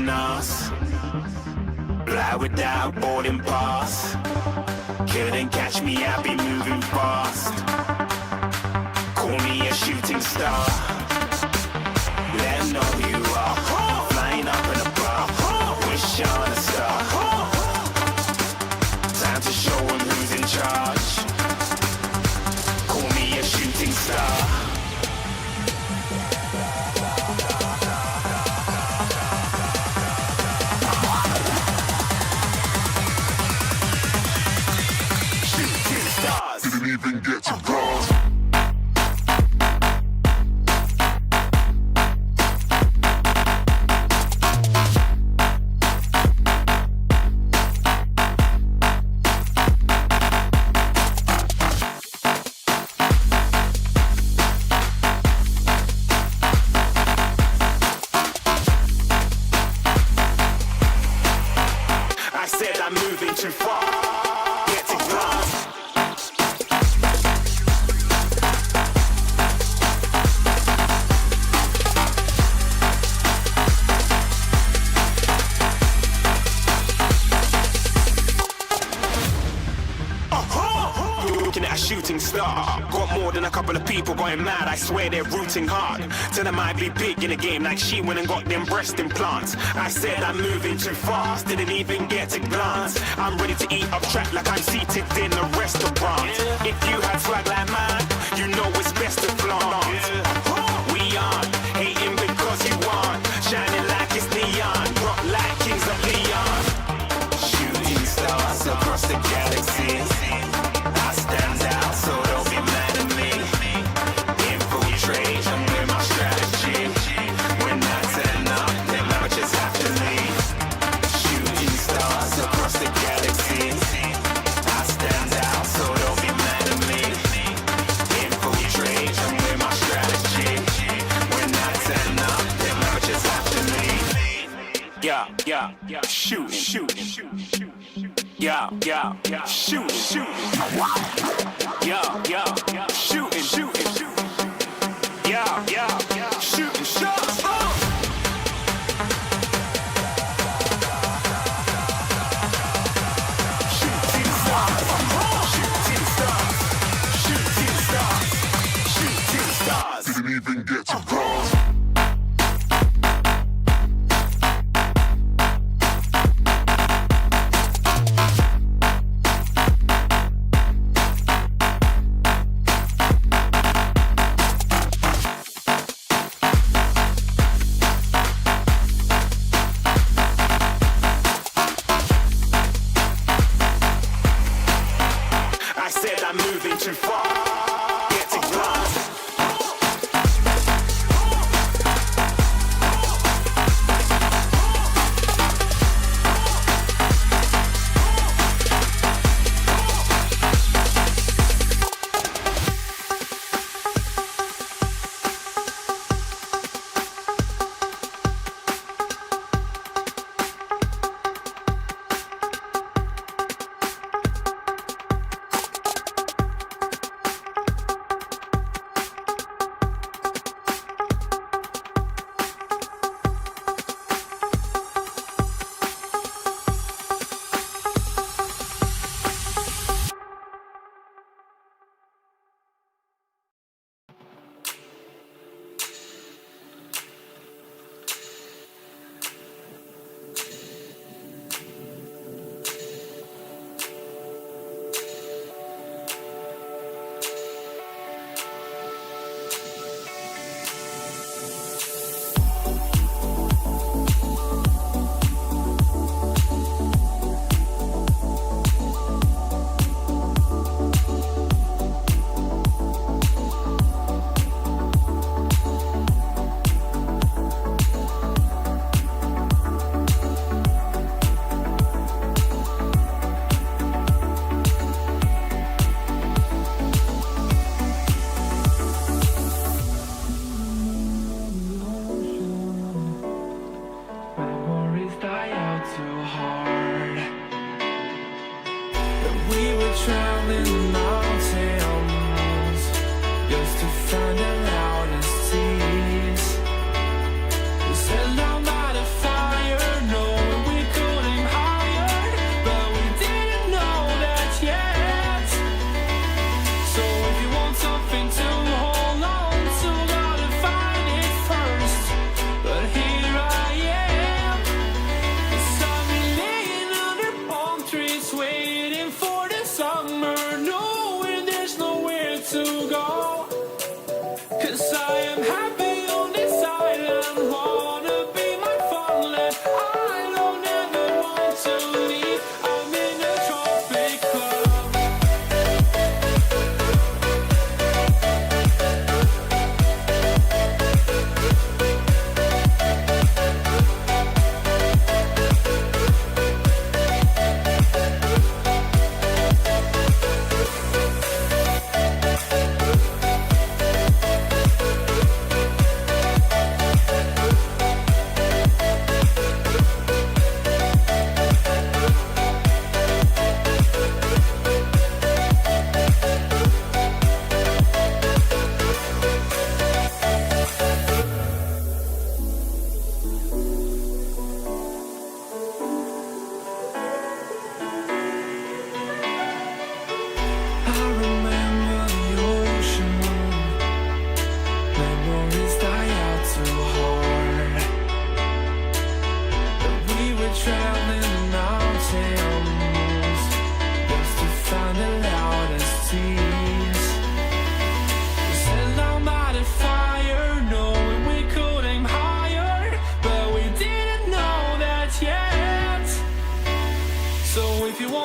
on us. Fly without boarding pass. Couldn't catch me, I be moving fast. Call me a shooting star. Let 'em know who you are. Flying up in a bar. Wish on a star. Time to show 'em who's in charge. Call me a shooting star. Didn't even get to cross. I said I'm moving too far. Get to glass. Looking at a shooting star. Got more than a couple of people going mad. I swear they're rooting hard. Tell them I'd be big in the game like she went and got them breast implants. I said I'm moving too fast. Didn't even get to glance. I'm ready to eat up track like I'm seated in a restaurant. If you had swag like mine, you know it's best to flaunt. We aren't hating because you aren't. Shining like it's neon. Rock like kings of Leon. Shooting stars across the galaxy. I stand out, so don't be mad at me. Infiltrate, I'm with my strategy. When I turn up, then I just have to leave. Shooting stars across the galaxy. I stand out, so don't be mad at me. Infiltrate, I'm with my strategy. When I turn up, then I just have to leave. Yeah, shooting. Yeah, shooting. Yeah, shooting. Yeah, shooting shots. Shooting stars. Didn't even get to cross. I said I'm moving too far. Get to glass. Set down by the fire.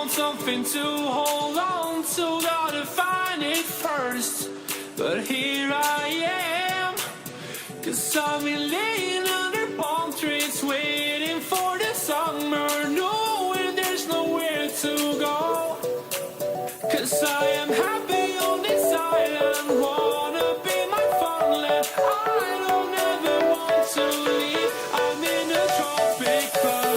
want something to hold on to, gotta find it first. But here I am, 'cause I've been laying under palm trees, waiting for the summer, knowing there's nowhere to go. 'Cause I am happy on this island, wanna be my funland. I don't ever want to leave, I'm in a tropic club.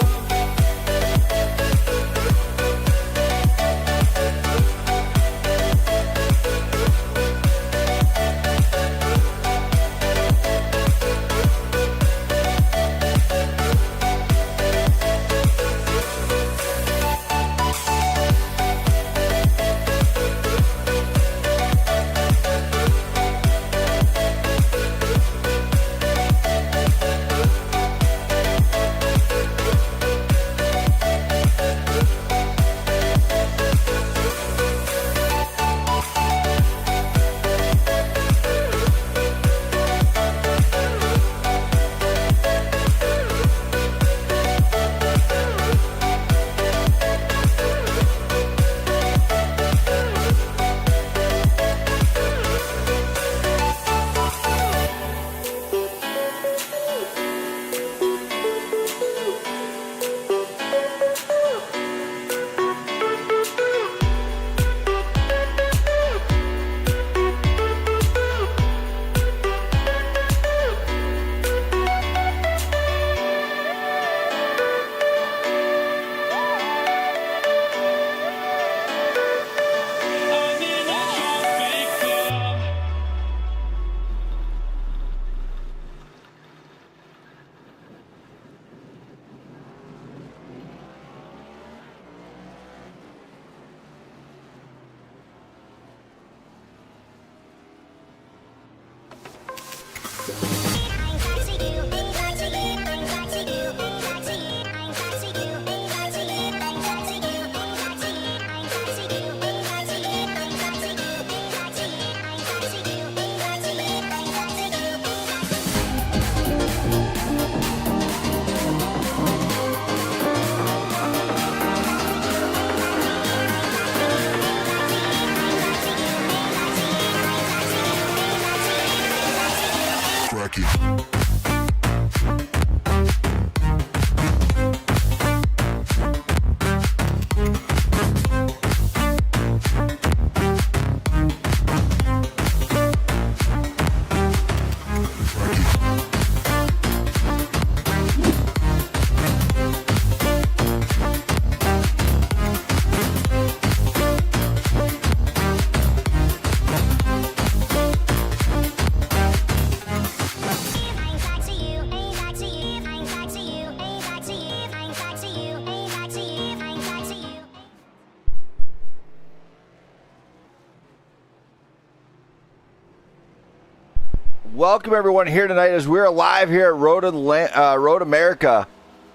Welcome everyone here tonight as we're live here at Road America.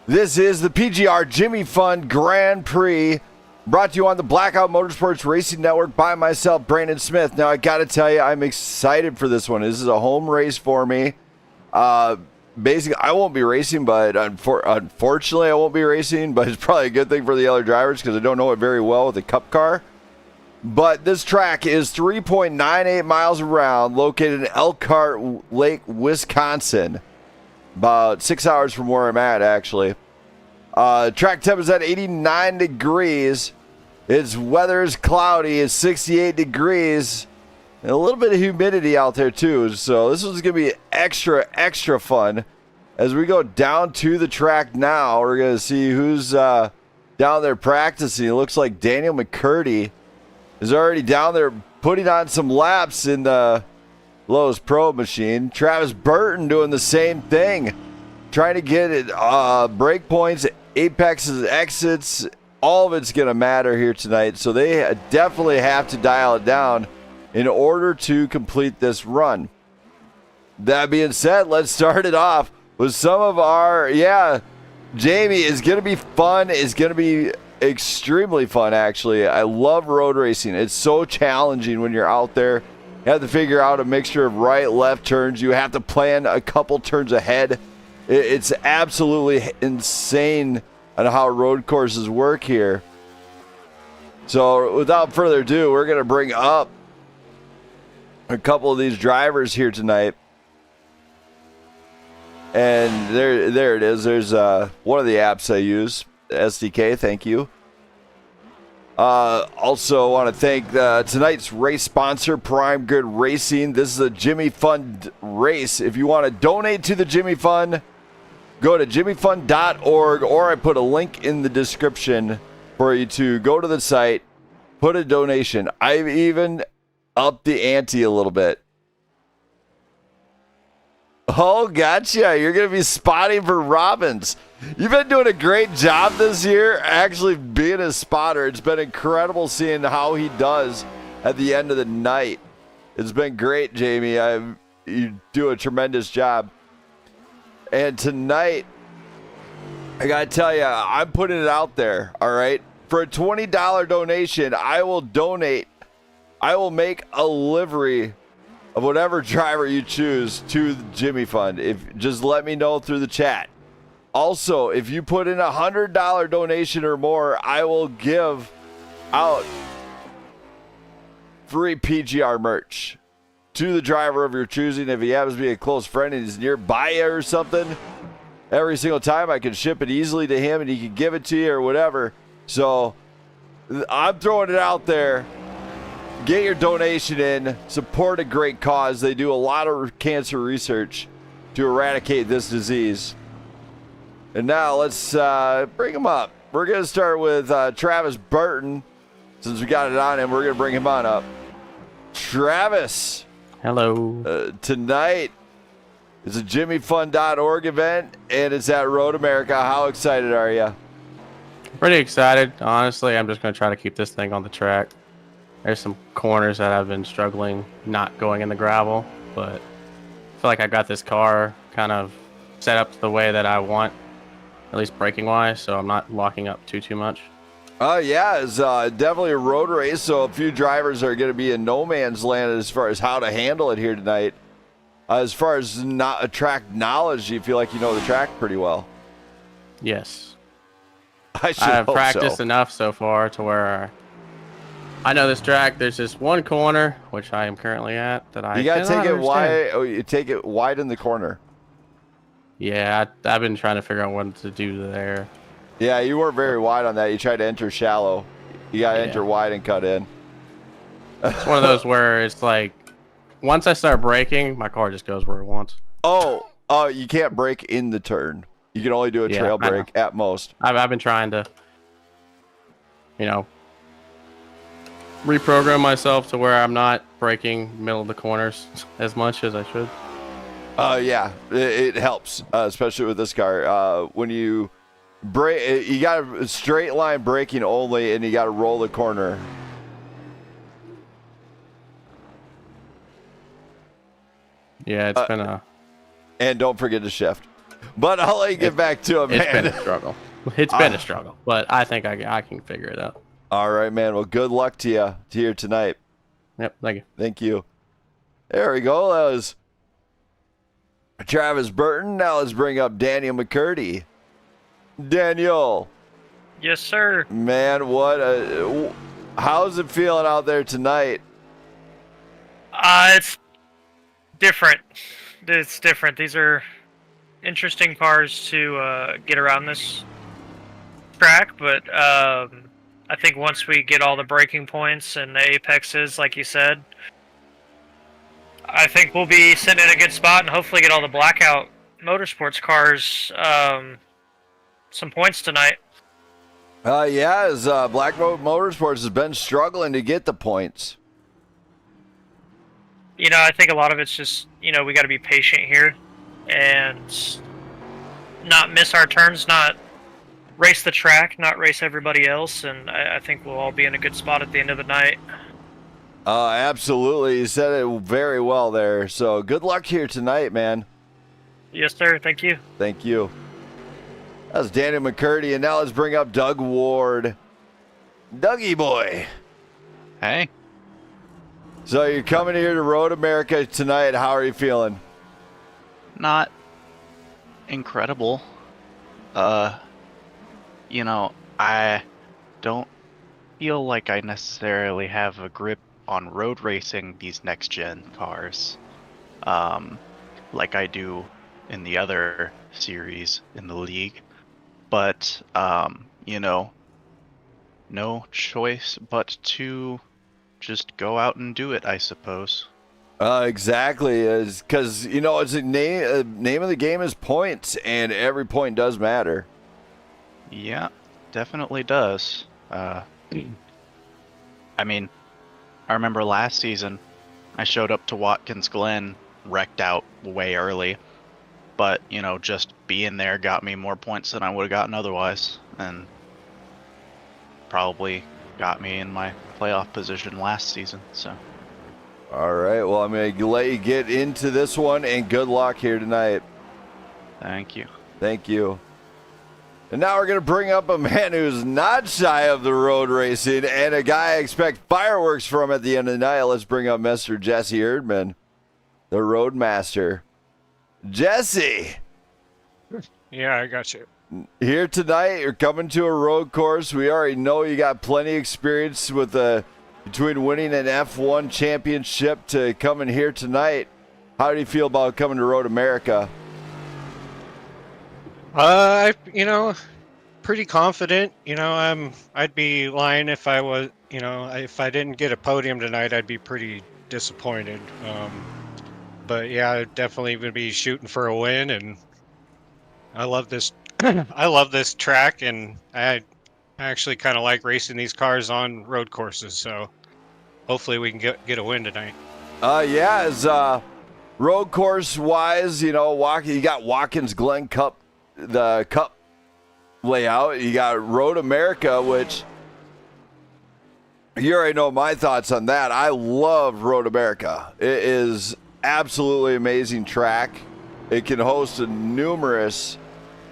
This is the PGR Jimmy Fund Grand Prix, brought to you on the Blackout Motorsports Racing Network by myself, Brandon Smith. Now I got to tell you, I'm excited for this one. This is a home race for me. Basically, I won't be racing, but unfortunately I won't be racing, but it's probably a good thing for the other drivers because I don't know it very well with the Cup car. But this track is 3.98 miles around, located in Elkhart Lake, Wisconsin. About 6 hours from where I'm at, actually. Track temp is at 89 degrees. Its weather is cloudy. It's 68 degrees. And a little bit of humidity out there, too. So this one's going to be extra fun. As we go down to the track now, we're going to see who's down there practicing. It looks like Daniel McCurdy is already down there putting on some laps in the Lowe's Pro machine. Travis Burton doing the same thing, trying to get it brake points, apexes, exits. All of it's going to matter here tonight, so they definitely have to dial it down in order to complete this run. That being said, let's start it off with some of our, Jamie, is going to be fun. It's going to be extremely fun, actually. I love road racing. It's so challenging when you're out there. You have to figure out a mixture of right, left turns. You have to plan a couple turns ahead. It's absolutely insane on how road courses work here. So without further ado, we're going to bring up a couple of these drivers here tonight. And there it is. There's one of the apps I use, SDK. Thank you. Also want to thank tonight's race sponsor, Prime Good Racing. This is a Jimmy Fund race. If you want to donate to the Jimmy Fund, go to jimmyfund.org, or I put a link in the description for you to go to the site, put a donation. I've even upped the ante a little bit. Oh, gotcha. You're going to be spotting for Robbins. You've been doing a great job this year actually being a spotter. It's been incredible seeing how he does at the end of the night. It's been great, Jamie. You do a tremendous job. And tonight, I got to tell you, I'm putting it out there, all right? For a $20 donation, I will donate. I will make a livery of whatever driver you choose to the Jimmy Fund. Just let me know through the chat. Also, if you put in a $100 donation or more, I will give out free PGR merch to the driver of your choosing. If he happens to be a close friend and he's nearby you or something, every single time I can ship it easily to him and he can give it to you or whatever. So I'm throwing it out there. Get your donation in. Support a great cause. They do a lot of cancer research to eradicate this disease. And now let's bring him up. We're going to start with Travis Burton. Since we got it on him, we're going to bring him on up. Travis. Hello. Tonight is a jimmyfund.org event, and it's at Road America. How excited are you? Pretty excited. Honestly, I'm just going to try to keep this thing on the track. There's some corners that I've been struggling not going in the gravel, but I feel like I got this car kind of set up the way that I want, at least braking wise, so I'm not locking up too much. Yeah, it's definitely a road race, so a few drivers are going to be in no man's land as far as how to handle it here tonight. As far as not track knowledge, do you feel like you know the track pretty well? Yes. I've practiced enough so far to where I know this track. There's this one corner, which I am currently at, that I You got to take it understand. wide. Oh, you take it wide in the corner. Yeah, I've been trying to figure out what to do there. Yeah, you weren't very wide on that. You tried to enter shallow. You got to enter wide and cut in. It's one of those where it's like, once I start braking, my car just goes where it wants. Oh, you can't brake in the turn. You can only do a trail brake at most. I've been trying to, reprogram myself to where I'm not braking middle of the corners as much as I should. Yeah, it helps, especially with this car. When you brake, you got a straight line braking only, and you got to roll the corner. Yeah, it's been a... And don't forget to shift. But I'll let you get back to it, man. It's been a struggle. It's been a struggle, but I think I can figure it out. All right, man. Well, good luck to you here tonight. Yep, thank you. Thank you. There we go. That was Travis Burton. Now let's bring up Daniel McCurdy. Daniel. Yes, sir. Man, how's it feeling out there tonight? It's different. It's different. These are interesting cars to get around this track, but I think once we get all the braking points and the apexes, like you said, I think we'll be sitting in a good spot and hopefully get all the Blackout Motorsports cars some points tonight. As Blackout Motorsports has been struggling to get the points. I think a lot of it's just, we got to be patient here and not miss our turns, not race the track, not race everybody else, and I think we'll all be in a good spot at the end of the night. Absolutely. You said it very well there. So good luck here tonight, man. Yes, sir. Thank you. Thank you. That was Daniel McCurdy, and now let's bring up Doug Ward. Dougie boy. Hey. So you're coming here to Road America tonight. How are you feeling? Not incredible. I don't feel like I necessarily have a grip on road racing these next gen cars, like I do in the other series in the league. But no choice but to just go out and do it, I suppose. Exactly, is because it's a name of the game is points, and every point does matter. Yeah, definitely does. I mean, I remember last season, I showed up to Watkins Glen wrecked out way early, but just being there got me more points than I would have gotten otherwise, and probably got me in my playoff position last season. So. All right, well, I'm going to let you get into this one, and good luck here tonight. Thank you. Thank you. And now we're going to bring up a man who's not shy of the road racing and a guy I expect fireworks from at the end of the night. Let's bring up Mr. Jesse Erdman, the road master. Jesse! Yeah, I got you. Here tonight, you're coming to a road course. We already know you got plenty of experience with between winning an F1 championship to coming here tonight. How do you feel about coming to Road America? Pretty confident. I'd be lying if I was, if I didn't get a podium tonight, I'd be pretty disappointed. But yeah, I'd definitely would be shooting for a win, and I love this. I love this track, and I actually kind of like racing these cars on road courses. So hopefully we can get a win tonight. Yeah, as road course wise, you got Watkins Glen Cup, the Cup layout. You got Road America, which you already know my thoughts on that. I love Road America. It is absolutely amazing track. It can host numerous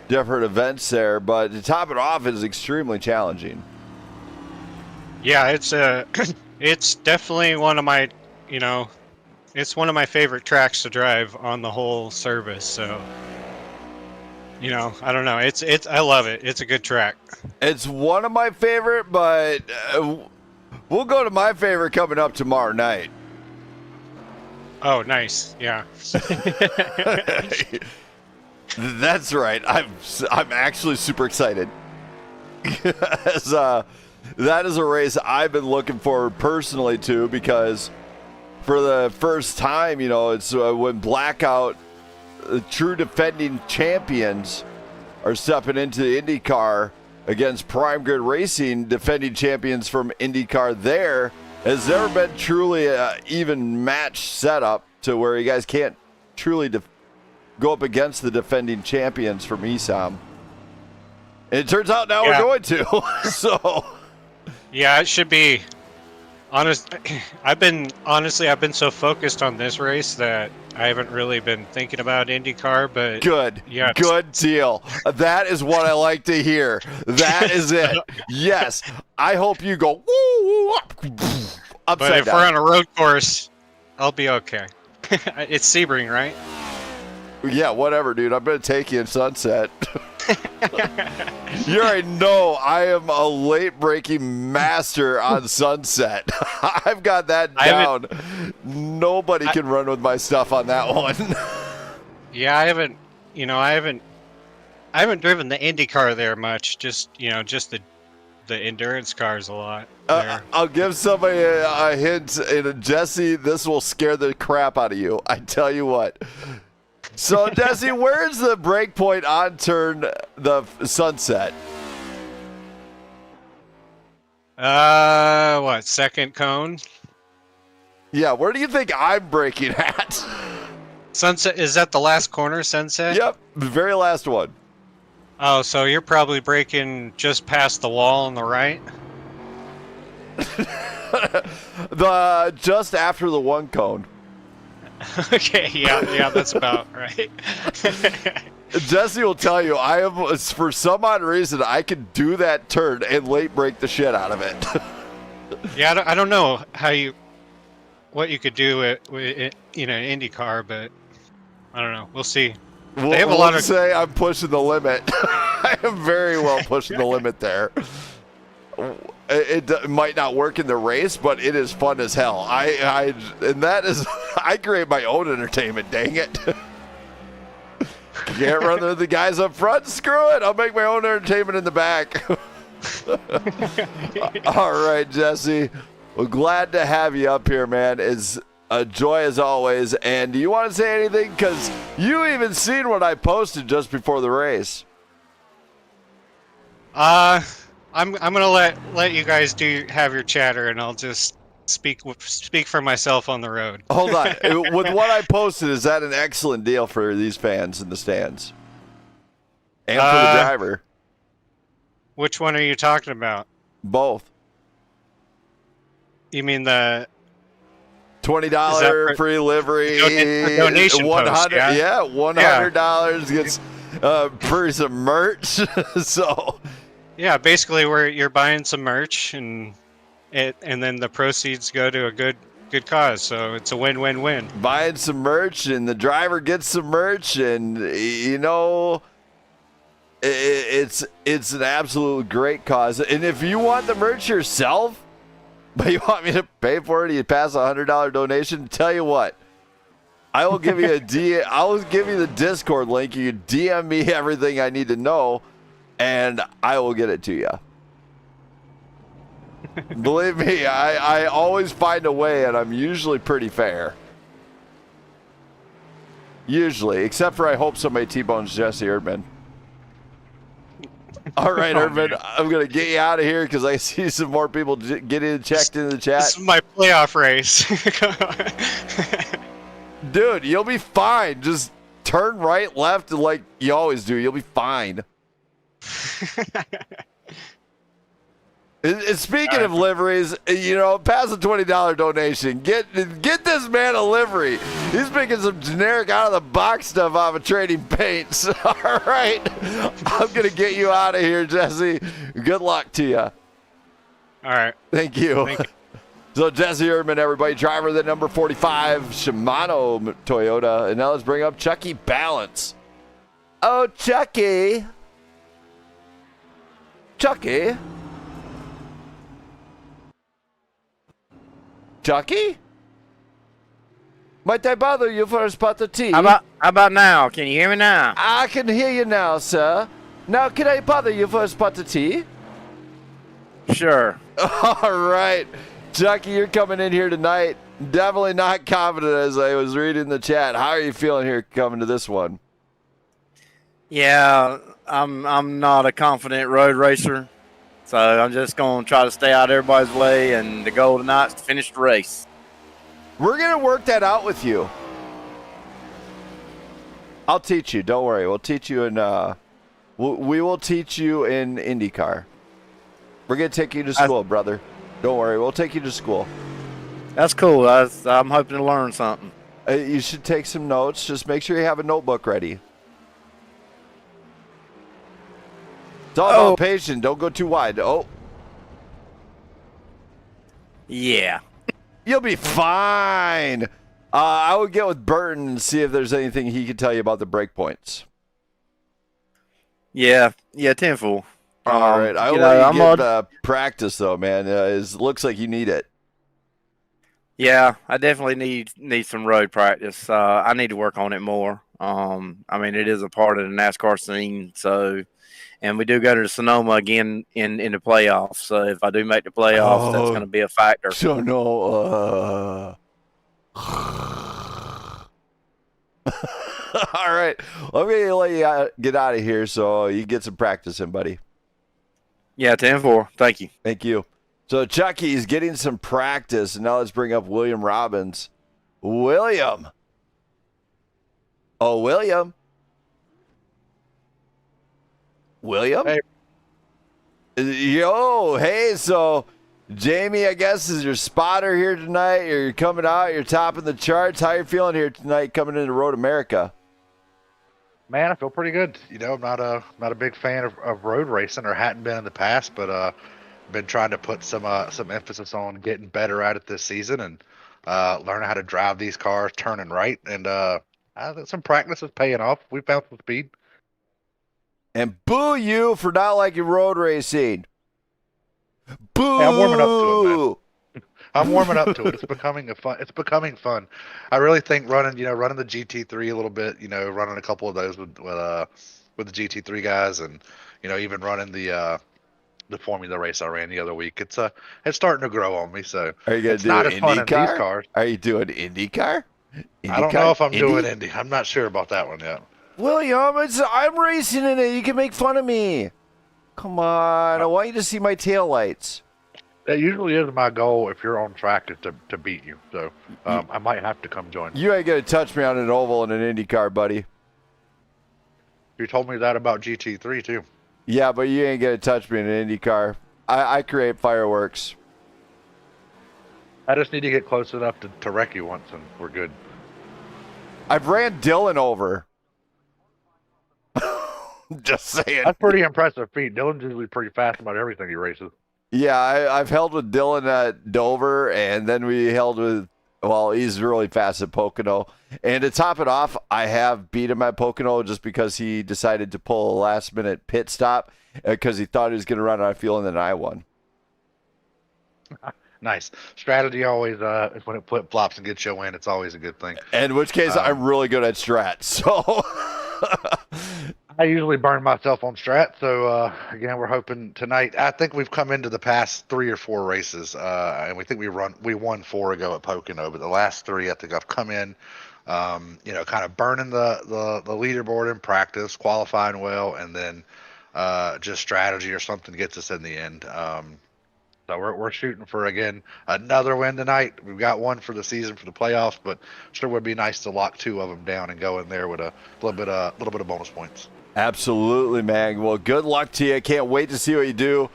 different events there, but to top it off is extremely challenging. Yeah, it's definitely one of my, it's one of my favorite tracks to drive on the whole service. So, I don't know. I love it. It's a good track. It's one of my favorite, but we'll go to my favorite coming up tomorrow night. Oh, nice. Yeah. That's right. I'm actually super excited. As, that is a race I've been looking forward personally to, because for the first time, it's when Blackout, the true defending champions, are stepping into the IndyCar against Prime Grid Racing, defending champions from IndyCar. There has never been truly an even match setup to where you guys can't truly go up against the defending champions from ESOM. And it turns out now we're going to. So, yeah, it should be. I've been so focused on this race that I haven't really been thinking about IndyCar, but good. Yeah, good deal. That is what I like to hear. That is it. Yes. I hope you go woo, woo, upside but if down. we're on a road course, I'll be okay. It's Sebring, right? Yeah, whatever, dude. I'm going to take you in Sunset. You already know I am a late-breaking master on Sunset. I've got that down. Nobody can run with my stuff on that one. Yeah, I haven't driven the Indy car there much. Just the endurance cars a lot. I'll give somebody a hint. Jesse, this will scare the crap out of you. I tell you what. So, Jesse, where's the break point on turn the Sunset? Second cone? Yeah, where do you think I'm braking at? Sunset, is that the last corner, Sunset? Yep, the very last one. Oh, so you're probably braking just past the wall on the right? Just after the one cone. Okay, yeah, that's about right. Jesse will tell you, I am, for some odd reason, I can do that turn and late break the shit out of it. Yeah, I don't know what you could do with IndyCar, but I don't know. We'll see. They have a lot of say I'm pushing the limit. I am very well pushing the limit there. it might not work in the race, but it is fun as hell. And that is, I create my own entertainment. Dang it! Can't run the guys up front. Screw it. I'll make my own entertainment in the back. All right, Jesse. Well, glad to have you up here, man. It's a joy as always. And do you want to say anything? Because you even seen what I posted just before the race. I'm gonna let you guys have your chatter, and I'll just speak for myself on the road. Hold on. With what I posted, is that an excellent deal for these fans in the stands and for the driver? Which one are you talking about? Both. You mean the $20 free livery, donation post, yeah, $100 gets for some merch. So yeah, basically where you're buying some merch and then the proceeds go to a good cause. So it's a win-win-win. Buying some merch and the driver gets some merch, and you know, it's an absolute great cause. And if you want the merch yourself, but you want me to pay for it, you pass $100 donation. Tell you what, I will give you I will give you the Discord link. You can DM me everything I need to know, and I will get it to you. Believe me, I always find a way, and I'm usually pretty fair. Usually, except for I hope somebody T-bones Jesse Erdman. All right, Erdman, I'm going to get you out of here because I see some more people getting checked in the chat. This is my playoff race. Dude, you'll be fine. Just turn right, left, like you always do. You'll be fine. Speaking of liveries, you know, pass a $20 donation. Get this man a livery. He's picking some generic out-of-the-box stuff off of Trading Paints. All right. I'm going to get you out of here, Jesse. Good luck to you. All right. Thank you. So, Jesse Erdman, everybody, driver of the number 45 Shimano Toyota. And now let's bring up Chucky Balance. Oh, Chucky. Chucky. Chucky? Might I bother you for a spot of tea? How about now? Can you hear me now? I can hear you now, sir. Now, can I bother you for a spot of tea? Sure. All right. Chucky, you're coming in here tonight. Definitely not confident as I was reading the chat. How are you feeling here coming to this one? Yeah, I'm not a confident road racer, so I'm just going to try to stay out of everybody's way, and the goal tonight's to finish the race. We're going to work that out with you. I'll teach you. Don't worry. We'll teach you in we will teach you in IndyCar. We're going to take you to school, brother. Don't worry. We'll take you to school. That's cool. I'm hoping to learn something. You should take some notes. Just make sure you have a notebook ready. It's all about patience. Don't go too wide. Oh. Yeah. You'll be fine. I would get with Burton and see if there's anything he could tell you about the break points. Yeah, 10-4. All right. I will get practice, though, man. It looks like you need it. Yeah, I definitely need some road practice. I need to work on it more. I mean, it is a part of the NASCAR scene, so... And we do go to Sonoma again in the playoffs. So if I do make the playoffs, that's going to be a factor. So no. All right. Well, I'm going to let you get out of here so you get some practice in, buddy. Yeah, 10-4. Thank you. Thank you. So Chucky's getting some practice. And now let's bring up William Robbins. William. Oh, William. William? Hey. Yo, hey, so Jamie, I guess, is your spotter here tonight. You're coming out, you're topping the charts. How you feeling here tonight coming into Road America? Man, I feel pretty good. You know, I'm not a big fan of road racing, or hadn't been in the past, but been trying to put some emphasis on getting better at it this season and learning how to drive these cars turning right. And I think some practice is paying off. We found some speed. And boo you for not liking road racing. Boo! Hey, I'm warming up to it, man. I'm warming up to it. It's becoming a fun. It's becoming fun. I really think running the GT3 a little bit. Running a couple of those with the GT3 guys, and even running the Formula race I ran the other week. It's starting to grow on me. So Are you gonna it's do not as fun in these IndyCar? cars. Are you doing IndyCar? I don't know if I'm Indy? doing Indy. I'm not sure about that one yet. William, I'm racing in it. You can make fun of me. Come on. I want you to see my taillights. That usually is my goal if you're on track is to beat you. So I might have to come join you. You ain't gonna touch me on an oval in an IndyCar, buddy. You told me that about GT3 too. Yeah, but you ain't gonna touch me in an IndyCar. I create fireworks. I just need to get close enough to wreck you once, and we're good. I've ran Dylan over. Just saying. That's pretty impressive feat. Dylan's usually pretty fast about everything he races. Yeah, I've held with Dylan at Dover, and then we held with, well, he's really fast at Pocono. And to top it off, I have beat him at Pocono just because he decided to pull a last-minute pit stop because he thought he was going to run out of fuel, and then I won. Nice. Strategy always, is when it flip-flops and gets you a win, it's always a good thing. In which case, I'm really good at strat, so... I usually burn myself on strat, so again, we're hoping tonight. I think we've come into the past 3 or 4 races, and we think we won 4 ago at Pocono, but the last 3, I think I've come in, kind of burning the leaderboard in practice, qualifying well, and then just strategy or something gets us in the end. So we're shooting for, again, another win tonight. We've got one for the season for the playoffs, but sure would be nice to lock 2 of them down and go in there with a little bit of bonus points. Absolutely, man. Well, good luck to you. Can't wait to see what you do.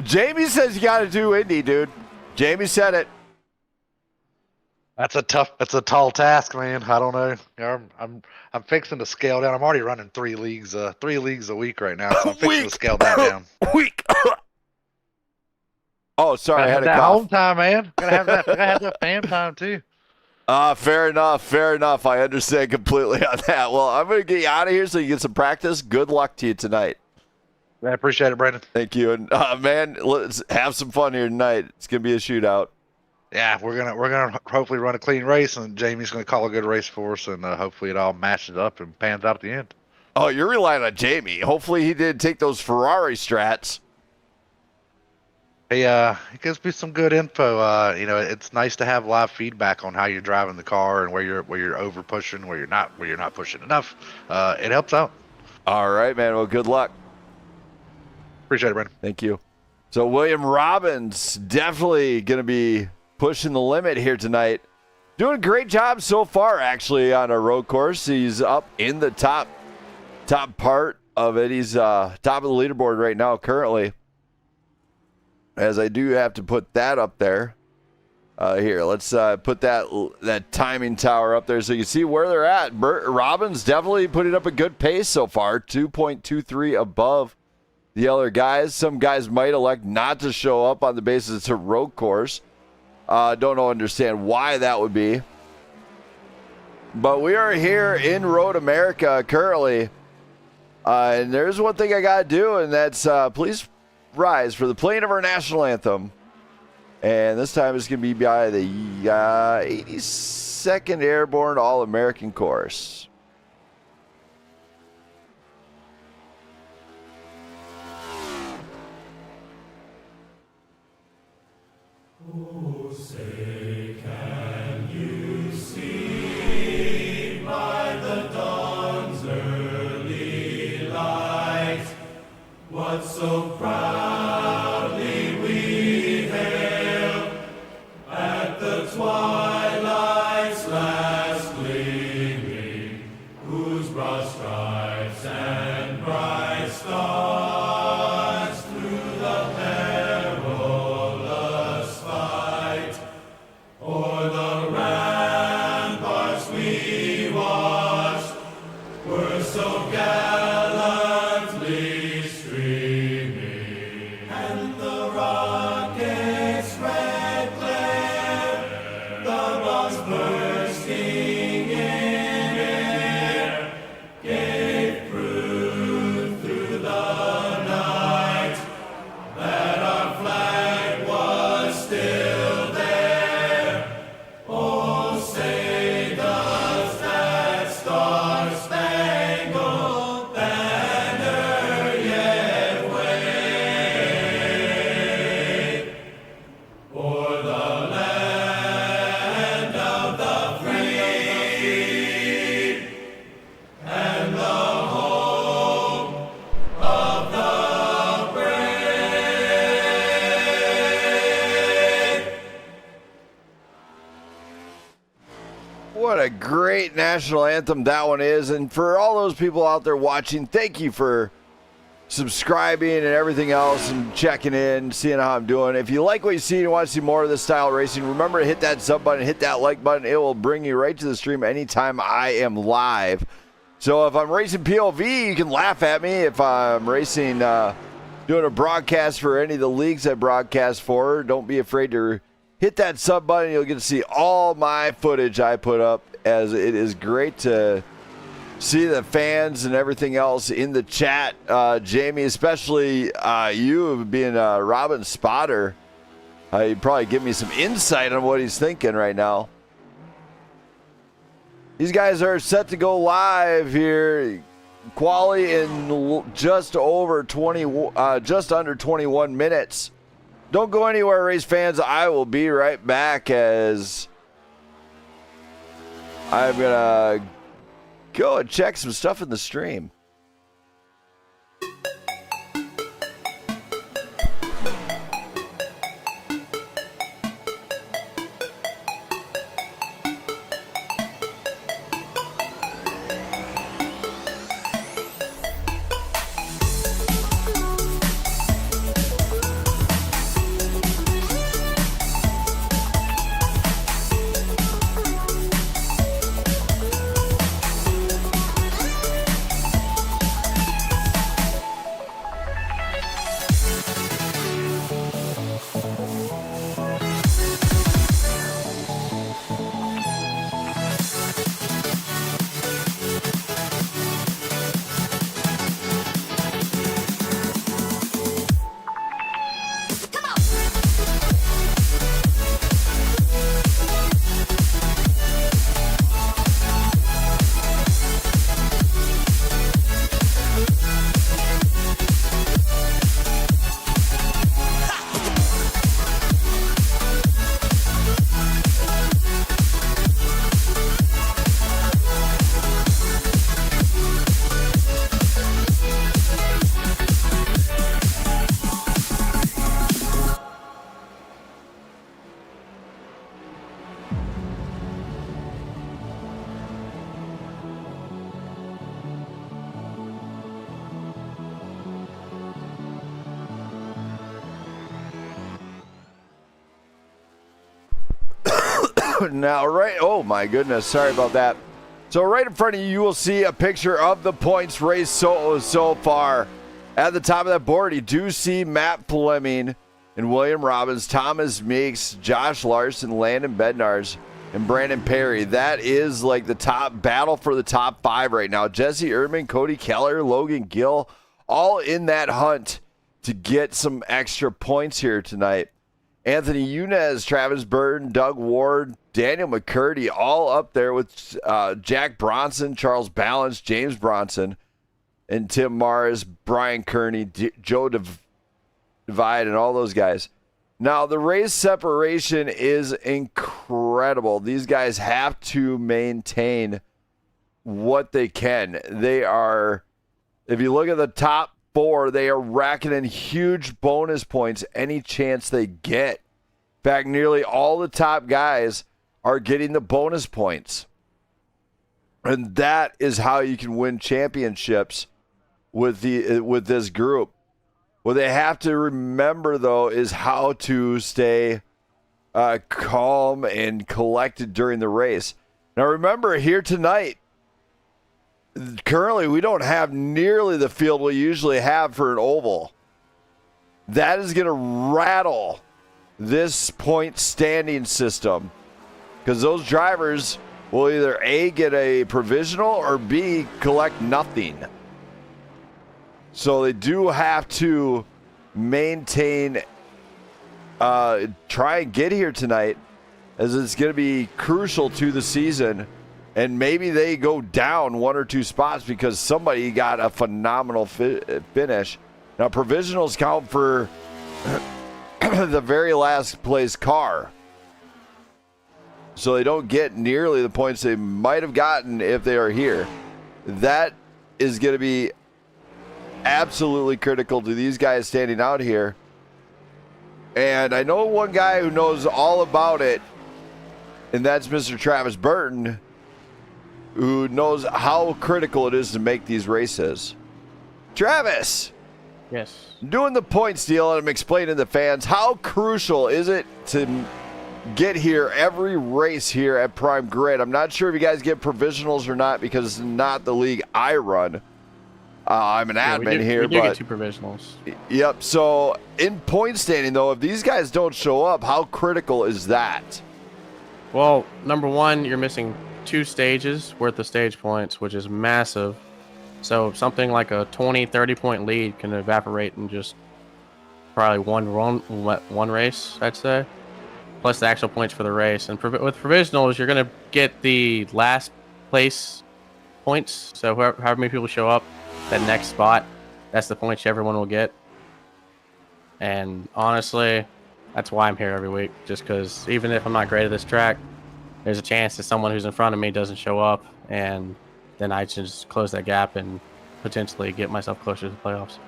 Jamie says you got to do Indy, dude. Jamie said it. That's a tall task, man. I don't know. I'm fixing to scale down. I'm already running 3 leagues a week right now, so I'm fixing to scale that down. Week. Oh, sorry, I had a that cough. home time, man. Gotta have that fan time too. Fair enough. I understand completely on that. Well, I'm going to get you out of here so you get some practice. Good luck to you tonight. I appreciate it, Brandon. Thank you. And, man, let's have some fun here tonight. It's going to be a shootout. Yeah, we're gonna hopefully run a clean race, and Jamie's gonna call a good race for us, and hopefully it all matches up and pans out at the end. Oh, you're relying on Jamie. Hopefully he didn't take those Ferrari strats. He gives me some good info. It's nice to have live feedback on how you're driving the car and where you're over pushing, where you're not pushing enough. It helps out. All right, man. Well, good luck. Appreciate it, Brandon. Thank you. So William Robbins definitely going to be pushing the limit here tonight. Doing a great job so far, actually, on a road course. He's up in the top part of it. He's top of the leaderboard right now currently. As I do have to put that up there. Here, let's put that timing tower up there so you see where they're at. Robbins definitely putting up a good pace so far, 2.23 above the other guys. Some guys might elect not to show up on the basis it's a road course. Don't understand why that would be. But we are here in Road America currently. And there's one thing I got to do, and that's please rise for the playing of our national anthem. And this time it's going to be by the 82nd Airborne All-American Chorus. Oh, say, can you see by the dawn's early light what so proudly we hailed at the twilight's last gleaming, whose broad stripes and bright stars through the perilous fight o'er the ramparts we watched were so gallantly streaming, and the rocket's red glare, the bombs bursting in air, gave proof through the night that our flag What a great national anthem that one is. And for all those people out there watching, thank you for subscribing and everything else and checking in, seeing how I'm doing. If you like what you see and want to see more of this style of racing, remember to hit that sub button, hit that like button. It will bring you right to the stream anytime I am live. So if I'm racing POV, you can laugh at me. If I'm racing, doing a broadcast for any of the leagues I broadcast for, don't be afraid to hit that sub button. You'll get to see all my footage I put up, as it is great to see the fans and everything else in the chat. Jamie, especially you being a Robin spotter, you'd probably give me some insight on what he's thinking right now. These guys are set to go live here. Quali in just under 21 minutes. Don't go anywhere, race fans. I will be right back as I'm going to go and check some stuff in the stream. Now, right, oh my goodness, sorry about that. So right in front of you, you will see a picture of the points race so far. At the top of that board, you do see Matt Fleming and William Robbins, Thomas Meeks, Josh Larson, Landon Bednarz, and Brandon Perry. That is like the top battle for the top 5 right now. Jesse Erdman, Cody Keller, Logan Gill, all in that hunt to get some extra points here tonight. Anthony Yunez, Travis Burton, Doug Ward, Daniel McCurdy, all up there with Jack Bronson, Charles Balance, James Bronson, and Tim Mars, Brian Kearney, Joe Divide, and all those guys. Now, the race separation is incredible. These guys have to maintain what they can. They are, if you look at the top 4, they are racking in huge bonus points any chance they get. In fact, nearly all the top guys are getting the bonus points. And that is how you can win championships with this group. What they have to remember, though, is how to stay calm and collected during the race. Now, remember, here tonight, currently, we don't have nearly the field we usually have for an oval. That is going to rattle this point standing system, because those drivers will either A, get a provisional, or B, collect nothing. So they do have to maintain, try and get here tonight, as it's going to be crucial to the season. And maybe they go down 1 or 2 spots because somebody got a phenomenal finish. Now, provisionals count for the very last place car. So they don't get nearly the points they might have gotten if they are here. That is going to be absolutely critical to these guys standing out here. And I know one guy who knows all about it, and that's Mr. Travis Burton. who knows how critical it is to make these races. Travis, Yes. doing the points deal, and I'm explaining to the fans, how crucial is it to get here every race here at Prime Grid? I'm not sure if you guys get provisionals or not because it's not the league I run. I'm an admin here, we do but get 2 provisionals. Yep. So in point standing, though, if these guys don't show up, how critical is that? Well, number one, you're missing 2 stages worth of stage points, which is massive. So something like a 20, 30-point lead can evaporate in just probably one race, I'd say, plus the actual points for the race. And with provisionals, you're going to get the last place points. So however many people show up, that next spot, that's the points everyone will get. And honestly, that's why I'm here every week, just because even if I'm not great at this track, there's a chance that someone who's in front of me doesn't show up, and then I just close that gap and potentially get myself closer to the playoffs.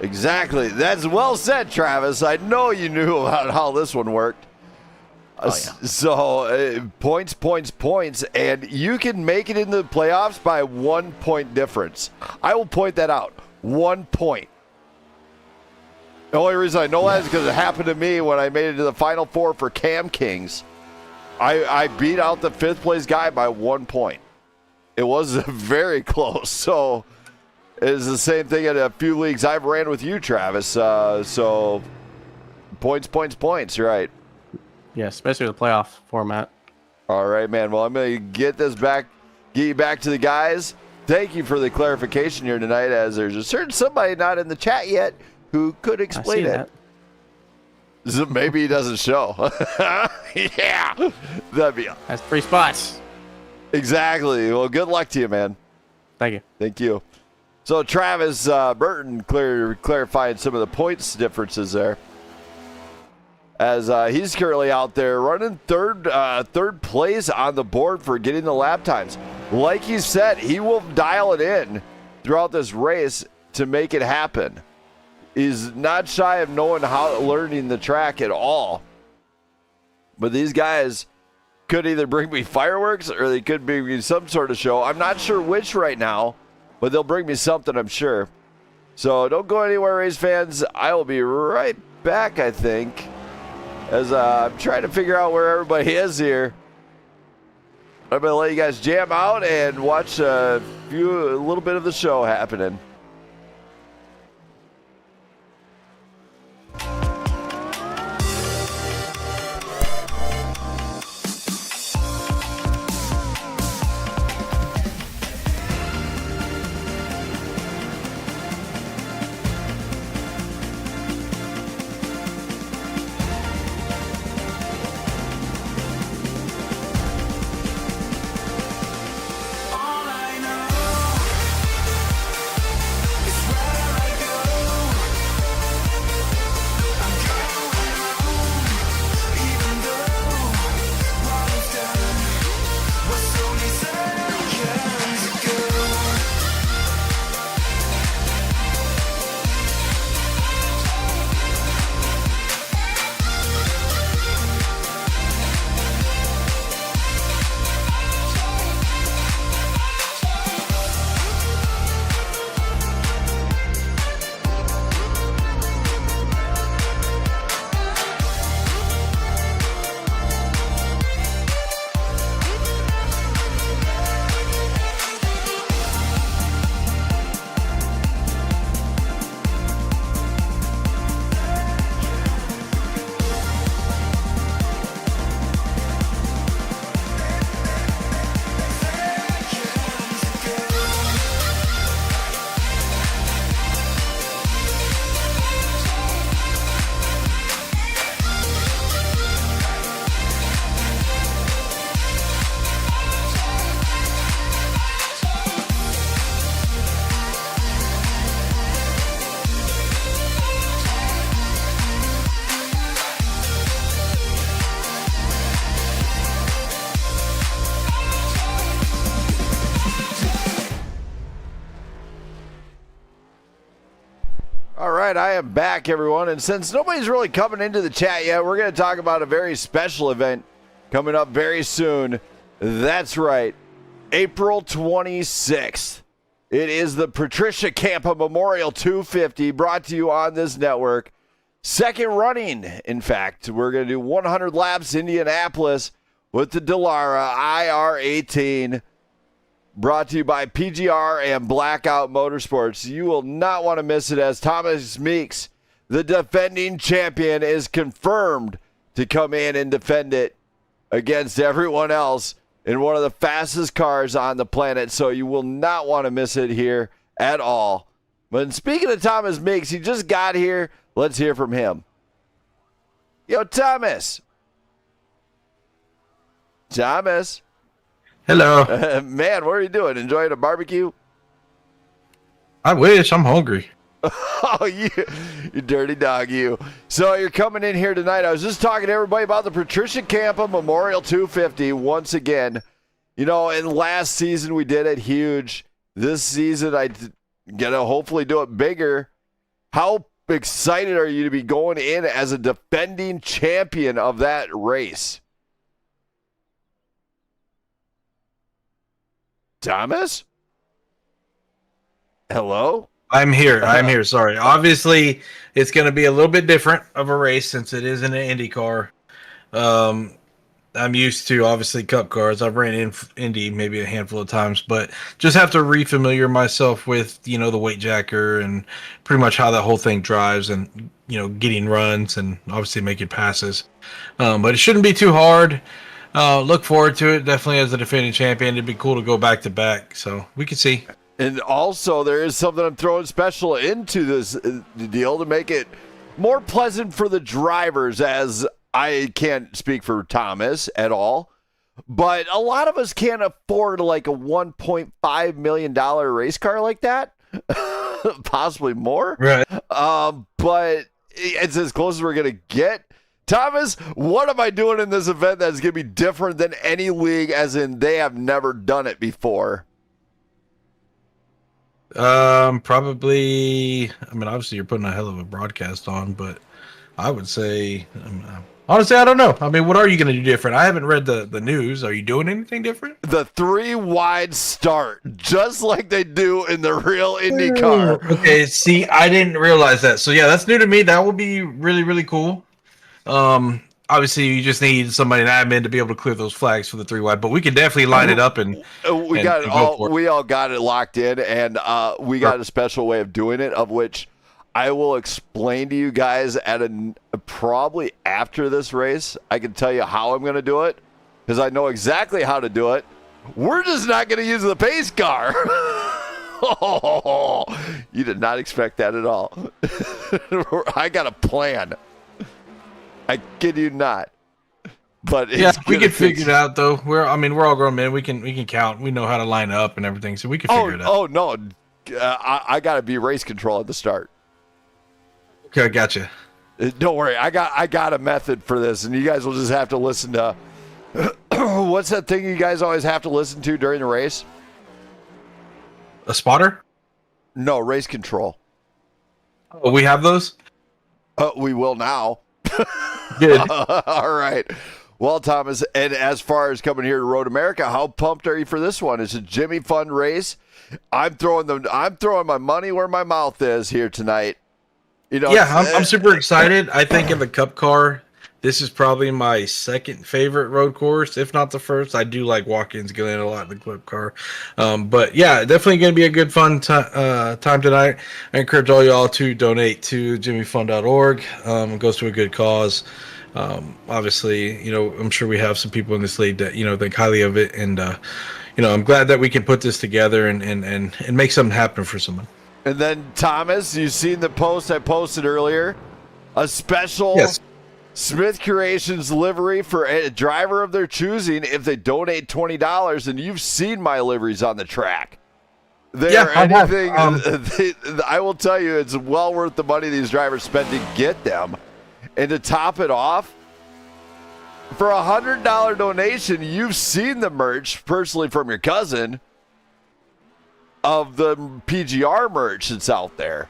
Exactly. That's well said, Travis. I know you knew about how this one worked. Oh, yeah. So points, and you can make it in the playoffs by 1 point difference. I will point that out. 1 point. The only reason I know that is because it happened to me when I made it to the Final Four for Cam Kings. I beat out the 5th place guy by 1 point. It was very close. So it's the same thing in a few leagues I've ran with you, Travis. So points, right? Yeah, especially the playoff format. All right, man. Well, I'm going to get you back to the guys. Thank you for the clarification here tonight, as there's a certain somebody not in the chat yet who could explain it. That. So maybe he doesn't show. Yeah, that'd be That's 3 spots. exactly. Well, good luck to you, man. Thank you. Thank you. So Travis Burton clarifying some of the points differences there, as he's currently out there running third place on the board for getting the lap times. Like he said, he will dial it in throughout this race to make it happen. He's not shy of learning the track at all. But these guys could either bring me fireworks or they could bring me some sort of show. I'm not sure which right now, but they'll bring me something, I'm sure. So don't go anywhere, race fans. I will be right back, I think, as I'm trying to figure out where everybody is here. I'm going to let you guys jam out and watch a little bit of the show happening. All right, I am back, everyone. And since nobody's really coming into the chat yet, we're going to talk about a very special event coming up very soon. That's right. April 26th. It is the Patricia Campa Memorial 250 brought to you on this network. Second running, in fact. We're going to do 100 laps Indianapolis with the Dallara IR18. Brought to you by PGR and Blackout Motorsports. You will not want to miss it as Thomas Meeks, the defending champion, is confirmed to come in and defend it against everyone else in one of the fastest cars on the planet. So you will not want to miss it here at all. But speaking of Thomas Meeks, he just got here. Let's hear from him. Yo, Thomas. Thomas. Hello. Man, what are you doing? Enjoying a barbecue? I wish. I'm hungry. Oh, you dirty dog, you. So you're coming in here tonight. I was just talking to everybody about the Patricia Campa Memorial 250 once again. You know, in last season we did it huge. This season I'm going to hopefully do it bigger. How excited are you to be going in as a defending champion of that race? Thomas? Hello? I'm here. Sorry. Obviously, it's going to be a little bit different of a race since it is in an Indy car. I'm used to, obviously, Cup cars. I've ran in Indy maybe a handful of times, but just have to refamiliar myself with, the weight jacker and pretty much how that whole thing drives and, getting runs and obviously making passes. But it shouldn't be too hard. Look forward to it. Definitely as a defending champion, it'd be cool to go back to back. So we can see. And also, there is something I'm throwing special into this deal to make it more pleasant for the drivers, as I can't speak for Thomas at all. But a lot of us can't afford like a $1.5 million race car like that. Possibly more. Right. But it's as close as we're going to get. Thomas, what am I doing in this event that's going to be different than any league, as in they have never done it before? Probably, obviously you're putting a hell of a broadcast on, but I would say, honestly, I don't know. What are you going to do different? I haven't read the news. Are you doing anything different? The 3-wide start, just like they do in the real Indy car. Okay, see, I didn't realize that. So yeah, that's new to me. That will be really, really cool. Obviously, you just need somebody, an admin, to be able to clear those flags for the 3-wide. But we can definitely line it up and we all got it locked in, and we got a special way of doing it, of which I will explain to you guys at probably after this race. I can tell you how I'm going to do it because I know exactly how to do it. We're just not going to use the pace car. Oh, you did not expect that at all. I got a plan. I kid you not. But yeah, we can figure it out though. We're all grown men. We can count. We know how to line up and everything, so we can figure it out. Oh no, I gotta be race control at the start. Okay, gotcha. Don't worry, I got a method for this, and you guys will just have to listen to. What's that thing you guys always have to listen to during the race? A spotter? No, race control. Oh, we have those. We will now. Good. All right. Well, Thomas, and as far as coming here to Road America, how pumped are you for this one? It's a Jimmy Fun race. I'm throwing my money where my mouth is here tonight. Yeah, I'm super excited. I think in the Cup car, this is probably my second favorite road course, if not the first. I do like Watkins Glen a lot in the Cup car. But yeah, definitely going to be a good fun time tonight. I encourage all y'all to donate to jimmyfun.org. It goes to a good cause. Obviously, I'm sure we have some people in this league that, think highly of it. And, I'm glad that we can put this together and make something happen for someone. And then, Thomas, you've seen the post I posted earlier. A special Smith Creations livery for a driver of their choosing if they donate $20. And you've seen my liveries on the track. They are anything. I will tell you, it's well worth the money these drivers spend to get them. And to top it off, for a $100 donation, you've seen the merch personally from your cousin of the PGR merch that's out there.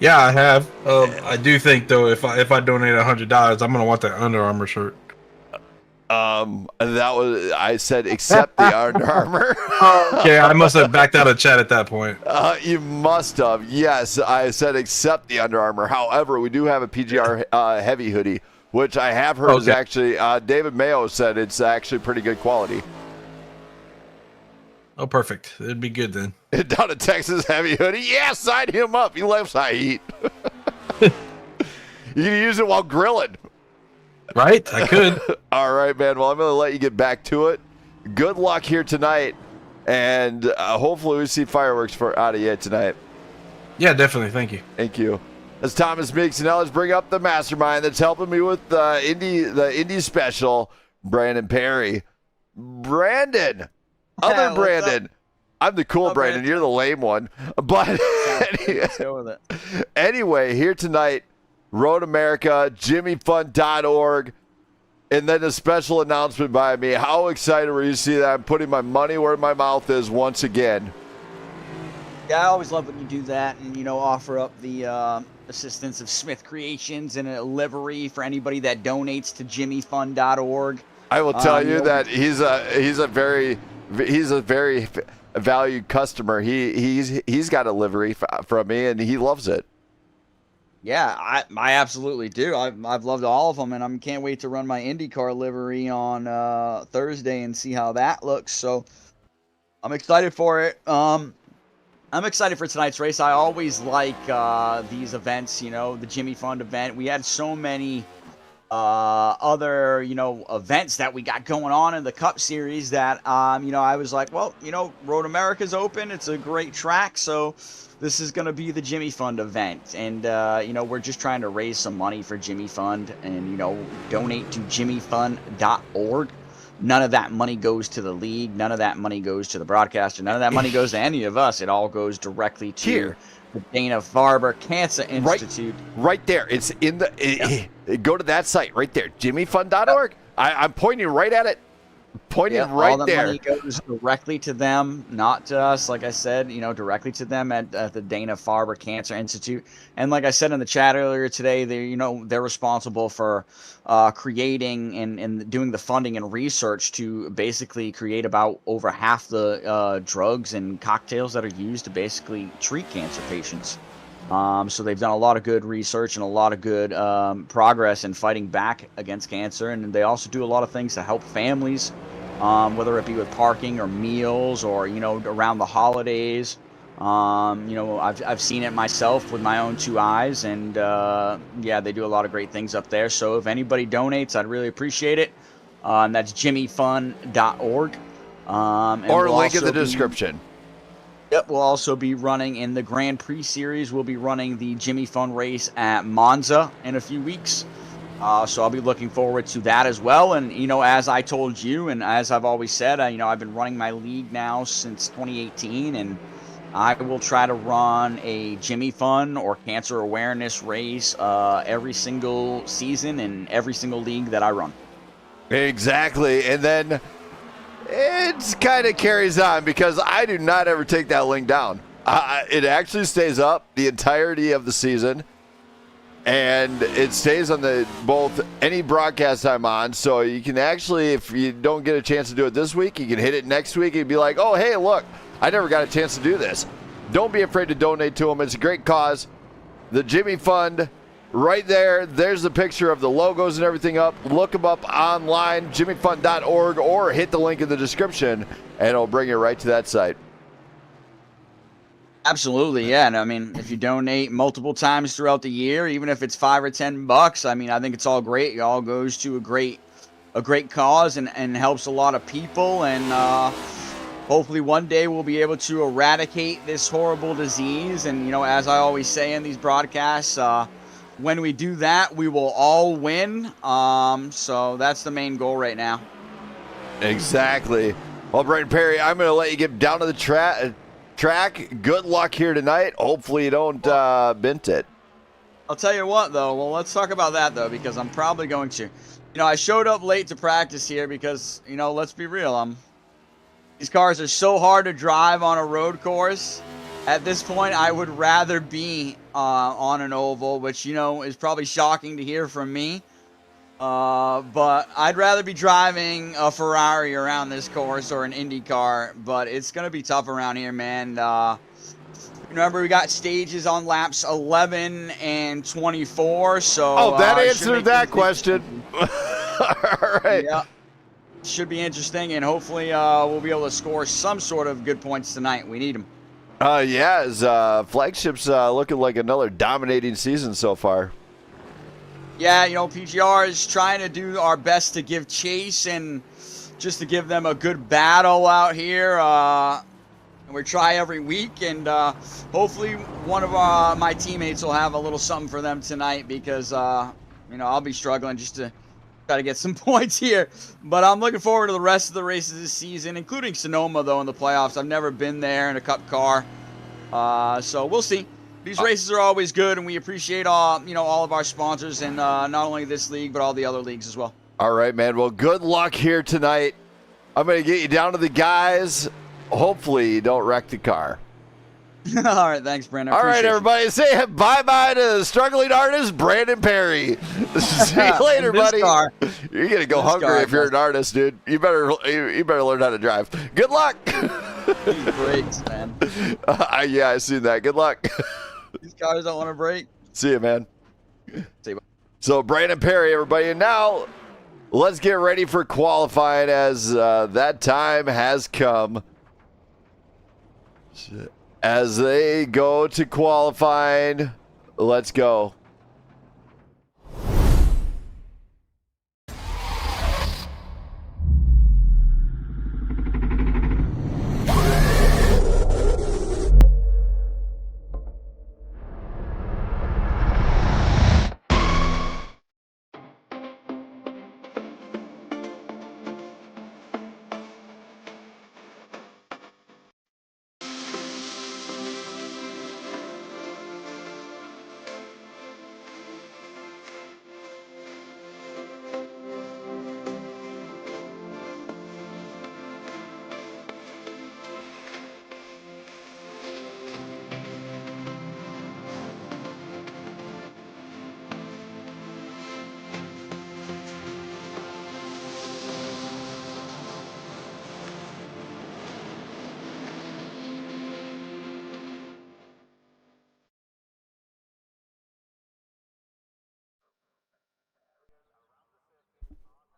Yeah, I have. I do think though, if I donate $100, I'm gonna want that Under Armour shirt. That was, I said, except the Under Armour. Okay, I must have backed out of chat at that point. You must have. Yes, I said except the Under Armour. However, we do have a PGR heavy hoodie, which I have heard is actually, David Mayo said it's actually pretty good quality. Oh, perfect. It'd be good then. Down in Texas heavy hoodie. Yeah, sign him up. He loves high heat. You can use it while grilling. Right? I could. All right, man. Well, I'm going to let you get back to it. Good luck here tonight. And hopefully we see fireworks out of you tonight. Yeah, definitely. Thank you. Thank you. That's Thomas Meeks. And now let's bring up the mastermind that's helping me with the Indy special, Brandon Perry. Brandon. Other Brandon. I'm the cool Brandon. You're the lame one. But anyway, here tonight, Road America, JimmyFun.org, and then a special announcement by me. How excited were you to see that? I'm putting my money where my mouth is once again. Yeah, I always love when you do that and, you know, offer up the assistance of Smith Creations and a livery for anybody that donates to JimmyFun.org. I will tell you that he's a very valued customer. He's got a livery from me, and he loves it. Yeah, I absolutely do. I've loved all of them, and I can't wait to run my IndyCar livery on Thursday and see how that looks. So I'm excited for it. I'm excited for tonight's race. I always like these events, you know, the Jimmy Fund event. We had so many other, you know, events that we got going on in the Cup Series that, you know, I was like, well, you know, Road America's open. It's a great track, so this is going to be the Jimmy Fund event. And, you know, we're just trying to raise some money for Jimmy Fund and, you know, donate to jimmyfund.org. None of that money goes to the league. None of that money goes to the broadcaster. None of that money goes to any of us. It all goes directly to the Dana-Farber Cancer Institute. Right there. It's in the... Go to that site right there, jimmyfund.org. I'm pointing right at it. Pointing right all there. All the money goes directly to them, not to us. Like I said, you know, directly to them at the Dana-Farber Cancer Institute. And like I said in the chat earlier today, they're responsible for creating and doing the funding and research to basically create about over half the drugs and cocktails that are used to basically treat cancer patients. So they've done a lot of good research and a lot of good progress in fighting back against cancer. And they also do a lot of things to help families, whether it be with parking or meals or, you know, around the holidays. You know, I've seen it myself with my own two eyes. And, yeah, they do a lot of great things up there. So if anybody donates, I'd really appreciate it. And that's jimmyfun.org. Or a link in the description. Yep, we'll also be running in the Grand Prix Series. We'll be running the Jimmy Fun race at Monza in a few weeks. So I'll be looking forward to that as well. And, you know, as I told you and as I've always said, you know, I've been running my league now since 2018. And I will try to run a Jimmy Fun or cancer awareness race every single season in every single league that I run. Exactly. And then... it kind of carries on because I do not ever take that link down. It actually stays up the entirety of the season, and it stays on both any broadcast I'm on. So you can actually, if you don't get a chance to do it this week, you can hit it next week and be like, oh, hey, look, I never got a chance to do this. Don't be afraid to donate to them. It's a great cause. The Jimmy Fund. Right there, there's the picture of the logos and everything up. Look them up online, jimmyfund.org, or hit the link in the description, and it'll bring you right to that site. Absolutely, yeah. And I mean, if you donate multiple times throughout the year, even if it's $5 or $10, I mean, I think it's all great. It all goes to a great cause and helps a lot of people. And hopefully one day we'll be able to eradicate this horrible disease. And, you know, as I always say in these broadcasts, when we do that, we will all win. So that's the main goal right now. Exactly. Well, Brandon Perry, I'm going to let you get down to the track. Good luck here tonight. Hopefully you don't bent it. I'll tell you what, though. Well, let's talk about that, though, because I'm probably going to. You know, I showed up late to practice here because, you know, let's be real. These cars are so hard to drive on a road course. At this point, I would rather be on an oval, which, you know, is probably shocking to hear from me. But I'd rather be driving a Ferrari around this course or an Indy car, but it's going to be tough around here, man. Remember, we got stages on laps 11 and 24, so... that answered that question. All right. Yeah. Should be interesting, and hopefully we'll be able to score some sort of good points tonight. We need them. Yeah, his flagship's looking like another dominating season so far. Yeah, PGR is trying to do our best to give chase and just to give them a good battle out here. And we try every week, and hopefully one of my teammates will have a little something for them tonight because, I'll be struggling just to try to get some points here. But I'm looking forward to the rest of the races this season, including Sonoma, though, in the playoffs. I've never been there in a Cup car, so we'll see. These races are always good, and we appreciate all of our sponsors, and not only this league, but all the other leagues as well. All right, man. Well, good luck here tonight. I'm going to get you down to the guys. Hopefully, you don't wreck the car. All right, thanks, Brandon. All right, everybody. Say bye-bye to struggling artist Brandon Perry. See you later, buddy. Car. You're going to go hungry if you're an artist, dude. You better learn how to drive. Good luck. Brakes, man. Yeah, I see that. Good luck. These cars don't want to break. See you, man. See you. So, Brandon Perry, everybody. And now, let's get ready for qualifying as that time has come. As they go to qualifying, let's go.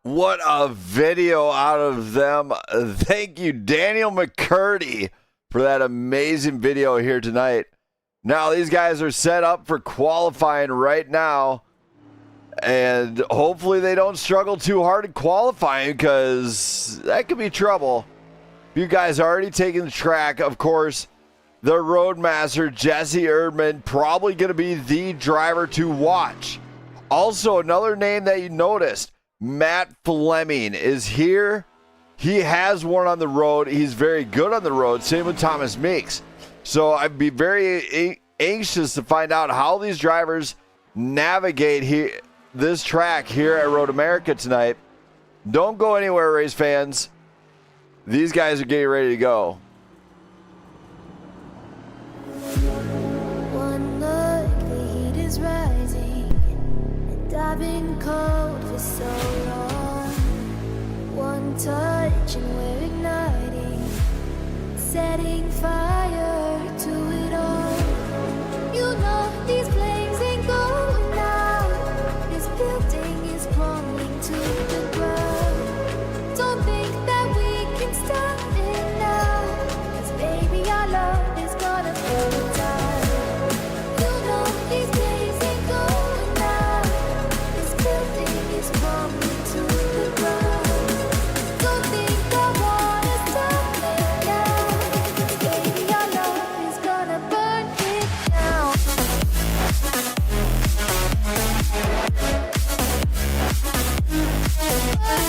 What a video out of them. Thank you, Daniel McCurdy, for that amazing video here tonight. Now, these guys are set up for qualifying right now. And hopefully they don't struggle too hard in qualifying because that could be trouble. You guys are already taking the track. Of course, the Roadmaster, Jesse Erdman, probably going to be the driver to watch. Also, another name that you noticed, Matt Fleming is here. He has one on the road. He's very good on the road. Same with Thomas Meeks. So I'd be very anxious to find out how these drivers navigate this track here at Road America tonight. Don't go anywhere, race fans. These guys are getting ready to go. One look, the heat is rising, and I've been cold for so long. One touch and we're igniting, setting fire to it all. You know these flames ain't going out. This building is crumbling to the ground. Don't think that we can stop it now, 'cause baby our love is gonna burn down. You know these flames ain't going out. This building is crumbling to the ground. Don't think I wanna stop it now, 'cause baby our love is gonna burn it down. Burn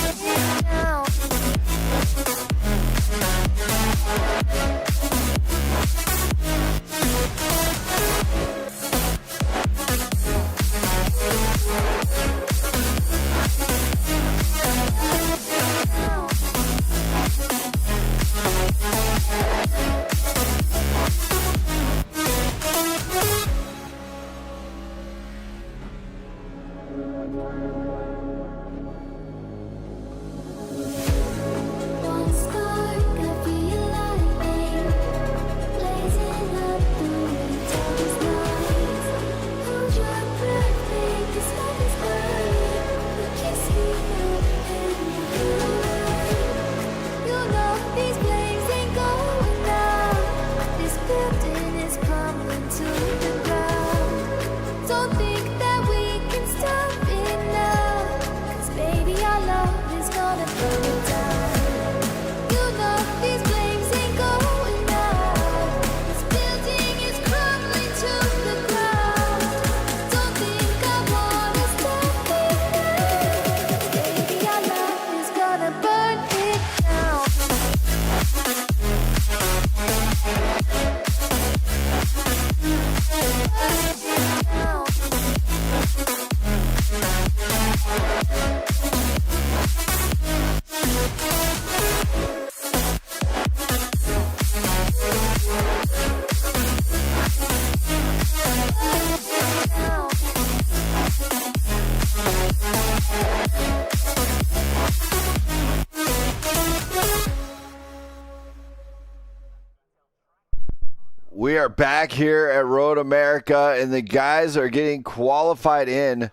are back here at Road America, and the guys are getting qualified in.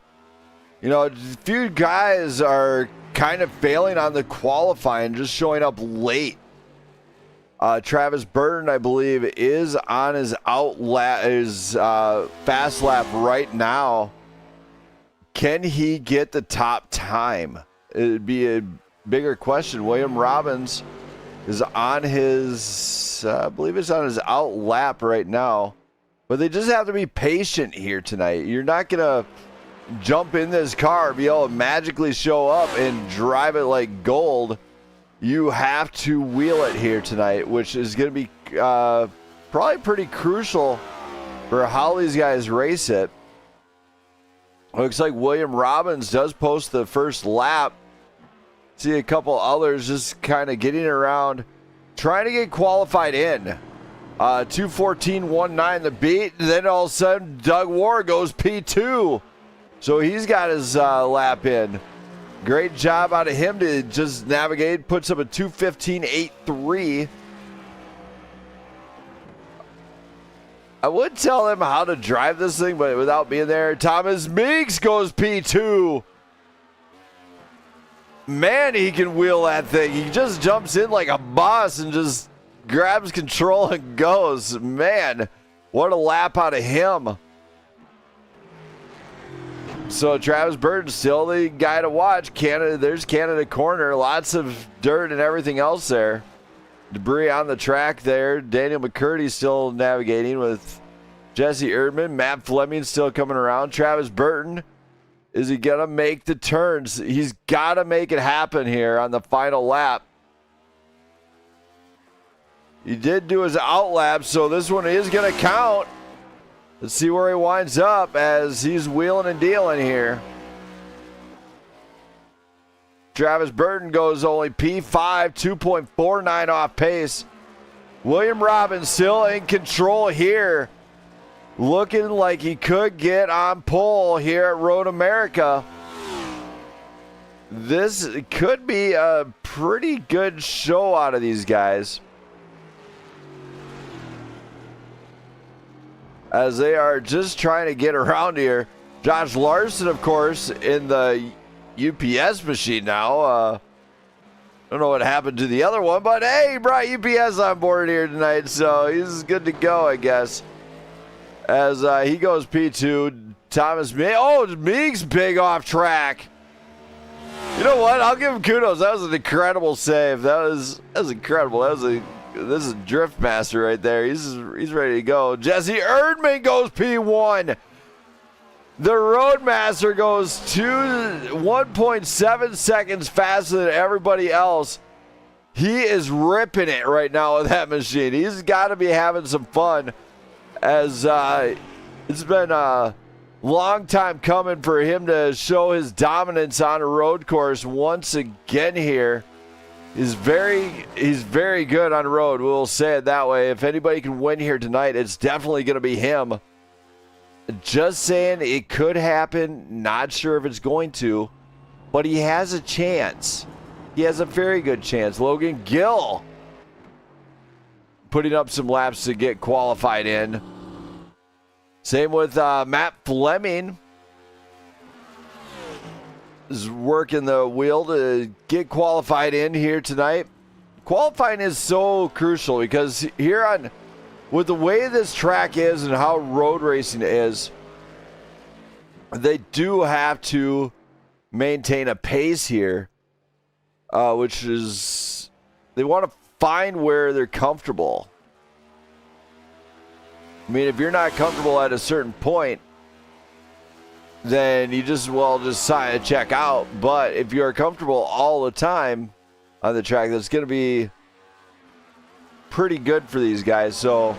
You know, a few guys are kind of failing on the qualifying, just showing up late. Travis Burton, I believe, is on his fast lap right now. Can he get the top time? It'd be a bigger question. William Robbins is on his, I believe it's on his out lap right now. But they just have to be patient here tonight. You're not going to jump in this car, be able to magically show up and drive it like gold. You have to wheel it here tonight, which is going to be probably pretty crucial for how these guys race it. Looks like William Robbins does post the first lap. See a couple others just kind of getting around, trying to get qualified in. 2:14.19 the beat. Then all of a sudden, Doug Ward goes P2. So he's got his lap in. Great job out of him to just navigate. Puts up a 2:15.83. I would tell him how to drive this thing, but without being there. Thomas Meeks goes P2. Man, he can wheel that thing. He just jumps in like a boss and just grabs control and goes. Man, what a lap out of him. So Travis Burton still the guy to watch. Canada, there's Canada corner. Lots of dirt and everything else there. Debris on the track there. Daniel McCurdy still navigating with Jesse Erdman. Matt Fleming still coming around. Travis Burton, is he going to make the turns? He's got to make it happen here on the final lap. He did do his out lap, so this one is going to count. Let's see where he winds up as he's wheeling and dealing here. Travis Burton goes only P5, 2.49 off pace. William Robbins still in control here. Looking like he could get on pole here at Road America. This could be a pretty good show out of these guys, as they are just trying to get around here. Josh Larson, of course, in the UPS machine now. I don't know what happened to the other one, but hey, he brought UPS on board here tonight, so he's good to go, I guess. As he goes P2, Thomas Meeks big off track. You know what? I'll give him kudos. That was an incredible save. That was incredible. This is Drift Master right there. He's ready to go. Jesse Erdman goes P1. The Roadmaster goes 1.7 seconds faster than everybody else. He is ripping it right now with that machine. He's got to be having some fun, as it's been a long time coming for him to show his dominance on a road course once again here. He's very good on the road. We'll say it that way. If anybody can win here tonight, it's definitely going to be him. Just saying, it could happen. Not sure if it's going to, but he has a chance. He has a very good chance. Logan Gill putting up some laps to get qualified in. Same with Matt Fleming. Is working the wheel to get qualified in here tonight. Qualifying is so crucial because here on, with the way this track is and how road racing is, they do have to maintain a pace here, which is, they want to find where they're comfortable. I mean, if you're not comfortable at a certain point, then you just check out. But if you're comfortable all the time on the track, that's going to be pretty good for these guys. So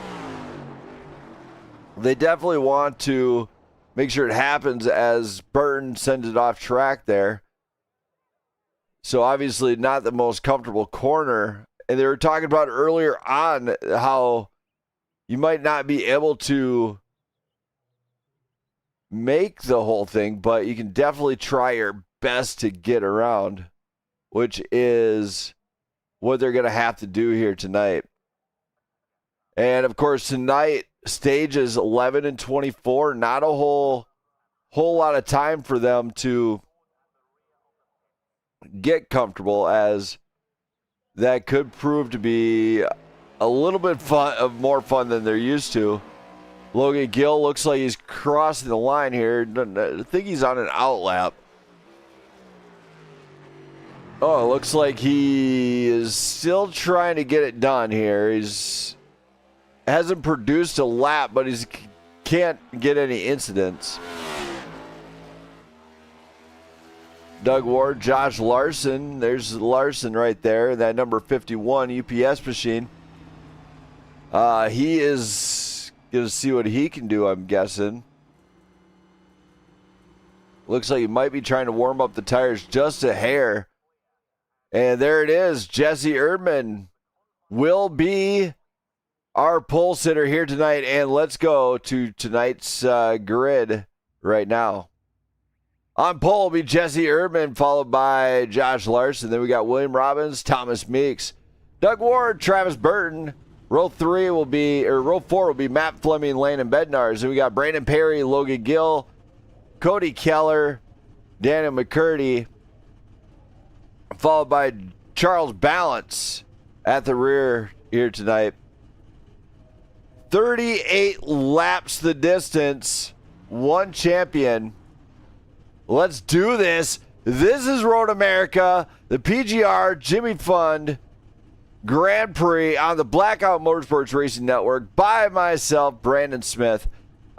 they definitely want to make sure it happens as Burton sends it off track there. So obviously not the most comfortable corner. And they were talking about earlier on how you might not be able to make the whole thing, but you can definitely try your best to get around, which is what they're going to have to do here tonight. And of course, tonight stages 11 and 24. Not a whole lot of time for them to get comfortable, as that could prove to be a little bit more fun than they're used to. Logan Gill looks like he's crossing the line here. I think he's on an outlap. Oh, it looks like he is still trying to get it done here. Hasn't produced a lap, but he can't get any incidents. Doug Ward, Josh Larson. There's Larson right there, that number 51 UPS machine. He is going to see what he can do, I'm guessing. Looks like he might be trying to warm up the tires just a hair. And there it is. Jesse Erdman will be our pole sitter here tonight. And let's go to tonight's grid right now. On pole will be Jesse Erdman, followed by Josh Larson. Then we got William Robbins, Thomas Meeks, Doug Ward, Travis Burton. Row 4 will be Matt Fleming, Landon Bednarz. Then we got Brandon Perry, Logan Gill, Cody Keller, Daniel McCurdy, followed by Charles Balance at the rear here tonight. 38 laps the distance, one champion. Let's do this. This is Road America, the PGR Jimmy Fund Grand Prix on the Blackout Motorsports Racing Network by myself, Brandon Smith.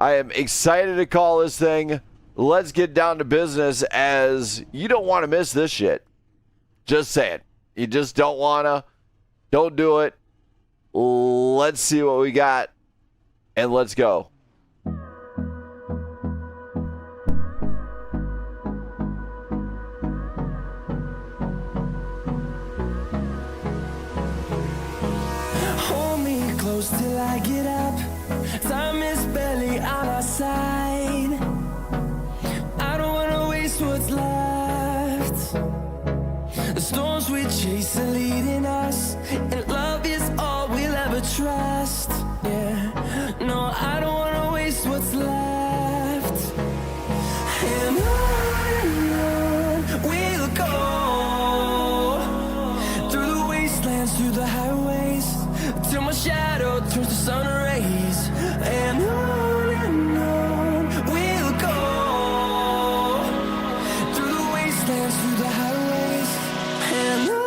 I am excited to call this thing. Let's get down to business, as you don't want to miss this shit. Just saying. You just don't want to. Don't do it. Let's see what we got, and let's go. Till I get up, time is barely on our side. I don't wanna waste what's left. The storms we chase are leading us, and love is all we'll ever trust. Yeah, no, I don't wanna waste what's left. And on we'll go, through the wastelands, through the highways, till my shadow turns to sun rays. And on we'll go, through the wastelands, through the highways. And on we'll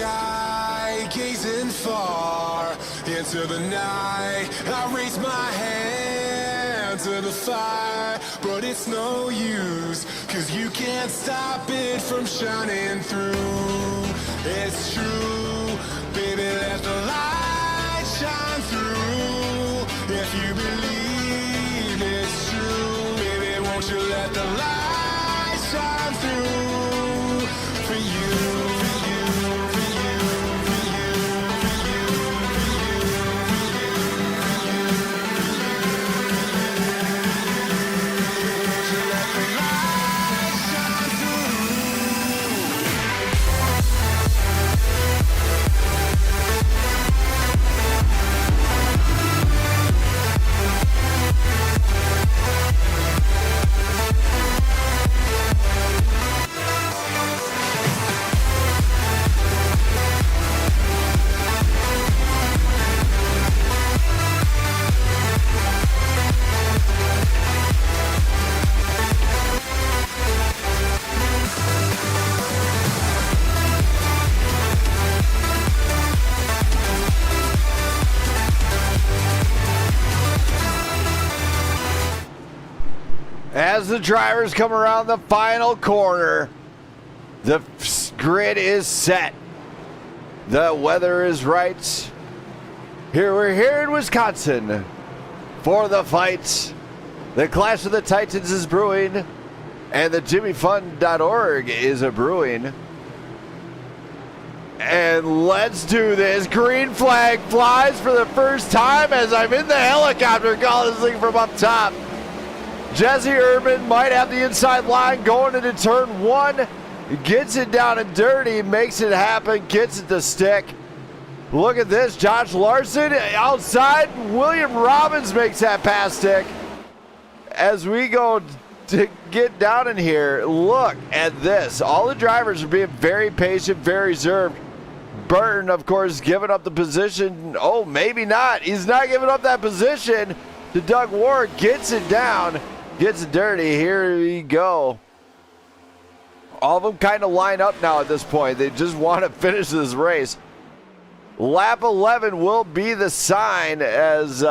sky, gazing far into the night. I raise my hand to the fire, but it's no use, 'cause you can't stop it from shining through. It's true, baby, let the light shine through. If you believe it's true, baby, won't you let the light shine through for you, for you, for you, for you, for you, for you, won't you let the light shine through? As the drivers come around the final corner, the grid is set. The weather is right. We're here in Wisconsin for the fight. The Clash of the Titans is brewing, and the JimmyFun.org is a brewing. And let's do this. Green flag flies for the first time as I'm in the helicopter calling this thing from up top. Jesse Erdman might have the inside line going into turn one. Gets it down and dirty, makes it happen, gets it to stick. Look at this, Josh Larson outside. William Robbins makes that pass stick. As we go to get down in here, look at this. All the drivers are being very patient, very reserved. Burton, of course, giving up the position. Oh, maybe not. He's not giving up that position to Doug Ward. Gets it down. Gets it dirty. Here we go. All of them kind of line up now at this point. They just want to finish this race. Lap 11 will be the sign as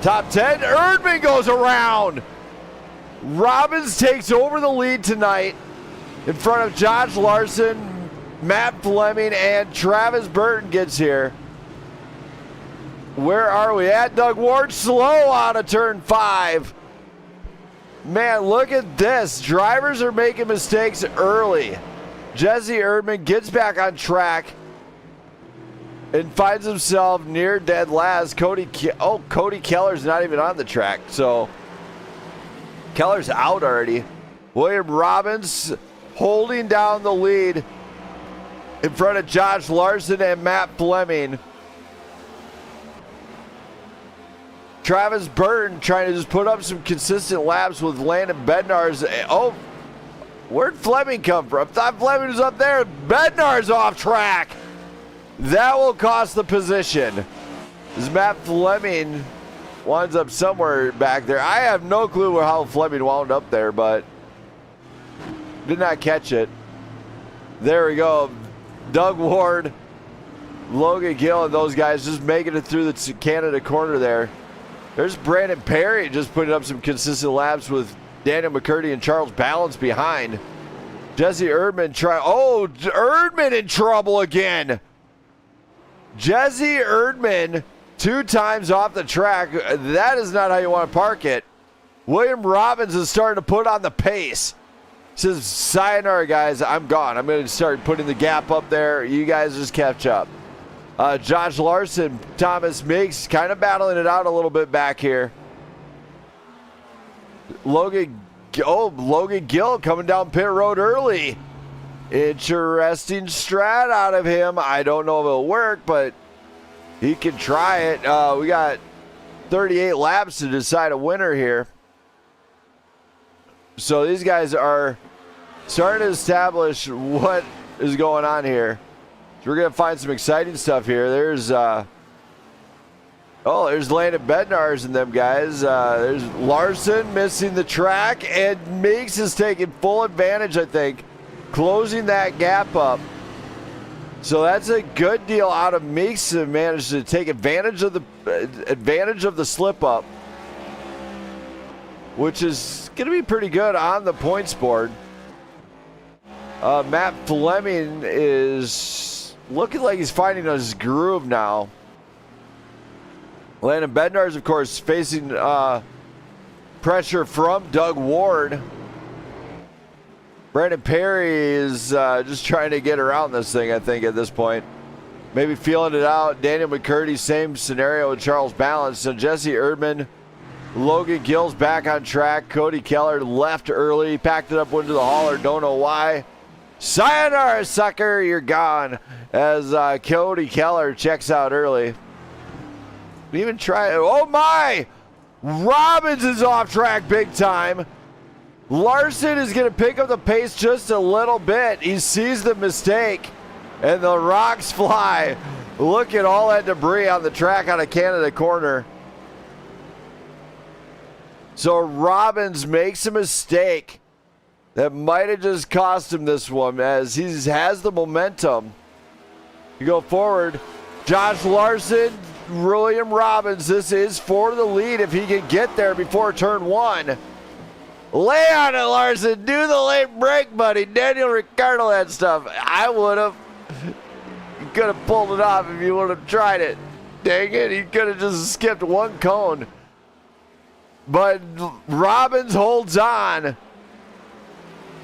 top 10. Erdman goes around. Robbins takes over the lead tonight in front of Josh Larson, Matt Fleming, and Travis Burton gets here. Where are we at? Doug Ward slow out of turn 5. Man, look at this. Drivers are making mistakes early. Jesse Erdman gets back on track and finds himself near dead last. Cody Keller's not even on the track, so Keller's out already. William Robbins holding down the lead in front of Josh Larson and Matt Fleming. Travis Burton trying to just put up some consistent laps with Landon Bednar's. Oh, where'd Fleming come from? I thought Fleming was up there. Bednar's off track. That will cost the position. As Matt Fleming winds up somewhere back there. I have no clue how Fleming wound up there, but did not catch it. There we go. Doug Ward, Logan Gill, and those guys just making it through the Canada corner there. There's Brandon Perry just putting up some consistent laps with Daniel McCurdy and Charles Ballance behind. Jesse Erdman Erdman in trouble again. Jesse Erdman 2 times off the track. That is not how you want to park it. William Robbins is starting to put on the pace. Says, sayonara, guys, I'm gone. I'm going to start putting the gap up there. You guys just catch up. Josh Larson, Thomas Meigs kind of battling it out a little bit back here. Logan Gill coming down pit road early. Interesting strat out of him. I don't know if it'll work, but he can try it. We got 38 laps to decide a winner here. So these guys are starting to establish what is going on here. So we're going to find some exciting stuff here. There's Landon Bednar's and them guys. There's Larson missing the track, and Meeks is taking full advantage, I think, closing that gap up. So that's a good deal out of Meeks to manage to take advantage of the slip up, which is going to be pretty good on the points board. Matt Fleming is looking like he's finding his groove now. Landon Bednar's, of course, facing pressure from Doug Ward. Brandon Perry is just trying to get around this thing, I think, at this point. Maybe feeling it out. Daniel McCurdy, same scenario with Charles Balance. So Jesse Erdman, Logan Gill's back on track. Cody Keller left early, packed it up, went to the hauler. Don't know why. Sayonara, sucker, you're gone. As Cody Keller checks out early. Even try. Oh my! Robbins is off track big time. Larson is going to pick up the pace just a little bit. He sees the mistake, and the rocks fly. Look at all that debris on the track out of Canada Corner. So Robbins makes a mistake that might have just cost him this one, as he has the momentum. You go forward. Josh Larson, William Robbins, this is for the lead if he can get there before turn one. Lay on it, Larson. Do the late break, buddy. Daniel Ricciardo, that stuff. I would have. You could have pulled it off if you would have tried it. Dang it. He could have just skipped one cone. But Robbins holds on.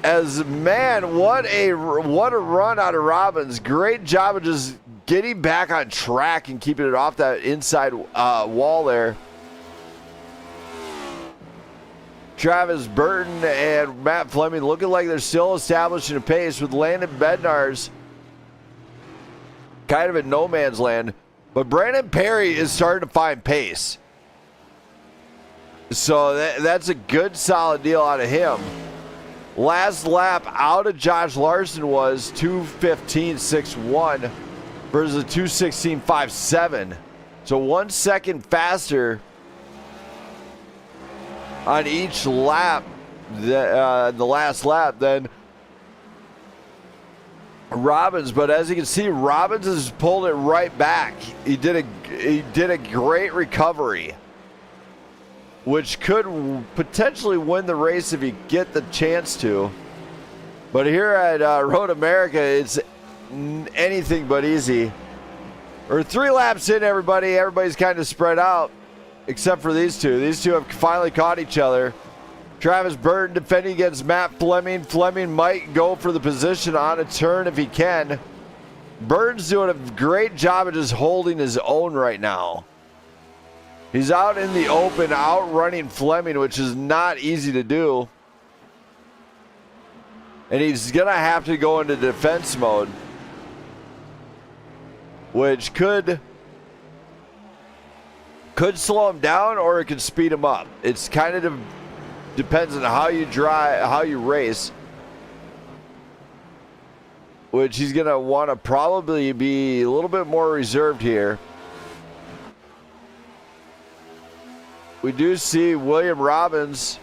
As, man, what a run out of Robbins. Great job of just getting back on track and keeping it off that inside wall there. Travis Burton and Matt Fleming looking like they're still establishing a pace, with Landon Bednar's kind of in no man's land. But Brandon Perry is starting to find pace. So that's a good, solid deal out of him. Last lap out of Josh Larson was 2:15.61 versus a 2:16.57. So 1 second faster on each lap, the last lap, than Robbins. But as you can see, Robbins has pulled it right back. He did a great recovery, which could potentially win the race if you get the chance to. But here at Road America, it's anything but easy. We're 3 laps in, everybody. Everybody's kind of spread out, except for these two. These two have finally caught each other. Travis Burton defending against Matt Fleming. Fleming might go for the position on a turn if he can. Burton's doing a great job of just holding his own right now. He's out in the open, outrunning Fleming, which is not easy to do. And he's going to have to go into defense mode, which could slow him down, or it could speed him up. It's kind of depends on how you drive, how you race, which he's going to want to probably be a little bit more reserved here. We do see William Robbins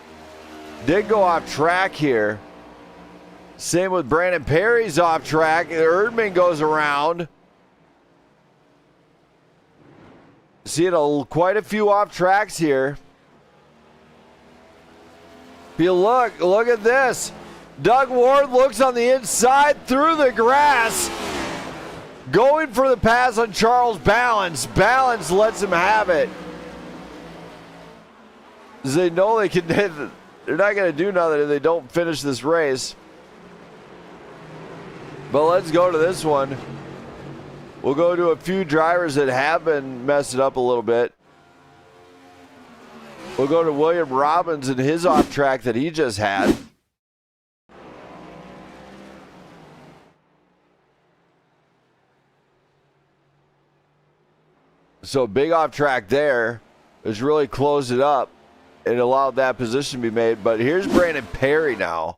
did go off track here. Same with Brandon Perry's off track. Erdman goes around. Seeing quite a few off tracks here. If you look at this. Doug Ward looks on the inside through the grass. Going for the pass on Charles Balance. Balance lets him have it. They know they can. They're not going to do nothing if they don't finish this race. But let's go to this one. We'll go to a few drivers that have been messing up a little bit. We'll go to William Robbins and his off track that he just had. So big off track there. It's really closed it up. It allowed that position to be made. But here's Brandon Perry now.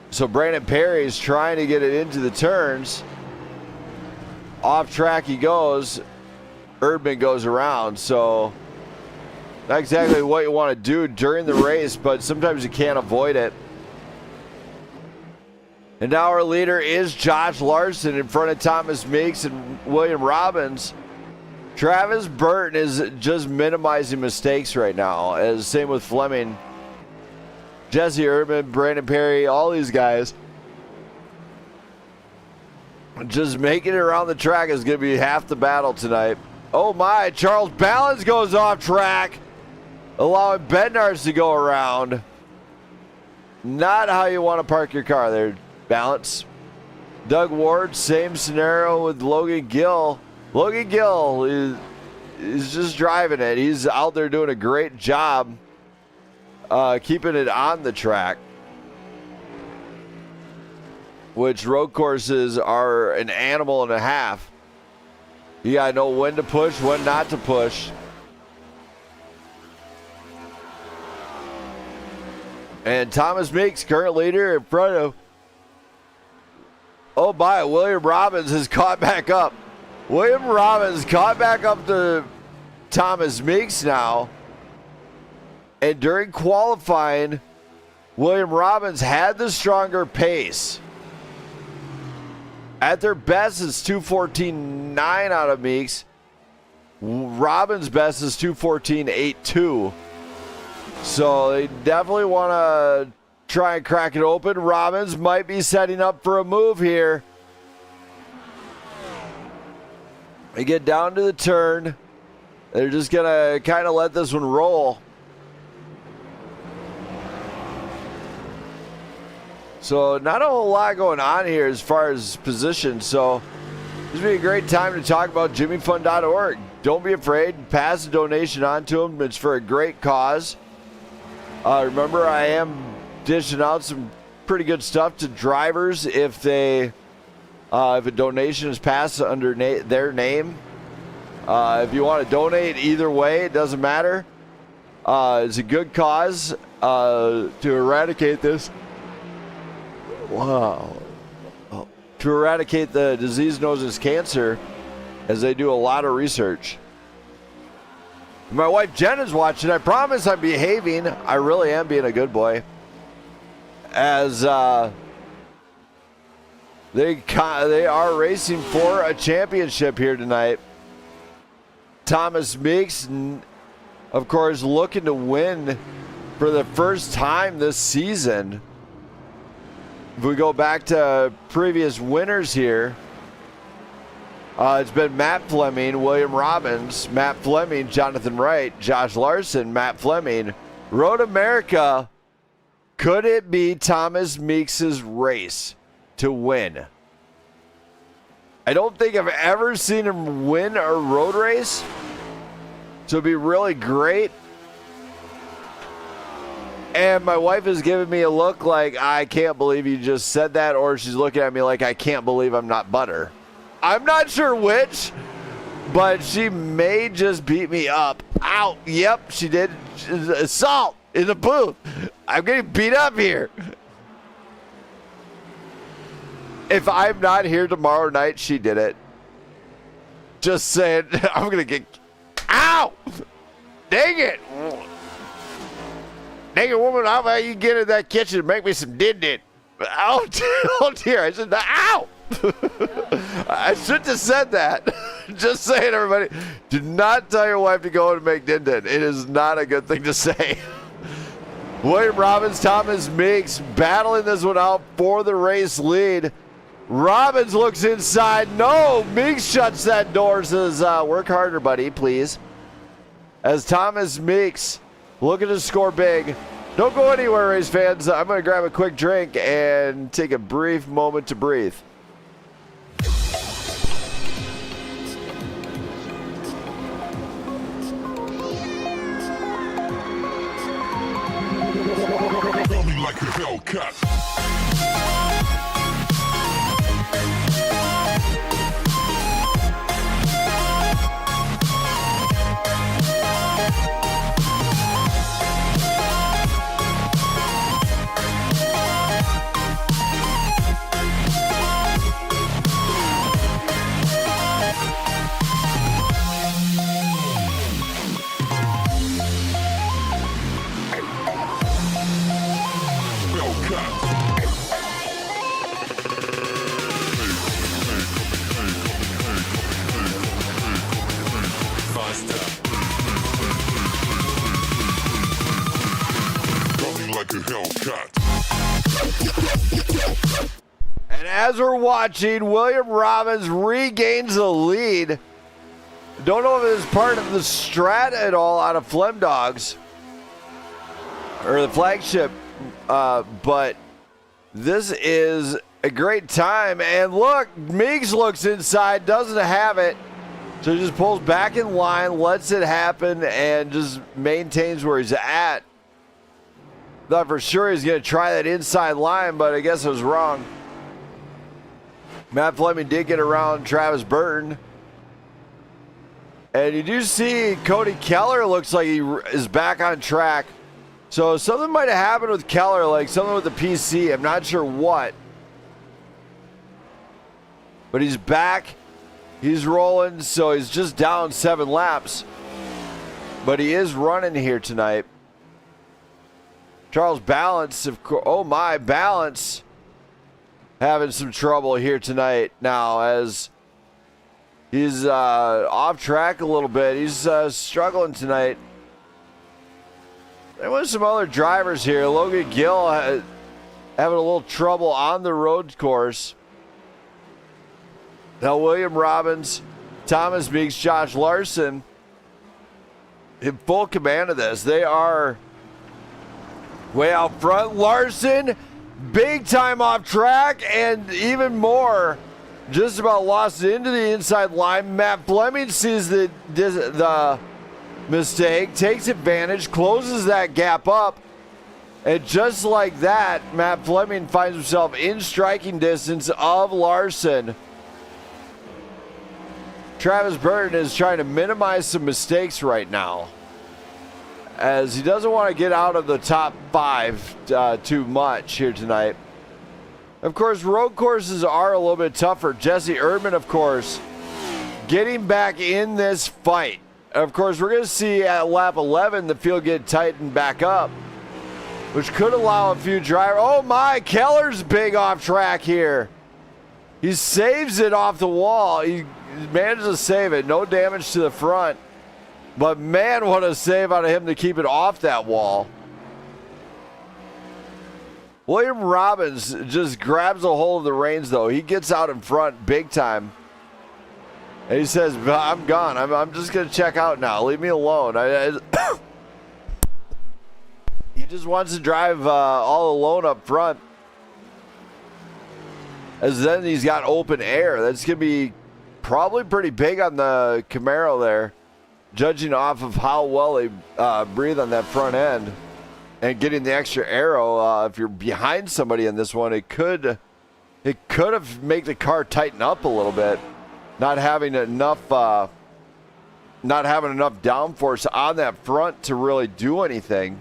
So Brandon Perry is trying to get it into the turns. Off track he goes. Erdman goes around. So not exactly what you want to do during the race, but sometimes you can't avoid it. And now our leader is Josh Larson in front of Thomas Meeks and William Robbins. Travis Burton is just minimizing mistakes right now, as same with Fleming. Jesse Urban, Brandon Perry, all these guys. Just making it around the track is going to be half the battle tonight. Oh my, Charles Ballens goes off track, allowing Bednarz to go around. Not how you want to park your car there, Balance. Doug Ward, same scenario with Logan Gill. Logan Gill is just driving it. He's out there doing a great job keeping it on the track, which road courses are an animal and a half. You gotta know when to push, when not to push. And Thomas Meeks, current leader, in front of, oh my, William Robbins has caught back up. William Robbins caught back up to Thomas Meeks now. And during qualifying, William Robbins had the stronger pace. At their best, it's 2:14.9 out of Meeks. Robbins' best is 2:14.82. So they definitely want to try and crack it open. Robbins might be setting up for a move here. They get down to the turn. They're just going to kind of let this one roll. So not a whole lot going on here as far as position. So this would be a great time to talk about jimmyfund.org. Don't be afraid. Pass a donation on to them. It's for a great cause. Remember, I am dishing out some pretty good stuff to drivers if a donation is passed under their name. If you want to donate either way, it doesn't matter. It's a good cause to eradicate this. Wow. To eradicate the disease known as cancer, as they do a lot of research. My wife Jen is watching. I promise I'm behaving. I really am being a good boy. As they are racing for a championship here tonight. Thomas Meeks, of course, looking to win for the first time this season. If we go back to previous winners here, it's been Matt Fleming, William Robbins, Matt Fleming, Jonathan Wright, Josh Larson, Matt Fleming. Road America, could it be Thomas Meeks' race to win? I don't think I've ever seen him win a road race, so it'd be really great. And my wife is giving me a look like, I can't believe you just said that, or she's looking at me like, I can't believe I'm not butter. I'm not sure which, but she may just beat me up. Ow, yep, she did. Assault in the booth. I'm getting beat up here. If I'm not here tomorrow night, she did it. Just saying, I'm going to get, ow, dang it. Dang it, woman, how about you get in that kitchen and make me some din-din? Oh, dear, I said, ow! I shouldn't have said that. Just saying, everybody, do not tell your wife to go in and make din-din. It is not a good thing to say. William Robbins, Thomas Meeks battling this one out for the race lead. Robbins looks inside. No, Meeks shuts that door, says, work harder, buddy, please. As Thomas Meeks looking to score big. Don't go anywhere, race fans. I'm going to grab a quick drink and take a brief moment to breathe. Like a Hellcat. Hellcat. as we're watching, William Robbins regains the lead. Don't know if it's part of the strat at all out of Flem Dogs or the flagship, but this is a great time. And look, Meigs looks inside, doesn't have it. So he just pulls back in line, lets it happen, and just maintains where he's at. Thought for sure he's going to try that inside line, but I guess I was wrong. Matt Fleming did get around Travis Burton. And you do see Cody Keller looks like he is back on track. So something might have happened with Keller, like something with the PC. I'm not sure what. But he's back. He's rolling, so he's just down 7 laps. But he is running here tonight. Charles Balance, of course. Oh my, Balance having some trouble here tonight now as he's off track a little bit. He's struggling tonight. There was some other drivers here. Logan Gill having a little trouble on the road course. Now William Robbins, Thomas Meeks, Josh Larson in full command of this. They are way out front. Larson, big time off track, and even more, just about lost into the inside line. Matt Fleming sees the mistake, takes advantage, closes that gap up, and just like that, Matt Fleming finds himself in striking distance of Larson. Travis Burton is trying to minimize some mistakes right now, as he doesn't want to get out of the top 5 too much here tonight. Of course, road courses are a little bit tougher. Jesse Erdman, of course, getting back in this fight. Of course, we're going to see at lap 11 the field get tightened back up, which could allow a few drivers. Oh my, Keller's big off track here. He saves it off the wall. He manages to save it. No damage to the front. But man, what a save out of him to keep it off that wall. William Robbins just grabs a hold of the reins, though. He gets out in front big time. And he says, I'm gone. I'm just going to check out now. Leave me alone. He just wants to drive all alone up front. As then he's got open air. That's going to be probably pretty big on the Camaro there, judging off of how well they breathe on that front end and getting the extra aero. If you're behind somebody in this one, it could have made the car tighten up a little bit, not having enough downforce on that front to really do anything.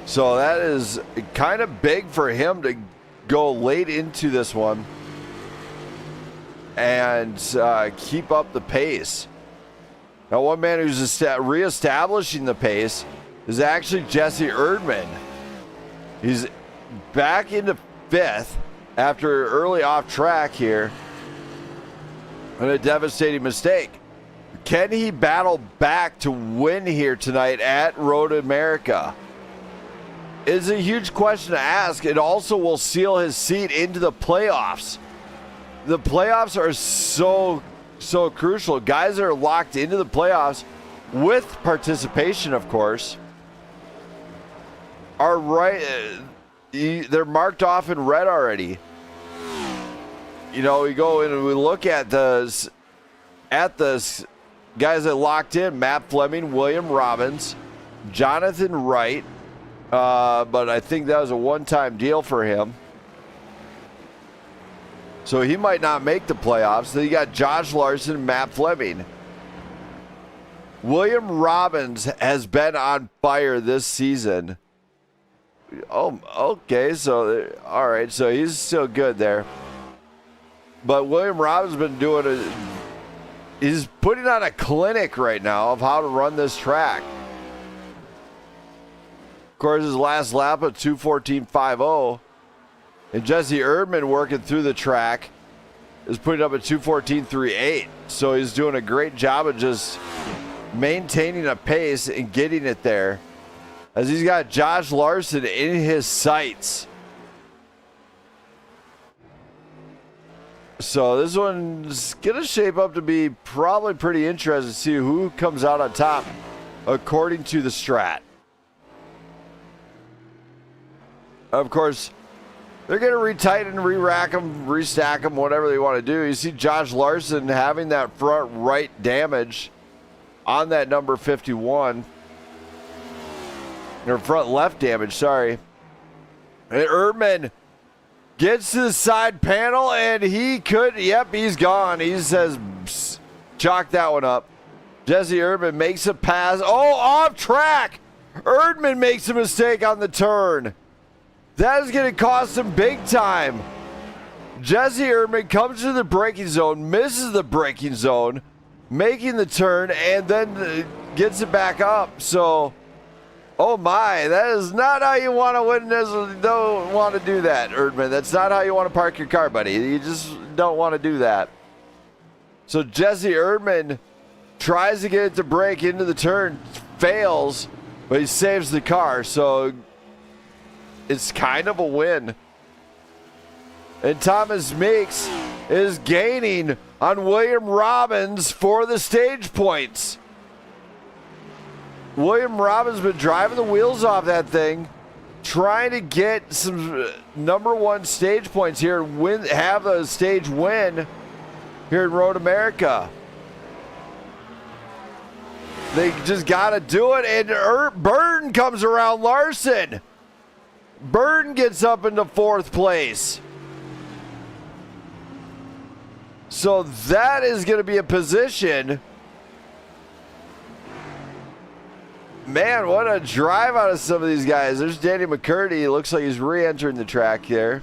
So that is kind of big for him to go late into this one and keep up the pace. Now, one man who's reestablishing the pace is actually Jesse Erdman. He's back into 5th after early off track here and a devastating mistake. Can he battle back to win here tonight at Road America? Is a huge question to ask. It also will seal his seat into the playoffs. The playoffs are so crucial. Guys that are locked into the playoffs with participation, of course, are right. They're marked off in red already. You know, we go in and we look at the guys that locked in: Matt Fleming, William Robbins, Jonathan Wright. But I think that was a one-time deal for him. So he might not make the playoffs. Then you got Josh Larson and Matt Fleming. William Robbins has been on fire this season. Oh, okay. So, all right. So he's still good there. But William Robbins has been he's putting on a clinic right now of how to run this track. Of course, his last lap of 2:14.50, and Jesse Erdman working through the track is putting up a 2:14.38. So he's doing a great job of just maintaining a pace and getting it there, as he's got Josh Larson in his sights. So this one's going to shape up to be probably pretty interesting to see who comes out on top according to the strat. Of course, they're going to retighten, re-rack them, restack them, whatever they want to do. You see Josh Larson having that front right damage on that number 51. Or front left damage, sorry. And Erdman gets to the side panel, and he could, yep, he's gone. He says, chalk that one up. Jesse Erdman makes a pass. Oh, off track. Erdman makes a mistake on the turn. That is going to cost him big time. Jesse Erdman comes to the braking zone, misses the braking zone, making the turn, and then gets it back up. So, oh my, that is not how you want to win this. Don't want to do that, Erdman. That's not how you want to park your car, buddy. You just don't want to do that. So Jesse Erdman tries to get it to brake into the turn, fails, but he saves the car. So it's kind of a win. And Thomas Meeks is gaining on William Robbins for the stage points. William Robbins been driving the wheels off that thing, trying to get some number one stage points here and win, have a stage win here in Road America. They just got to do it, and Burton comes around Larson. Burton gets up into fourth place. So that is going to be a position. Man, what a drive out of some of these guys. There's Danny McCurdy. It looks like he's re-entering the track here.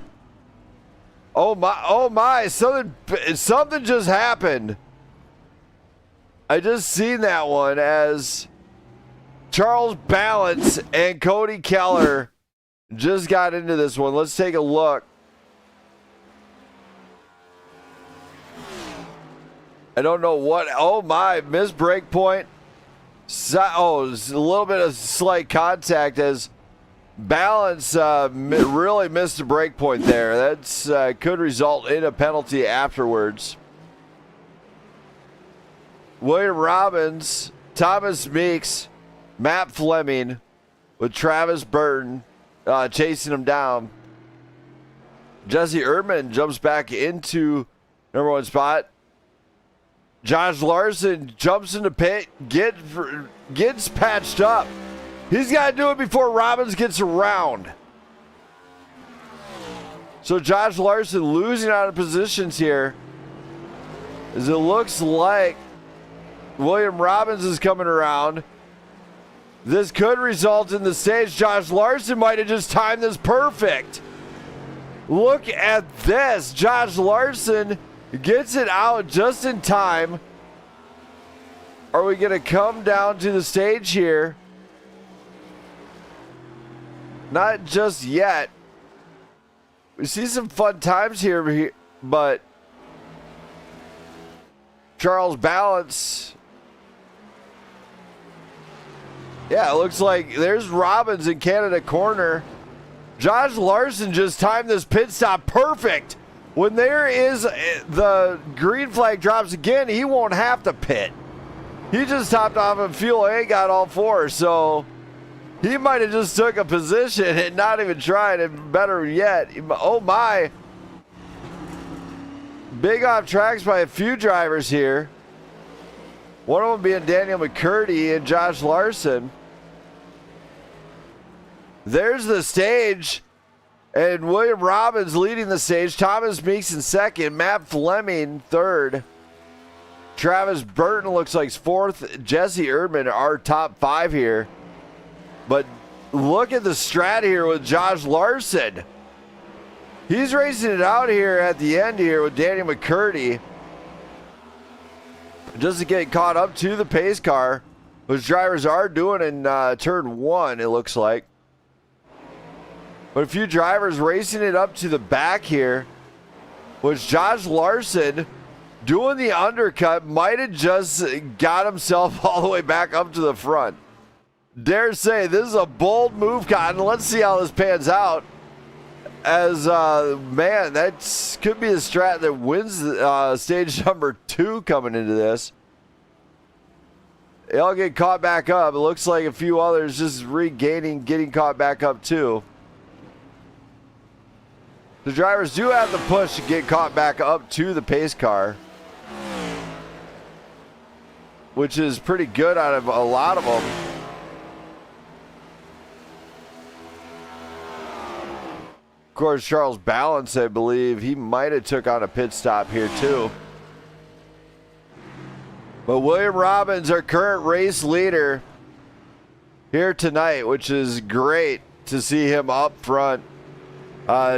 Oh my, something just happened. I just seen that one as Charles Balance and Cody Keller just got into this one. Let's take a look. I don't know what. Oh my, missed break point. Oh, it's a little bit of slight contact as Balance really missed the break point there. That's could result in a penalty afterwards. William Robbins, Thomas Meeks, Matt Fleming with Travis Burton chasing him down. Jesse Erdman jumps back into number one spot. Josh Larson jumps in the pit, gets patched up. He's got to do it before Robbins gets around. So Josh Larson losing out of positions here, as it looks like William Robbins is coming around. This could result in the stage. Josh Larson might have just timed this perfect. Look at this. Josh Larson gets it out just in time. Are we going to come down to the stage here? Not just yet. We see some fun times here, but Charles Balance. Yeah, it looks like there's Robbins in Canada corner. Josh Larson just timed this pit stop perfect. When there is the green flag drops again, he won't have to pit. He just topped off of fuel and got all four, so he might have just took a position and not even tried, and better yet, oh my. Big off tracks by a few drivers here. One of them being Daniel McCurdy and Josh Larson. There's the stage. And William Robbins leading the stage. Thomas Meeks in second. Matt Fleming third. Travis Burton looks like fourth. Jesse Erdman, our top five here. But look at the strat here with Josh Larson. He's racing it out here at the end here with Danny McCurdy. Just to get caught up to the pace car, which drivers are doing in turn one, it looks like. But a few drivers racing it up to the back here, which Josh Larson doing the undercut might have just got himself all the way back up to the front. Dare say this is a bold move, Cotton. Let's see how this pans out. As man, that could be the strat that wins stage number 2 coming into this. They all get caught back up. It looks like a few others just regaining, getting caught back up too. The drivers do have the push to get caught back up to the pace car, which is pretty good out of a lot of them. Of course, Charles Balance, I believe, he might have took on a pit stop here too. But William Robbins, our current race leader here tonight, which is great to see him up front.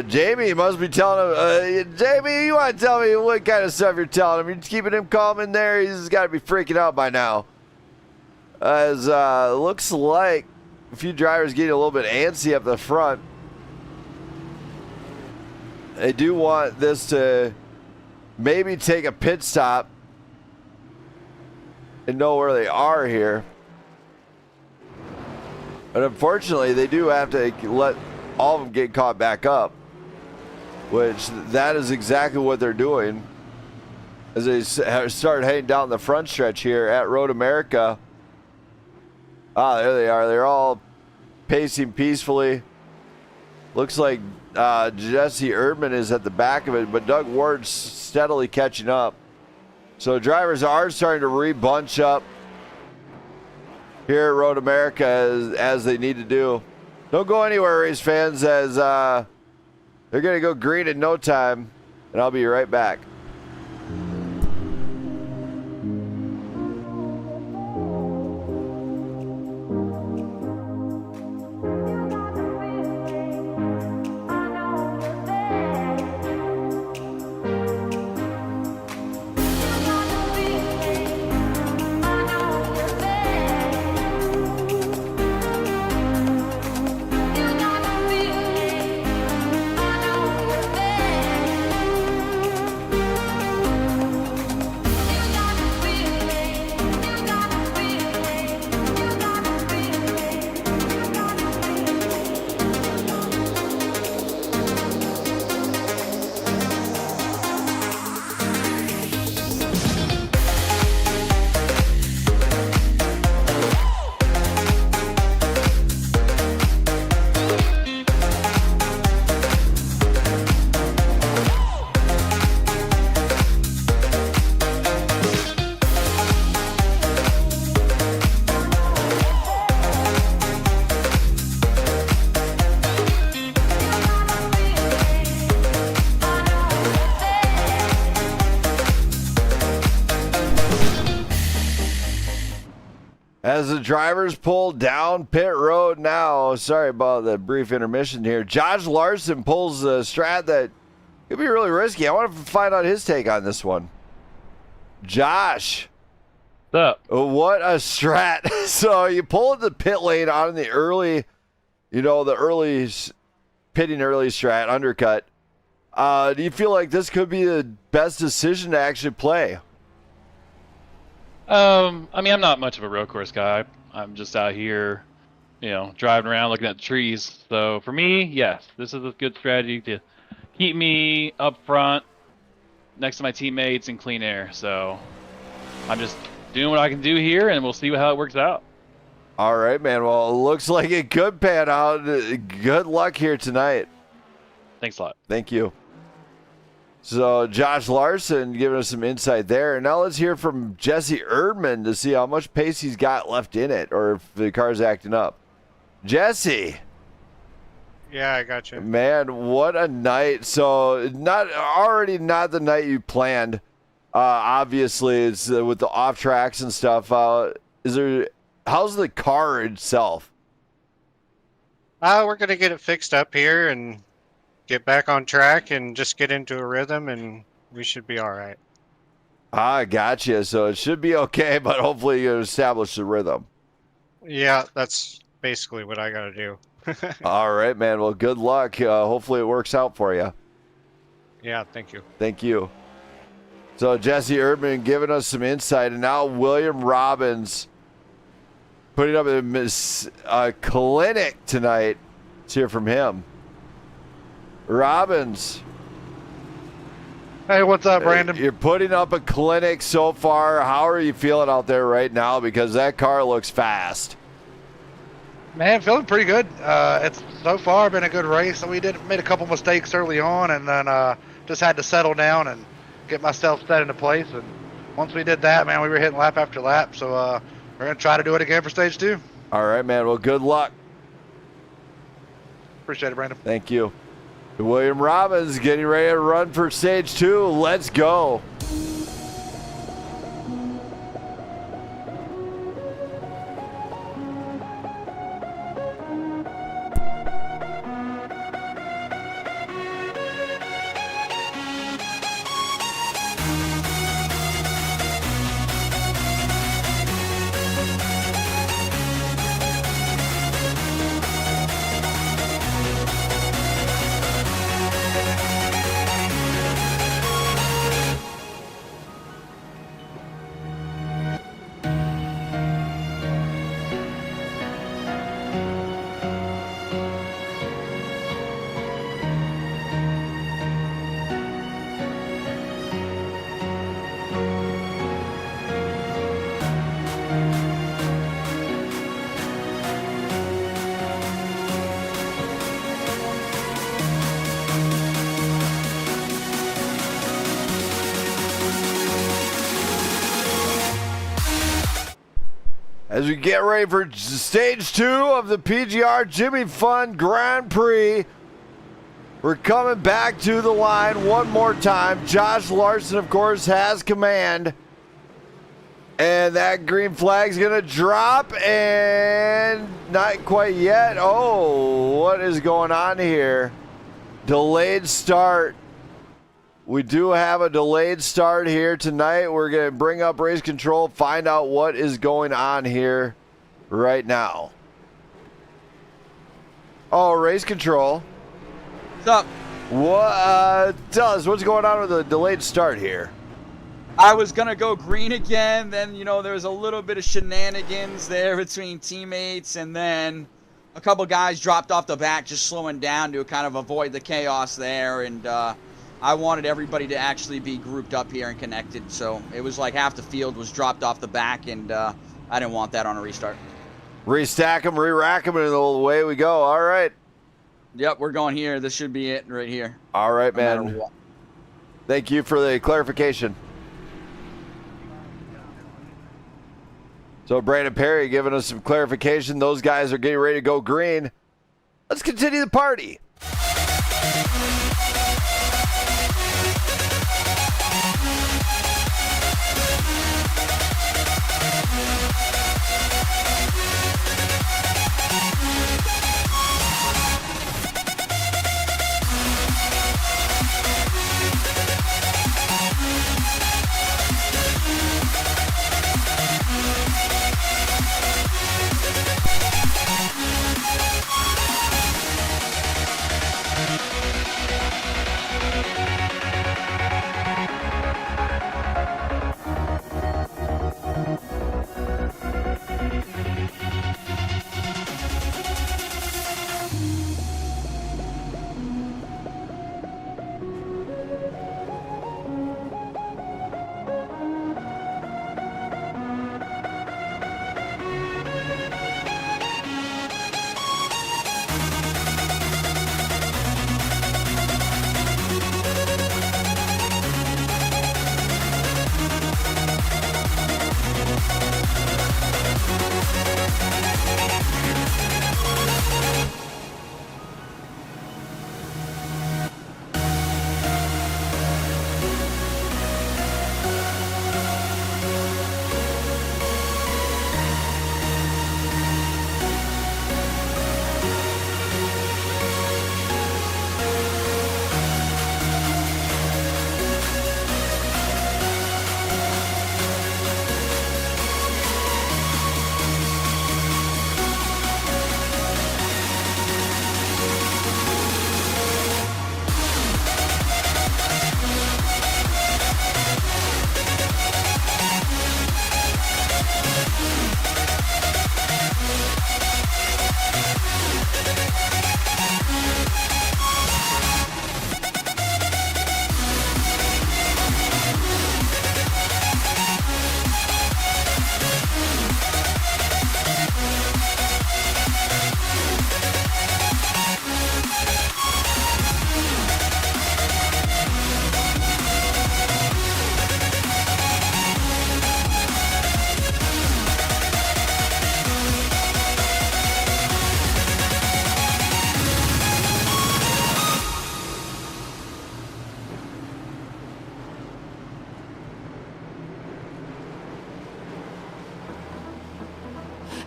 Jamie must be telling him, Jamie, you want to tell me what kind of stuff you're telling him? You're keeping him calm in there? He's got to be freaking out by now. As looks like a few drivers getting a little bit antsy up the front. They do want this to maybe take a pit stop and know where they are here. But unfortunately, they do have to let all of them get caught back up, which that is exactly what they're doing as they start heading down the front stretch here at Road America. There they are. They're all pacing peacefully. Looks like Jesse Erdman is at the back of it, but Doug Ward's steadily catching up. So drivers are starting to re-bunch up here at Road America as they need to do. Don't go anywhere, race fans, as they're going to go green in no time, and I'll be right back. As the drivers pull down pit road now, sorry about the brief intermission here. Josh Larson pulls a strat that could be really risky. I want to find out his take on this one. Josh. What's up? What a strat. So you pull the pit lane on the early, the early pitting early strat, undercut. Do you feel like this could be the best decision to actually play? I mean, I'm not much of a road course guy. I'm just out here, driving around looking at the trees. So for me, yes, this is a good strategy to keep me up front next to my teammates in clean air. So I'm just doing what I can do here, and we'll see how it works out. All right, man. Well, it looks like it could pan out. Good luck here tonight. Thanks a lot. Thank you. So Josh Larson giving us some insight there. And now let's hear from Jesse Erdman to see how much pace he's got left in it, or if the car's acting up. Jesse. Yeah, I got you. Man, what a night. So not the night you planned. Obviously, it's with the off tracks and stuff. How's the car itself? We're going to get it fixed up here and get back on track and just get into a rhythm, and we should be all right. Gotcha. So it should be okay, but hopefully you establish the rhythm. Yeah, that's basically what I got to do. All right, man. Well, good luck. Hopefully it works out for you. Yeah, thank you. Thank you. So Jesse Erdman giving us some insight, and now William Robbins putting up a clinic tonight. Let's hear from him. Robbins. Hey, what's up, Brandon? You're putting up a clinic so far. How are you feeling out there right now? Because that car looks fast. Man, feeling pretty good. It's so far been a good race. We made a couple mistakes early on, and then just had to settle down and get myself set into place. And once we did that, man, we were hitting lap after lap. So we're gonna try to do it again for stage 2. All right, man. Well, good luck. Appreciate it, Brandon. Thank you. William Robbins getting ready to run for stage 2. Let's go. As we get ready for stage 2 of the PGR Jimmy Fun Grand Prix, we're coming back to the line one more time. Josh Larson, of course, has command. And that green flag's going to drop, and not quite yet. Oh, what is going on here? Delayed start. We do have a delayed start here tonight. We're going to bring up race control, find out what is going on here right now. Oh, race control. What's up? What? Tell us what's going on with the delayed start here. I was going to go green again. Then, there was a little bit of shenanigans there between teammates. And then a couple guys dropped off the back, just slowing down to kind of avoid the chaos there. And, I wanted everybody to actually be grouped up here and connected, so it was like half the field was dropped off the back, and I didn't want that on a restart. Restack them, re-rack them, and away we go. All right. Yep, we're going here. This should be it right here. All right, man. Thank you for the clarification. So Brandon Perry giving us some clarification. Those guys are getting ready to go green. Let's continue the party.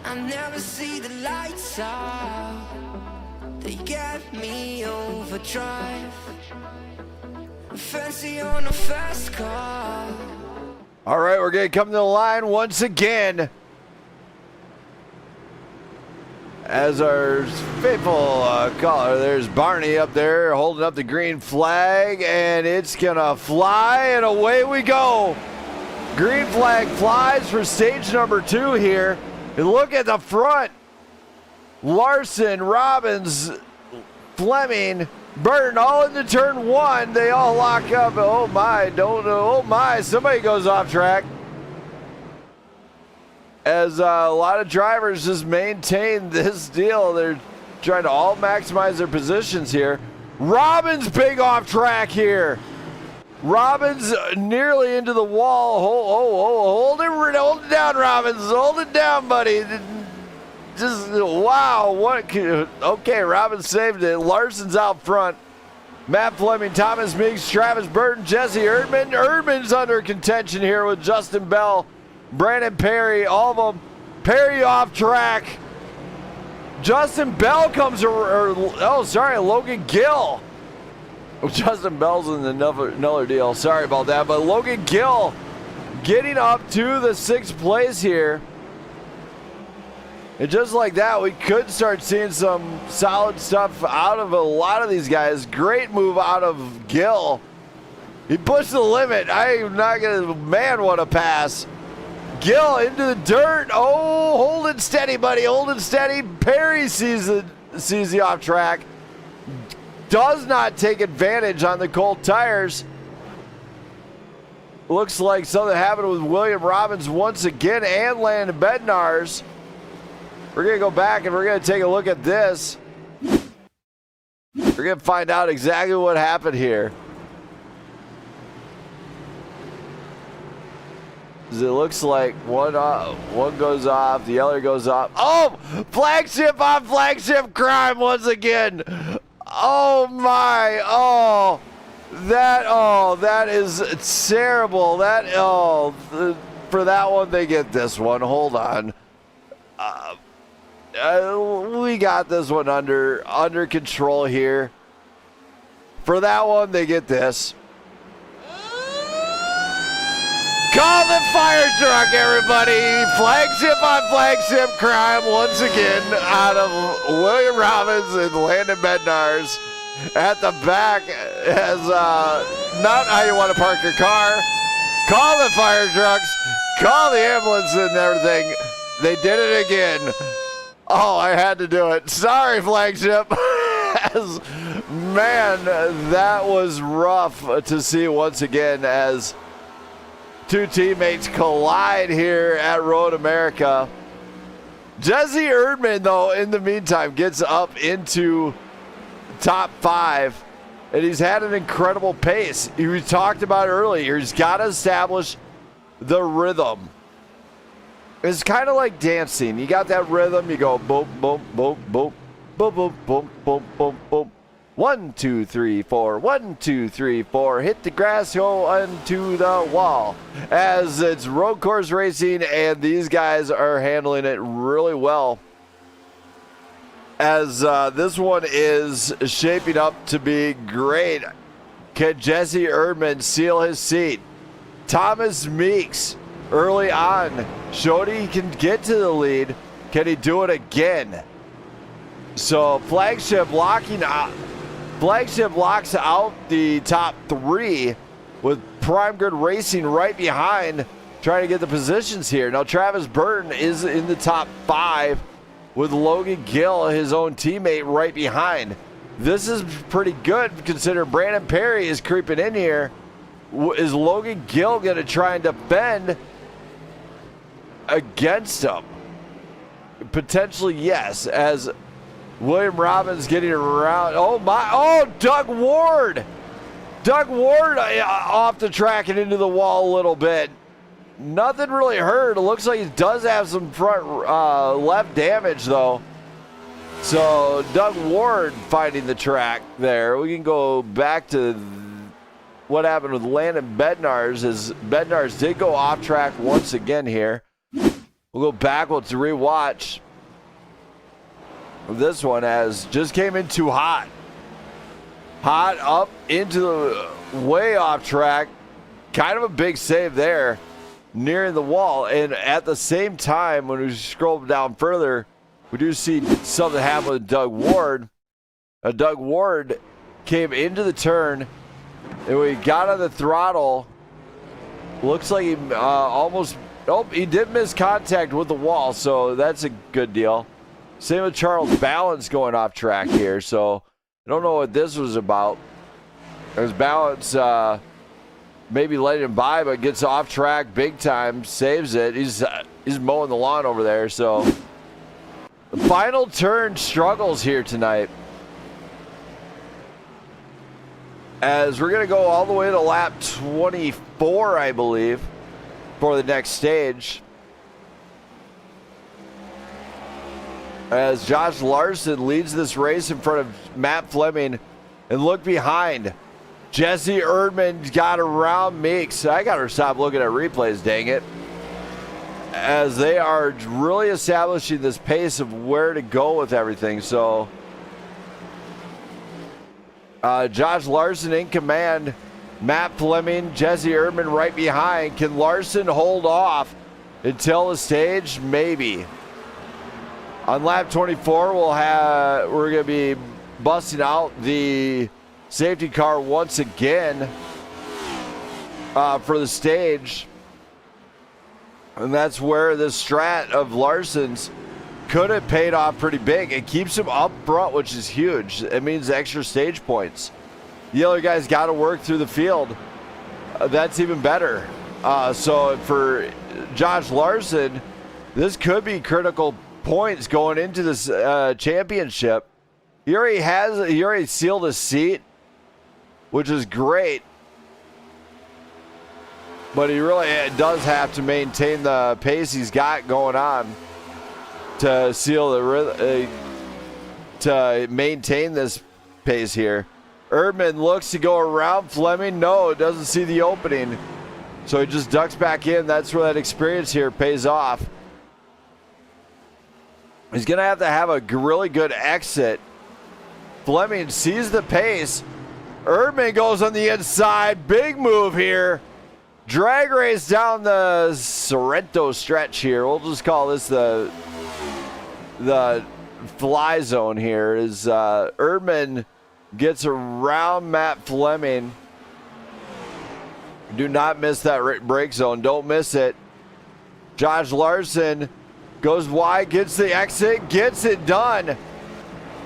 I never see the lights out. They get me overdrive. Fancy on a fast car. All right, we're going to come to the line once again. As our faithful caller, there's Barney up there holding up the green flag, and it's going to fly, and away we go. Green flag flies for stage number 2 here. And look at the front. Larson, Robbins, Fleming, Burton, all into turn 1. They all lock up. Oh my, oh my, somebody goes off track. As a lot of drivers just maintain this deal. They're trying to all maximize their positions here. Robbins big off track here. Robbins nearly into the wall. Hold it down, Robbins. Hold it down, buddy. Just, wow. Okay, Robbins saved it. Larson's out front. Matt Fleming, Thomas Meeks, Travis Burton, Jesse Erdman. Erdman's under contention here with Justin Bell, Brandon Perry, all of them. Perry off track. Justin Bell comes, Logan Gill. Justin Bell's in another deal. Sorry about that. But Logan Gill getting up to the 6th place here. And just like that, we could start seeing some solid stuff out of a lot of these guys. Great move out of Gill. He pushed the limit. I am not going to, man, what a pass. Gill into the dirt. Oh, hold it steady, buddy. Hold it steady. Perry sees the off track. Does not take advantage on the cold tires. Looks like something happened with William Robbins once again and Landon Bednarz. We're going to go back and we're going to take a look at this. We're going to find out exactly what happened here. It looks like one goes off, the other goes off. Oh, flagship on flagship crime once again. Oh my, that is terrible. For that one, they get this one. Hold on. We got this one under control here. For that one, they get this. Call the fire truck, everybody. Flagship on flagship crime once again out of William Robbins and Landon Bednarz. At the back as not how you want to park your car. Call the fire trucks. Call the ambulance and everything. They did it again. Oh, I had to do it. Sorry, flagship. Man, that was rough to see once again as two teammates collide here at Road America. Jesse Erdman, though, in the meantime, gets up into top 5, and he's had an incredible pace. We talked about earlier. He's got to establish the rhythm. It's kind of like dancing. You got that rhythm. You go boom, boom, boom, boom, boom, boom, boom, boom, boom, boom. 1, 2, 3, 4. 1, 2, 3, 4. Hit the grass, go onto the wall. As it's road course racing, and these guys are handling it really well. As this one is shaping up to be great. Can Jesse Erdman seal his seat? Thomas Meeks early on showed he can get to the lead. Can he do it again? So Flagship locks out the top 3 with Prime Grid Racing right behind, trying to get the positions here. Now Travis Burton is in the top 5 with Logan Gill, his own teammate, right behind. This is pretty good considering Brandon Perry is creeping in here. Is Logan Gill going to try and defend against him? Potentially, yes, as William Robbins getting around. Oh, my. Oh, Doug Ward. Doug Ward off the track and into the wall a little bit. Nothing really hurt. It looks like he does have some front left damage, though. So, Doug Ward finding the track there. We can go back to what happened with Landon Bednarz, as Bednarz did go off track once again here. We'll go backwards to rewatch this one as just came in too hot. Hot up into the way off track. Kind of a big save there, nearing the wall. And at the same time, when we scroll down further, we do see something happen with Doug Ward. Doug Ward came into the turn, and we got on the throttle. Looks like he almost... Oh, he did miss contact with the wall, so that's a good deal. Same with Charles Balance going off track here, so I don't know what this was about. As Balance maybe letting him by, but gets off track big time, saves it. He's mowing the lawn over there, so the final turn struggles here tonight. As we're going to go all the way to lap 24, I believe, for the next stage. As Josh Larson leads this race in front of Matt Fleming. And look behind. Jesse Erdman got around Meeks. I got to stop looking at replays, dang it. As they are really establishing this pace of where to go with everything. So Josh Larson in command. Matt Fleming, Jesse Erdman right behind. Can Larson hold off until the stage? Maybe. On lap 24, we're going to be busting out the safety car once again for the stage. And that's where the strat of Larson's could have paid off pretty big. It keeps him up front, which is huge. It means extra stage points. The other guys got to work through the field. That's even better. So for Josh Larson, this could be critical points going into this championship. He already sealed his seat, which is great. But he really does have to maintain the pace he's got going on to seal to maintain this pace here. Erdman looks to go around Fleming. No, doesn't see the opening. So he just ducks back in. That's where that experience here pays off. He's going to have a really good exit. Fleming sees the pace. Erdman goes on the inside. Big move here. Drag race down the Sorrento stretch here. We'll just call this the fly zone here. Is Erdman gets around Matt Fleming. Do not miss that brake zone. Don't miss it. Josh Larson goes wide, gets the exit, gets it done.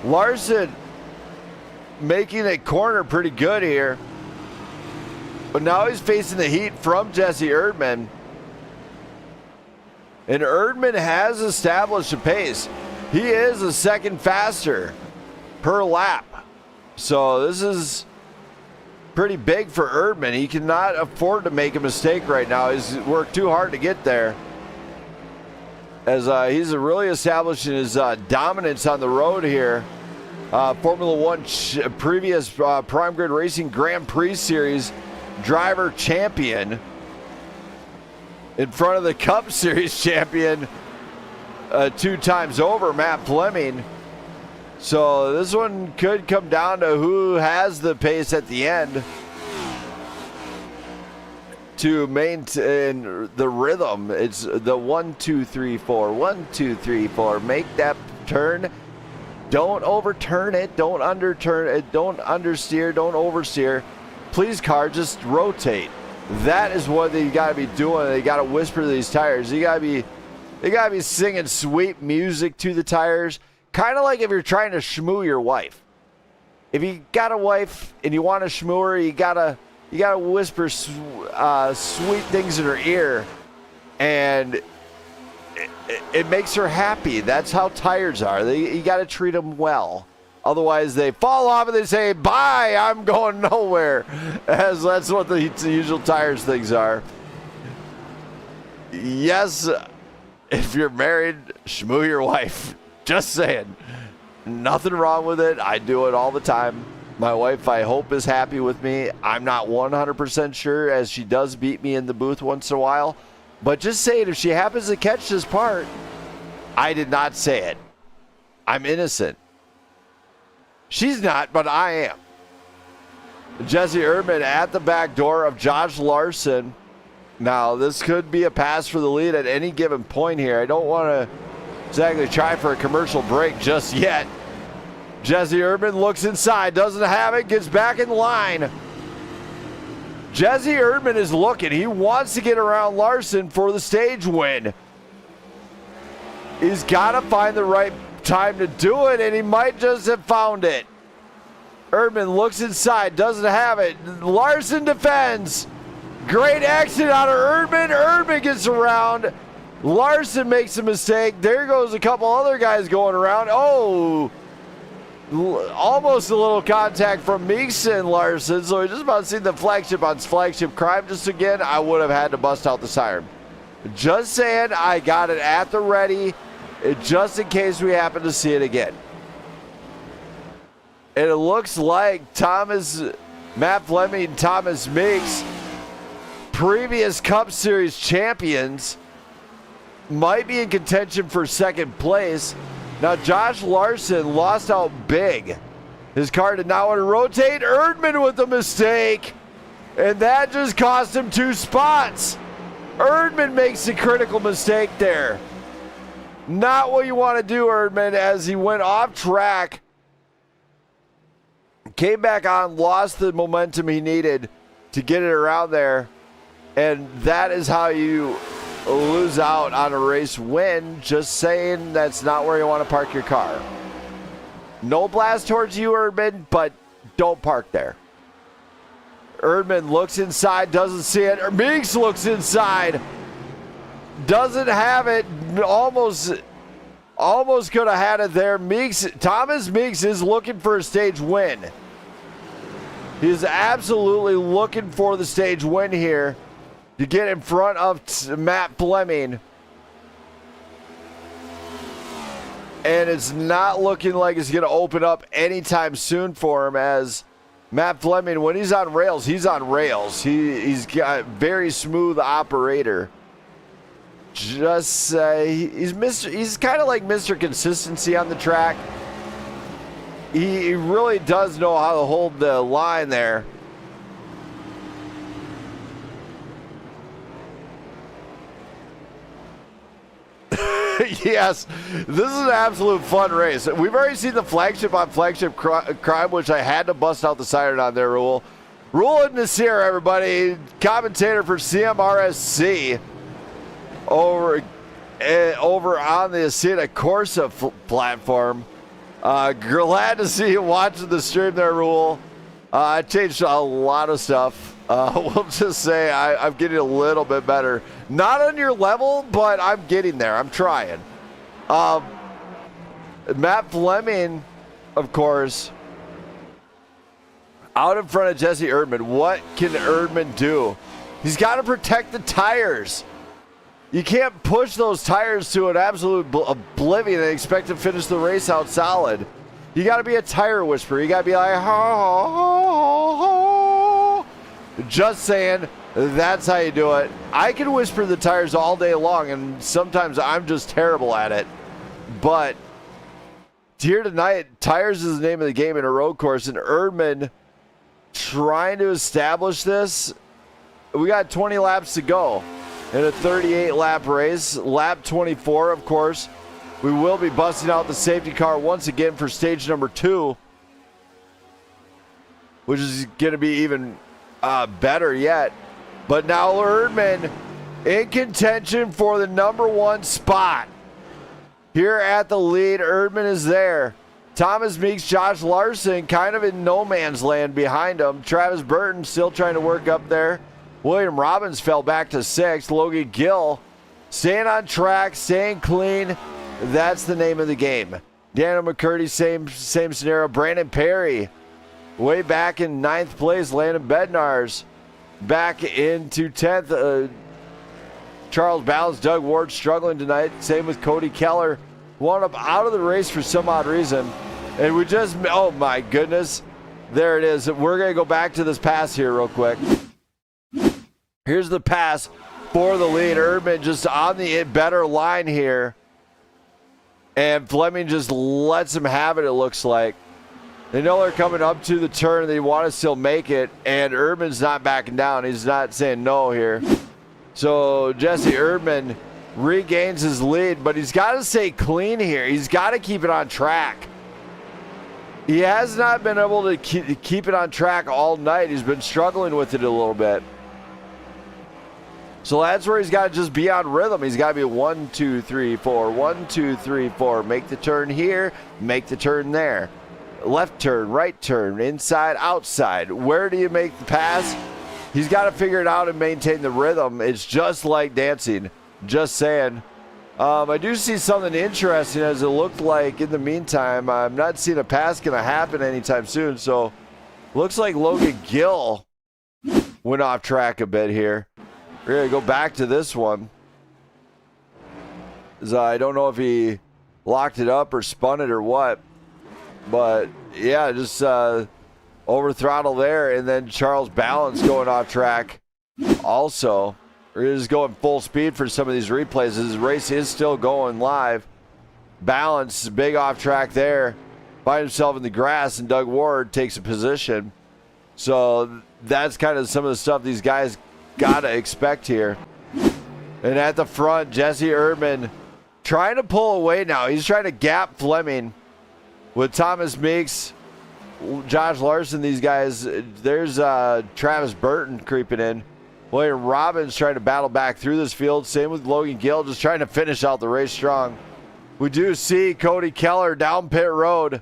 Larson making a corner pretty good here. But now he's facing the heat from Jesse Erdman. And Erdman has established a pace. He is a second faster per lap. So this is pretty big for Erdman. He cannot afford to make a mistake right now. He's worked too hard to get there. As he's really establishing his dominance on the road here. Formula One previous Prime Grid Racing Grand Prix Series driver champion in front of the Cup Series champion 2 times over, Matt Fleming. So this one could come down to who has the pace at the end to maintain the rhythm. It's the 1, 2, 3, 4, 1, 2, 3, 4. Make that turn. Don't overturn it. Don't underturn it. Don't understeer. Don't oversteer. Please, car, just rotate. That is what they got to be doing. They got to whisper to these tires. They got to be singing sweet music to the tires. Kind of like if you're trying to schmoo your wife. If you got a wife and you want to schmoo her, you gotta whisper sweet things in her ear, and it makes her happy. That's how tires are. You got to treat them well. Otherwise, they fall off and they say, "Bye, I'm going nowhere." As that's what the usual tires things are. Yes, if you're married, schmoo your wife. Just saying. Nothing wrong with it. I do it all the time. My wife, I hope, is happy with me. I'm not 100% sure, as she does beat me in the booth once in a while. But just saying, if she happens to catch this part, I did not say it. I'm innocent. She's not, but I am. Jesse Erdman at the back door of Josh Larson. Now, this could be a pass for the lead at any given point here. I don't want to exactly try for a commercial break just yet. Jesse Erdman looks inside, doesn't have it, gets back in line. Jesse Erdman is looking. He wants to get around Larson for the stage win. He's got to find the right time to do it, and he might just have found it. Erdman looks inside, doesn't have it. Larson defends. Great exit out of Erdman. Erdman gets around. Larson makes a mistake. There goes a couple other guys going around. Oh, almost a little contact from Meeks and Larson. So we just about seen the flagship on flagship crime. Just again, I would have had to bust out the siren. Just saying, I got it at the ready, just in case we happen to see it again. And it looks like Matt Fleming and Thomas Meeks, previous Cup Series champions, might be in contention for second place. Now, Josh Larson lost out big. His car did not want to rotate. Erdman with a mistake. And that just cost him 2 spots. Erdman makes a critical mistake there. Not what you want to do, Erdman, as he went off track. Came back on, lost the momentum he needed to get it around there. And that is how you lose out on a race win. Just saying, that's not where you want to park your car. No blast towards you, Erdman, but don't park there. Erdman looks inside, doesn't see it. Meeks looks inside, doesn't have it. Almost could have had it there. Thomas Meeks is looking for a stage win. He's absolutely looking for the stage win here to get in front of Matt Fleming. And it's not looking like it's going to open up anytime soon for him, as Matt Fleming, when he's on rails, he's on rails. He's got very smooth operator. Just he's kind of like Mr. Consistency on the track. He really does know how to hold the line there. Yes, this is an absolute fun race. We've already seen the flagship on flagship crime, which I had to bust out the siren on there, Rule. Rule and Nasir, everybody, commentator for CMRSC over on the Asita Corsa platform. Glad to see you watching the stream there, Rule. I changed a lot of stuff. We'll just say I'm getting a little bit better. Not on your level, but I'm getting there. I'm trying. Matt Fleming, of course, out in front of Jesse Erdman. What can Erdman do? He's got to protect the tires. You can't push those tires to an absolute oblivion and expect to finish the race out solid. You got to be a tire whisperer. You got to be like, ho, ho, ho. Just saying, that's how you do it. I can whisper the tires all day long, and sometimes I'm just terrible at it. But here tonight, tires is the name of the game in a road course, and Erdman trying to establish this. We got 20 laps to go in a 38-lap race. Lap 24, of course. We will be busting out the safety car once again for stage number 2, which is going to be even better yet. But now Erdman in contention for the number 1 spot. Here at the lead, Erdman is there. Thomas Meeks, Josh Larson kind of in no man's land behind him. Travis Burton still trying to work up there. William Robbins fell back to 6th. Logan Gill staying on track, staying clean. That's the name of the game. Daniel McCurdy, same scenario. Brandon Perry way back in 9th place. Landon Bednar's back into 10th. Charles Balance, Doug Ward struggling tonight. Same with Cody Keller. Wound up out of the race for some odd reason. And we just, oh my goodness. There it is. We're going to go back to this pass here real quick. Here's the pass for the lead. Erdman just on the better line here. And Fleming just lets him have it, it looks like. They know they're coming up to the turn. They want to still make it. And Erdman's not backing down. He's not saying no here. So Jesse Erdman regains his lead, but he's got to stay clean here. He's got to keep it on track. He has not been able to keep it on track all night. He's been struggling with it a little bit. So that's where he's got to just be on rhythm. He's got to be 1, 2, 3, 4, 1, 2, 3, 4. Make the turn here, make the turn there. Left turn, right turn, inside, outside. Where do you make the pass? He's got to figure it out and maintain the rhythm. It's just like dancing. Just saying. I do see something interesting as it looked like in the meantime. I'm not seeing a pass going to happen anytime soon. So looks like Logan Gill went off track a bit here. We're going to go back to this one. I don't know if he locked it up or spun it or what. But, yeah, just over throttle there. And then Charles Balance going off track also. We're just going full speed for some of these replays. This race is still going live. Balance, big off track there. Find himself in the grass, and Doug Ward takes a position. So that's kind of some of the stuff these guys got to expect here. And at the front, Jesse Erdman trying to pull away now. He's trying to gap Fleming with Thomas Meeks, Josh Larson, these guys. There's Travis Burton creeping in. William Robbins trying to battle back through this field. Same with Logan Gill, just trying to finish out the race strong. We do see Cody Keller down pit road.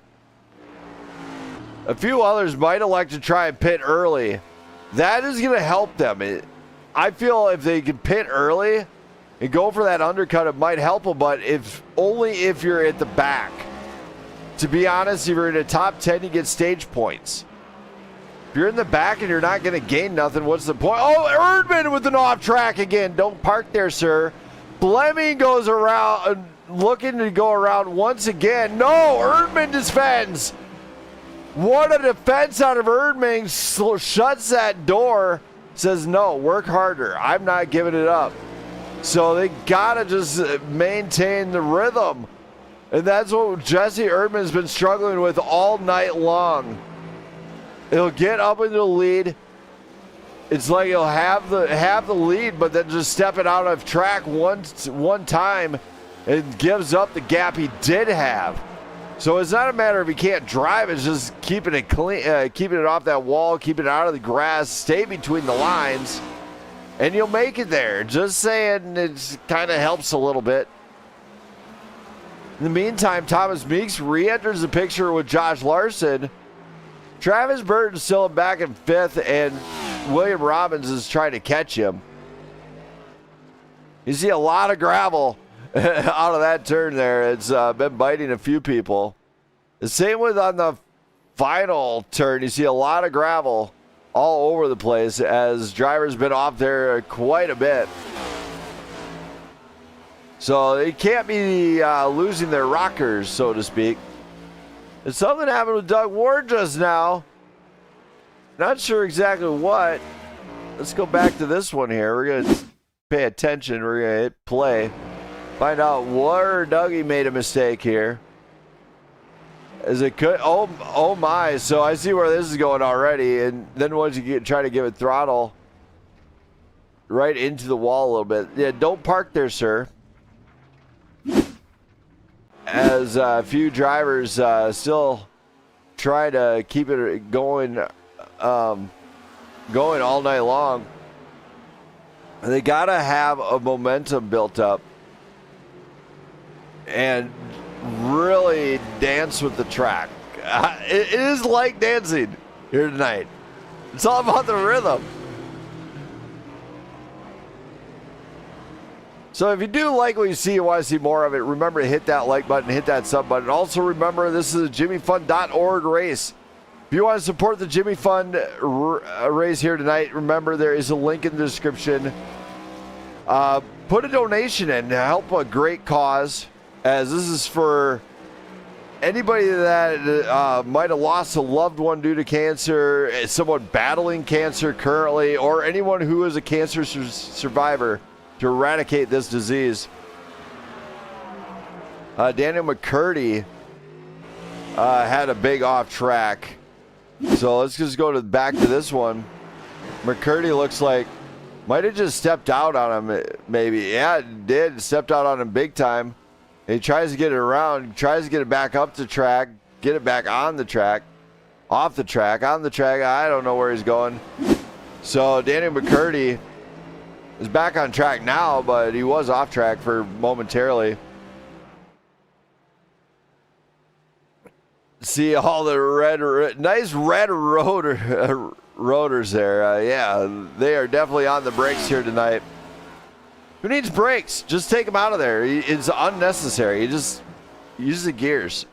A few others might elect to try and pit early. That is going to help them. I feel if they can pit early and go for that undercut, it might help them, but only if you're at the back. To be honest, if you're in the top 10, you get stage points. If you're in the back and you're not going to gain nothing, what's the point? Oh, Erdman with an off track again. Don't park there, sir. Fleming goes around, looking to go around once again. No, Erdman defends. What a defense out of Erdman. Shuts that door. Says, no, work harder. I'm not giving it up. So they got to just maintain the rhythm. And that's what Jesse Erdman's been struggling with all night long. He'll get up into the lead. It's like he'll have the lead, but then just step it out of track one time and gives up the gap he did have. So it's not a matter of he can't drive, it's just keeping it clean, keeping it off that wall, keeping it out of the grass, stay between the lines, and you'll make it there. Just saying, it kind of helps a little bit. In the meantime, Thomas Meeks re-enters the picture with Josh Larson. Travis Burton's still back in fifth, and William Robbins is trying to catch him. You see a lot of gravel out of that turn there. It's been biting a few people. The same with on the final turn. You see a lot of gravel all over the place as drivers been off there quite a bit. So they can't be losing their rockers, so to speak. And something happened with Doug Ward just now. Not sure exactly what. Let's go back to this one here. We're going to pay attention. We're going to hit play. Find out where Dougie made a mistake here. As it could. Oh my. So I see where this is going already. And then once you try to give it throttle right into the wall a little bit. Yeah, don't park there, sir. As a few drivers still try to keep it going all night long. They got to have a momentum built up and really dance with the track. It is like dancing here tonight. It's all about the rhythm. So if you do like what you see and want to see more of it, remember to hit that like button, hit that sub button. Also remember, this is a JimmyFun.org race. If you want to support the Jimmy Fund race here tonight, remember there is a link in the description. Put a donation in to help a great cause, as this is for anybody that might have lost a loved one due to cancer, someone battling cancer currently, or anyone who is a cancer survivor. to eradicate this disease. Daniel McCurdy had a big off track. So let's just go back to this one. McCurdy looks like might have just stepped out on him, maybe. Yeah, it did. Stepped out on him big time. He tries to get it around, tries to get it back up the track, get it back on the track, off the track, on the track. I don't know where he's going. So Daniel McCurdy is back on track now, but he was off track for momentarily. See all the nice red rotors there. Yeah, they are definitely on the brakes here tonight. Who needs brakes? Just take them out of there. It's unnecessary. You just use the gears.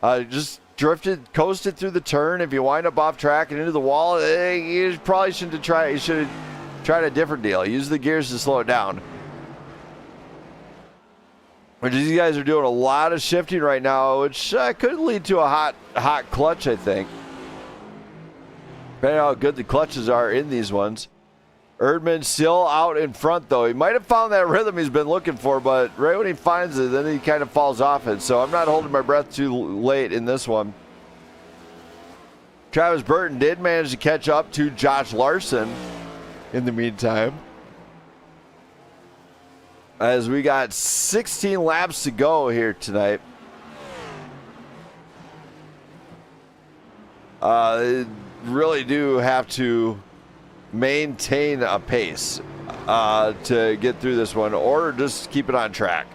Just coasted through the turn. If you wind up off track and into the wall, you probably shouldn't have tried. You should have tried a different deal. Use the gears to slow it down. But these guys are doing a lot of shifting right now, which could lead to a hot clutch, I think. Depending on how good the clutches are in these ones. Erdman still out in front, though. He might have found that rhythm he's been looking for, but right when he finds it, then he kind of falls off it. So I'm not holding my breath too late in this one. Travis Burton did manage to catch up to Josh Larson in the meantime. As we got 16 laps to go here tonight. They really do have to maintain a pace to get through this one, or just keep it on track.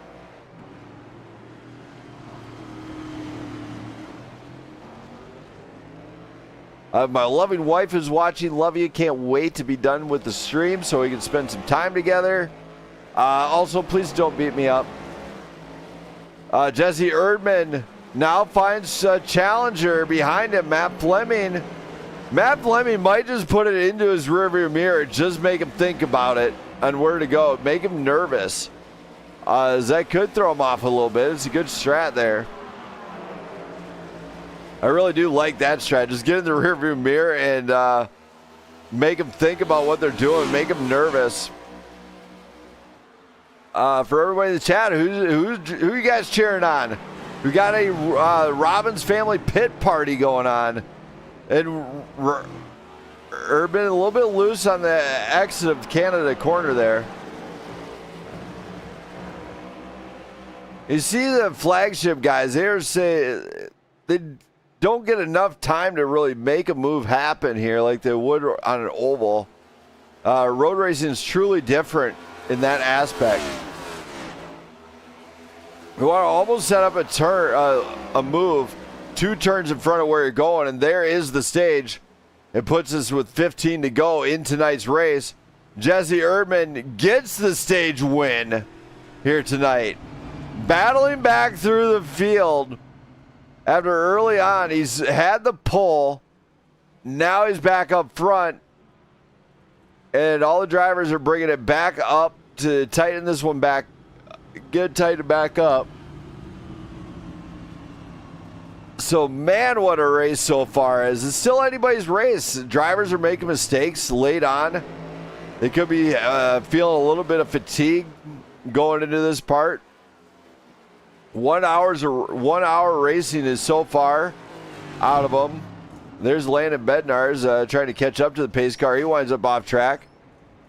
My loving wife is watching. Love you. Can't wait to be done with the stream so we can spend some time together. Also, please don't beat me up. Jesse Erdman now finds a challenger behind him, Matt Fleming. Matt Fleming might just put it into his rearview mirror, just make him think about it and where to go, make him nervous. As that could throw him off a little bit. It's a good strat there. I really do like that strat. Just get in the rearview mirror and make him think about what they're doing, make him nervous. For everybody in the chat, who you guys cheering on? We got a Robbins family pit party going on. And Urban a little bit loose on the exit of Canada corner there. You see the flagship guys, they don't get enough time to really make a move happen here like they would on an oval. Road racing is truly different in that aspect. We want to almost set up a turn, a move, 2 turns in front of where you're going, and there is the stage. It puts us with 15 to go in tonight's race. Jesse Erdman gets the stage win here tonight. Battling back through the field after early on, he's had the pole. Now he's back up front, and all the drivers are bringing it back up to tighten this one back. Get tightened back up. So, man, what a race so far. Is it still anybody's race? Drivers are making mistakes late on. They could be feeling a little bit of fatigue going into this part. 1 hour racing is so far out of them. There's Landon Bednar's trying to catch up to the pace car. He winds up off track.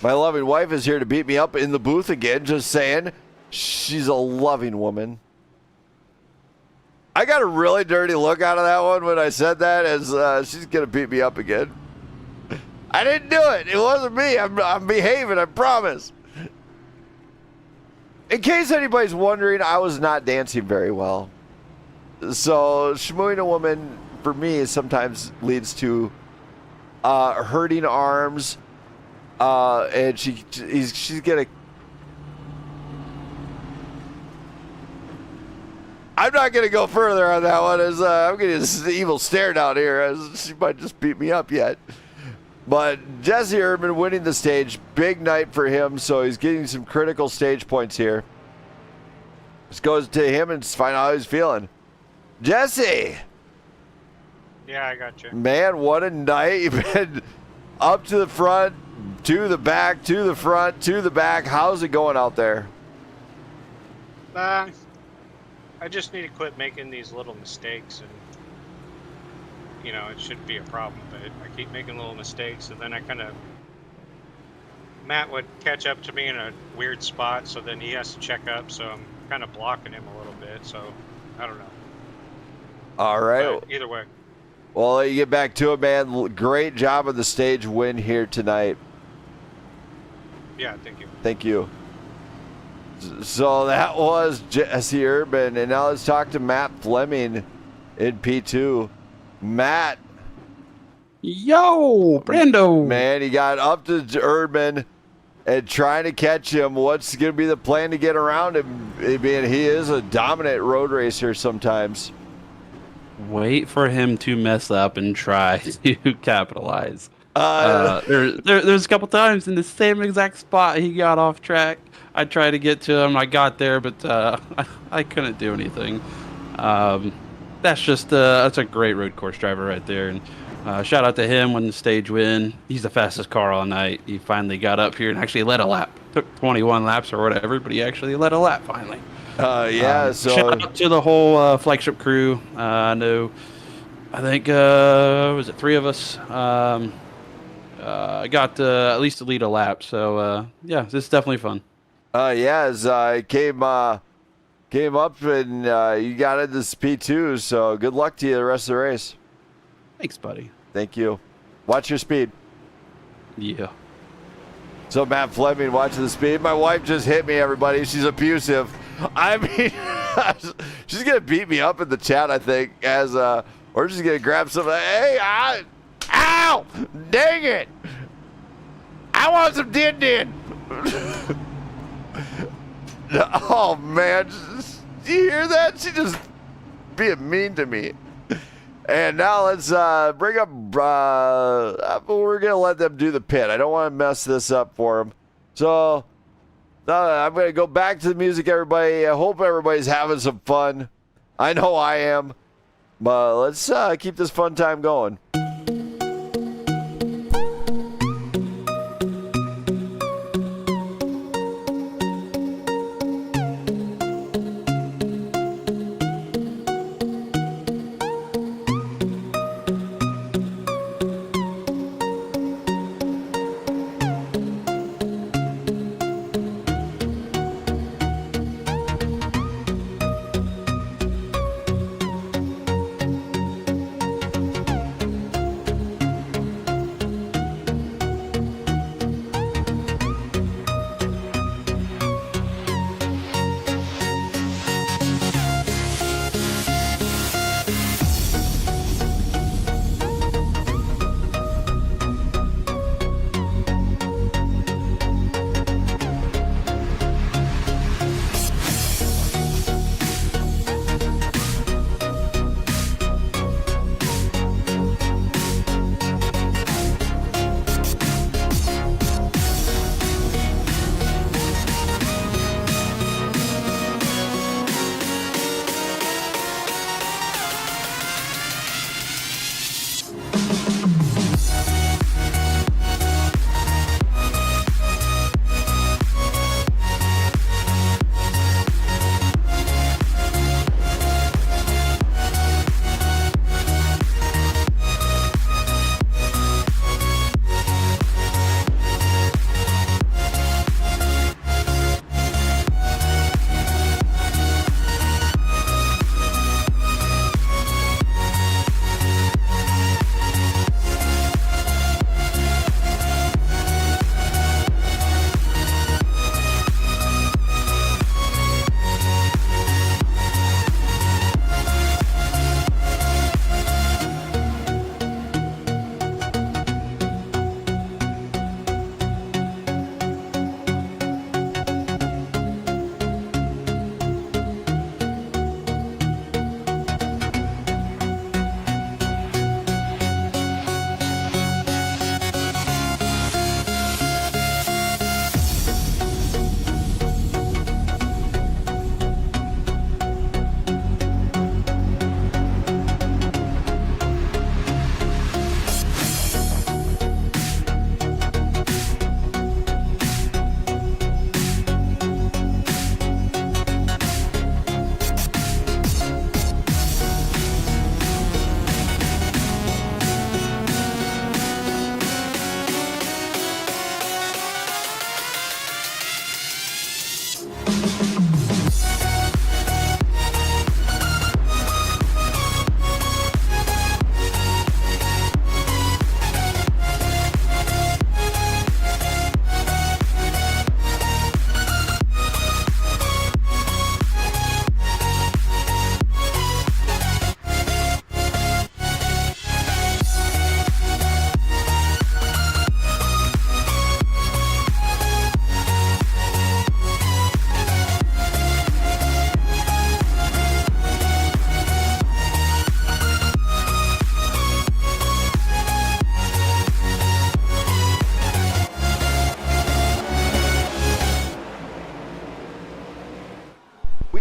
My loving wife is here to beat me up in the booth again, just saying. She's a loving woman. I got a really dirty look out of that one when I said that, as she's going to beat me up again. I didn't do it. It wasn't me. I'm behaving, I promise. In case anybody's wondering, I was not dancing very well. So, schmooing a woman, for me, sometimes leads to hurting arms. And she's going to... I'm not going to go further on that one, as I'm getting this evil stare down here, as she might just beat me up yet. But Jesse Erdman winning the stage. Big night for him, so he's getting some critical stage points here. Just goes to him and find out how he's feeling. Jesse! Yeah, I got you. Man, what a night. You've been up to the front, to the back, to the front, to the back. How's it going out there? I just need to quit making these little mistakes, and it shouldn't be a problem. But I keep making little mistakes, and then Matt would catch up to me in a weird spot, so then he has to check up. So I'm kind of blocking him a little bit. So I don't know. All right. But either way. Well, you get back to it, man. Great job of the stage win here tonight. Yeah, thank you. Thank you. So that was Jesse Urban, and now let's talk to Matt Fleming in P2. Matt. Yo, Brando. Man, he got up to Urban and trying to catch him. What's going to be the plan to get around him? I mean, he is a dominant road racer sometimes. Wait for him to mess up and try to capitalize. There's a couple times in the same exact spot he got off track. I tried to get to him. I got there, but I couldn't do anything. That's a great road course driver right there. And shout out to him when the stage win. He's the fastest car all night. He finally got up here and actually led a lap. Took 21 laps or whatever, but he actually led a lap finally. So shout out to the whole flagship crew. I think was it 3 of us. I got at least to lead a lap. So yeah, this is definitely fun. I came up and you got into this P2, so good luck to you the rest of the race. Thanks, buddy. Thank you. Watch your speed. Yeah. So Matt Fleming watching the speed. My wife just hit me, everybody. She's abusive. I mean, she's going to beat me up in the chat, I think, or she's going to grab something. Hey, ow! Dang it! I want some din-din. Oh, man. Do you hear that? She just being mean to me. And now let's bring up, we're going to let them do the pit. I don't want to mess this up for them. So I'm going to go back to the music, everybody. I hope everybody's having some fun. I know I am. But let's keep this fun time going.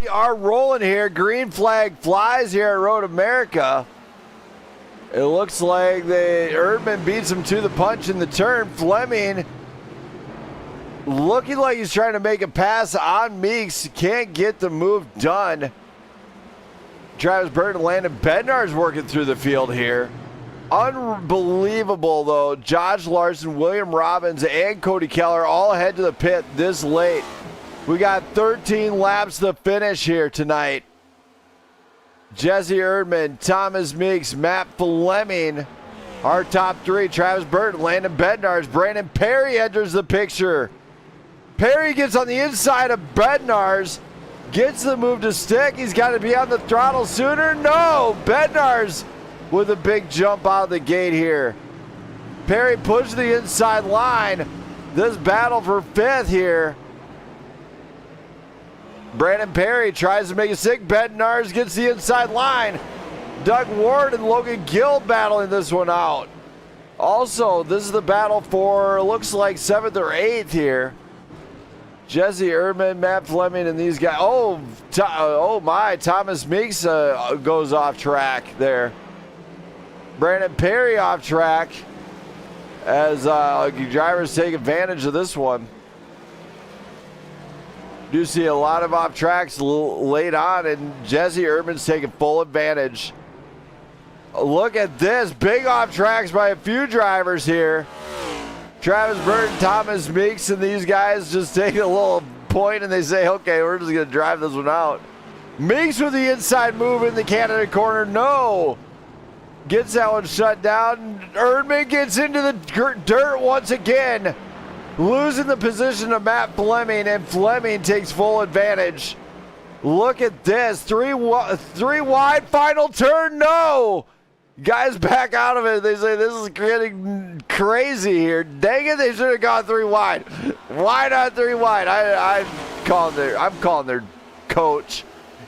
We are rolling here. Green flag flies here at Road America. It looks like Erdman beats him to the punch in the turn. Fleming looking like he's trying to make a pass on Meeks. Can't get the move done. Travis Burton, Landon Bednar's working through the field here. Unbelievable, though. Josh Larson, William Robbins, and Cody Keller all head to the pit this late. We got 13 laps to finish here tonight. Jesse Erdman, Thomas Meeks, Matt Fleming, our top three. Travis Burton, Landon Bednarz, Brandon Perry enters the picture. Perry gets on the inside of Bednarz, gets the move to stick. He's got to be on the throttle sooner. No, Bednarz with a big jump out of the gate here. Perry pushed the inside line. This battle for fifth here. Brandon Perry tries to make a stick. Bednarz gets the inside line. Doug Ward and Logan Gill battling this one out. Also, this is the battle for, looks like 7th or 8th here. Jesse Erdman, Matt Fleming, and these guys. Oh my, Thomas Meeks goes off track there. Brandon Perry off track as drivers take advantage of this one. Do see a lot of off tracks late on, and Jesse Erdman's taking full advantage. Look at this, big off tracks by a few drivers here. Travis Burton, Thomas Meeks, and these guys just take a little point and they say, okay, we're just gonna drive this one out. Meeks with the inside move in the Canada corner, no. Gets that one shut down. Erdman gets into the dirt once again. Losing the position of Matt Fleming, and Fleming takes full advantage. Look at this. Three wide, final turn, no! Guys back out of it. They say this is getting crazy here. Dang it, they should have gone 3 wide. Why not 3 wide? I'm calling their coach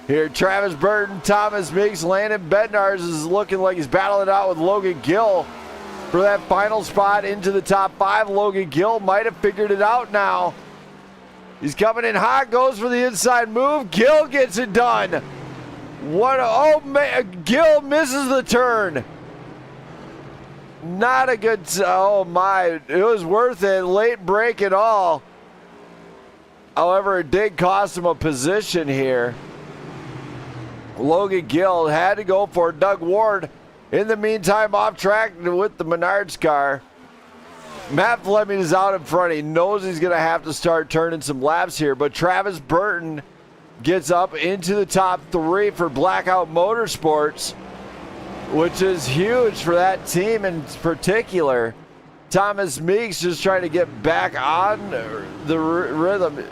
here. Travis Burton, Thomas Meeks, Landon Bednarz is looking like he's battling it out with Logan Gill for that final spot into the top 5. Logan Gill might have figured it out now. He's coming in hot, goes for the inside move. Gill gets it done. Oh man, Gill misses the turn. Not a good, oh my, it was worth it. Late break and all. However, it did cost him a position here. Logan Gill had to go for Doug Ward. In the meantime, off track with the Menards car. Matt Fleming is out in front. He knows he's going to have to start turning some laps here, but Travis Burton gets up into the top 3 for Blackout Motorsports, which is huge for that team in particular. Thomas Meeks just trying to get back on the rhythm,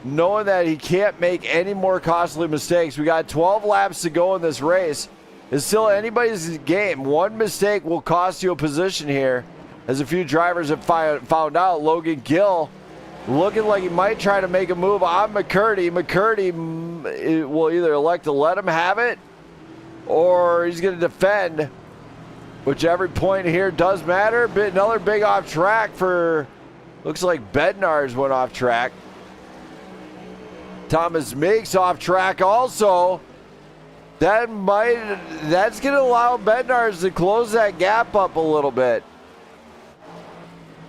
knowing that he can't make any more costly mistakes. We got 12 laps to go in this race. It's still anybody's game. One mistake will cost you a position here, as a few drivers have found out. Logan Gill looking like he might try to make a move on McCurdy. McCurdy will either elect to let him have it, or he's going to defend, which every point here does matter. Another big off track for, looks like Bednarz went off track. Thomas Meeks off track also. That's going to allow Bednarz to close that gap up a little bit.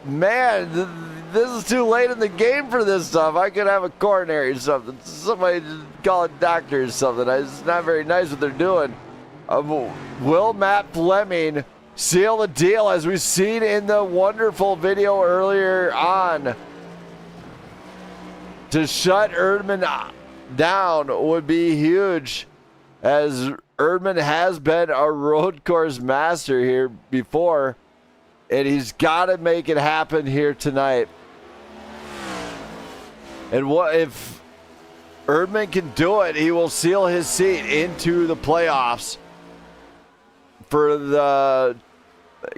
Man, this is too late in the game for this stuff. I could have a coronary or something. Somebody just call a doctor or something. It's not very nice what they're doing. Will Matt Fleming seal the deal, as we've seen in the wonderful video earlier on? To shut Erdman down would be huge, as Erdman has been a road course master here before, and he's got to make it happen here tonight. And what if Erdman can do it? He will seal his seat into the playoffs for the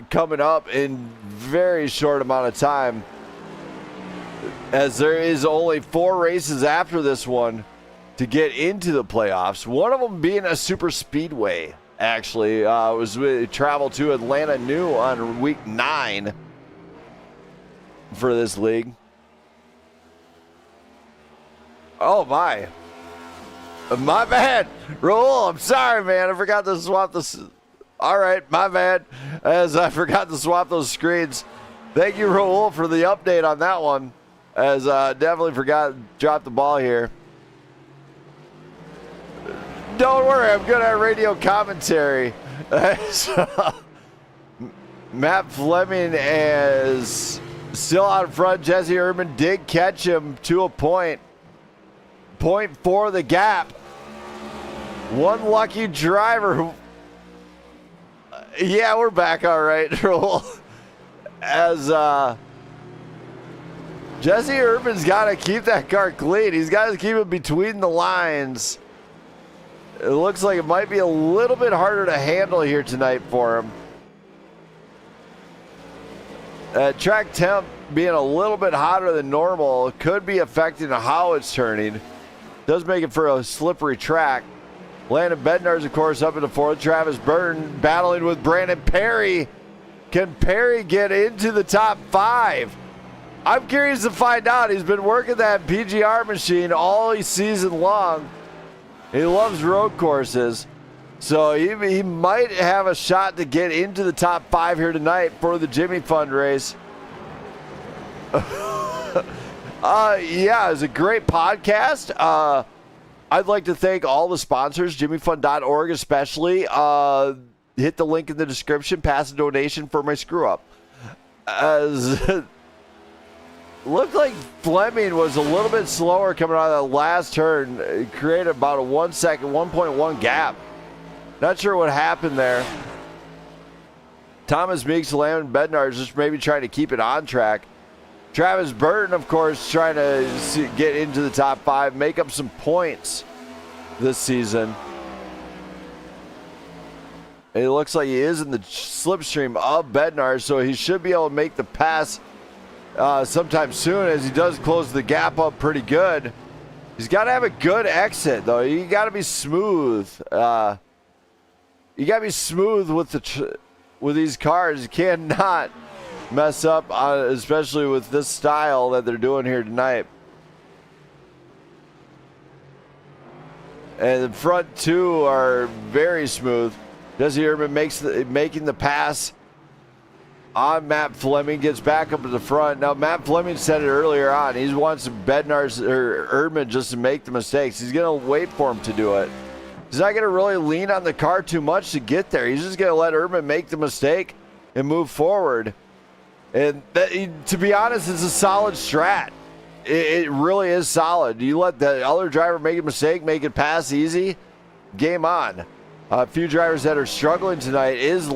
coming up in very short amount of time, as there is only 4 races after this one to get into the playoffs. One of them being a super speedway, actually. We traveled to Atlanta New on week 9 for this league. Oh my. My bad. Raul, I'm sorry, man. I forgot to swap this. All right, my bad. As I forgot to swap those screens. Thank you, Raul, for the update on that one. As definitely forgot to drop the ball here. Don't worry, I'm good at radio commentary. So, Matt Fleming is still out front. Jesse Urban did catch him to a point. 0.4 the gap. One lucky driver who... Yeah, we're back all right. As Jesse Urban's got to keep that car clean. He's got to keep it between the lines. It looks like it might be a little bit harder to handle here tonight for him. Track temp being a little bit hotter than normal could be affecting how it's turning. Does make it for a slippery track. Landon Bednar's, of course, up in the fourth. Travis Burton battling with Brandon Perry. Can Perry get into the top 5? I'm curious to find out. He's been working that PGR machine all season long. He loves road courses. So he might have a shot to get into the top 5 here tonight for the Jimmy Fund race. Yeah, it was a great podcast. I'd like to thank all the sponsors, jimmyfund.org especially. Hit the link in the description, pass a donation for my screw up. As looked like Fleming was a little bit slower coming out of that last turn. It created about a 1 second, 1.1 gap. Not sure what happened there. Thomas Meeks, Landon Bednar just maybe trying to keep it on track. Travis Burton, of course, trying to get into the top 5, make up some points this season. It looks like he is in the slipstream of Bednar, so he should be able to make the pass sometime soon, as he does close the gap up pretty good. He's got to have a good exit, though. You got to be smooth. You got to be smooth with these cars. You cannot mess up, especially with this style that they're doing here tonight. And the front two are very smooth. Jesse Urban making the pass on Matt Fleming, gets back up to the front. Now, Matt Fleming said it earlier on. He wants Bednar's or Urban just to make the mistakes. He's going to wait for him to do it. He's not going to really lean on the car too much to get there. He's just going to let Urban make the mistake and move forward. And to be honest, it's a solid strat. It really is solid. You let the other driver make a mistake, make it pass easy, game on. A few drivers that are struggling tonight is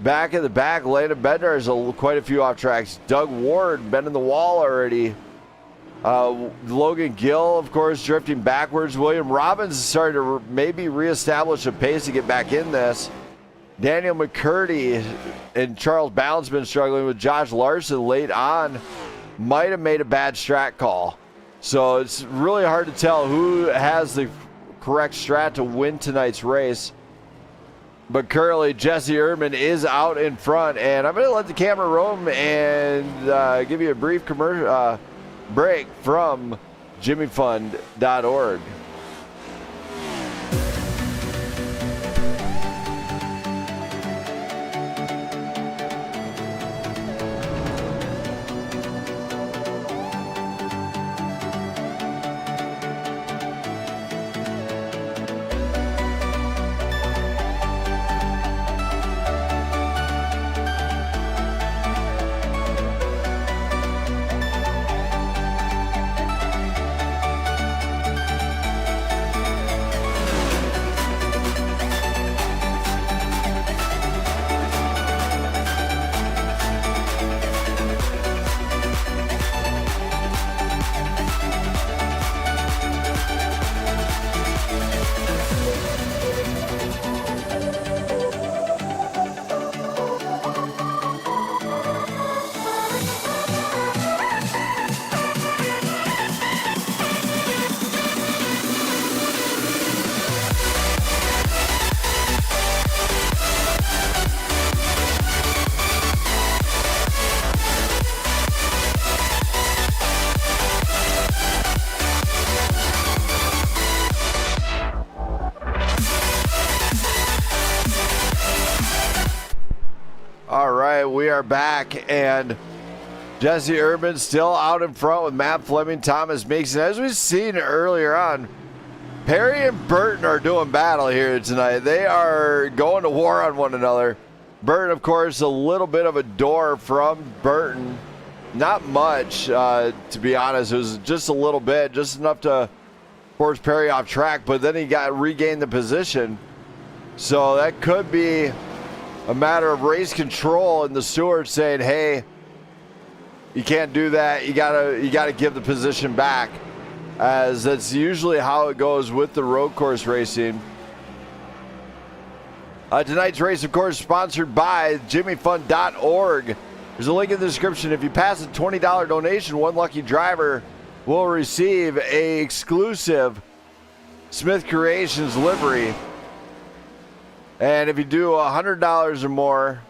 back in the back. Landon Bednar has quite a few off tracks. Doug Ward bending the wall already. Logan Gill, of course, drifting backwards. William Robbins is starting to maybe reestablish a pace to get back in this. Daniel McCurdy and Charles Ballard's been struggling with Josh Larson late on. Might have made a bad strat call. So it's really hard to tell who has the correct strat to win tonight's race. But currently, Jesse Urban is out in front. And I'm going to let the camera roam and give you a brief commercial break from jimmyfund.org. are back, and Jesse Erdman still out in front with Matt Fleming, Thomas Meeks. And as we've seen earlier on, Perry and Burton are doing battle here tonight. They are going to war on one another. Burton, of course, a little bit of a door from Burton. Not much, to be honest. It was just a little bit, just enough to force Perry off track, but then he regained the position. So that could be a matter of race control and the steward saying, hey, you can't do that. You gotta give the position back, as that's usually how it goes with the road course racing. Tonight's race, of course, sponsored by JimmyFun.org. There's a link in the description. If you pass a $20 donation, one lucky driver will receive a exclusive Smith Creations livery. And if you do $100 or more,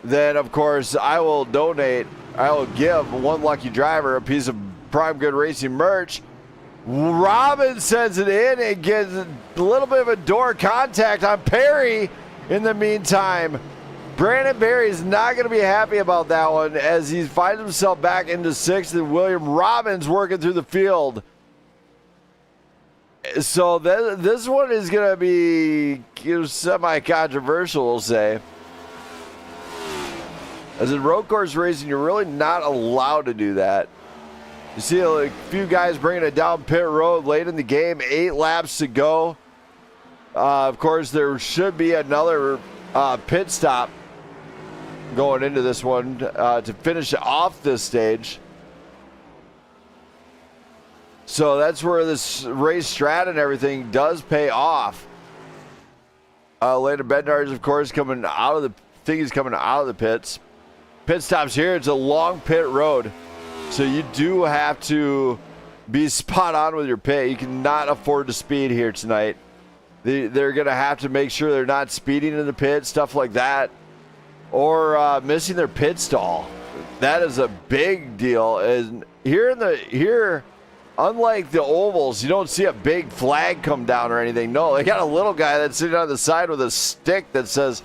then, of course, I will give one lucky driver a piece of Prime Good Racing merch. Robin sends it in and gets a little bit of a door contact on Perry. In the meantime, Brandon Perry is not going to be happy about that one, as he finds himself back into sixth, and William Robbins working through the field. So this one is going to be semi-controversial, we'll say. As in road course racing, you're really not allowed to do that. You see a few guys bringing it down pit road late in the game, 8 laps to go. Of course, there should be another pit stop going into this one to finish off this stage. So that's where this race strat and everything does pay off. Landon Bednar's, of course, coming out of the pits. Pit stops here. It's a long pit road, so you do have to be spot on with your pit. You cannot afford to speed here tonight. They're going to have to make sure they're not speeding in the pit, stuff like that, or missing their pit stall. That is a big deal. And here, unlike the ovals, you don't see a big flag come down or anything. No, they got a little guy that's sitting on the side with a stick that says,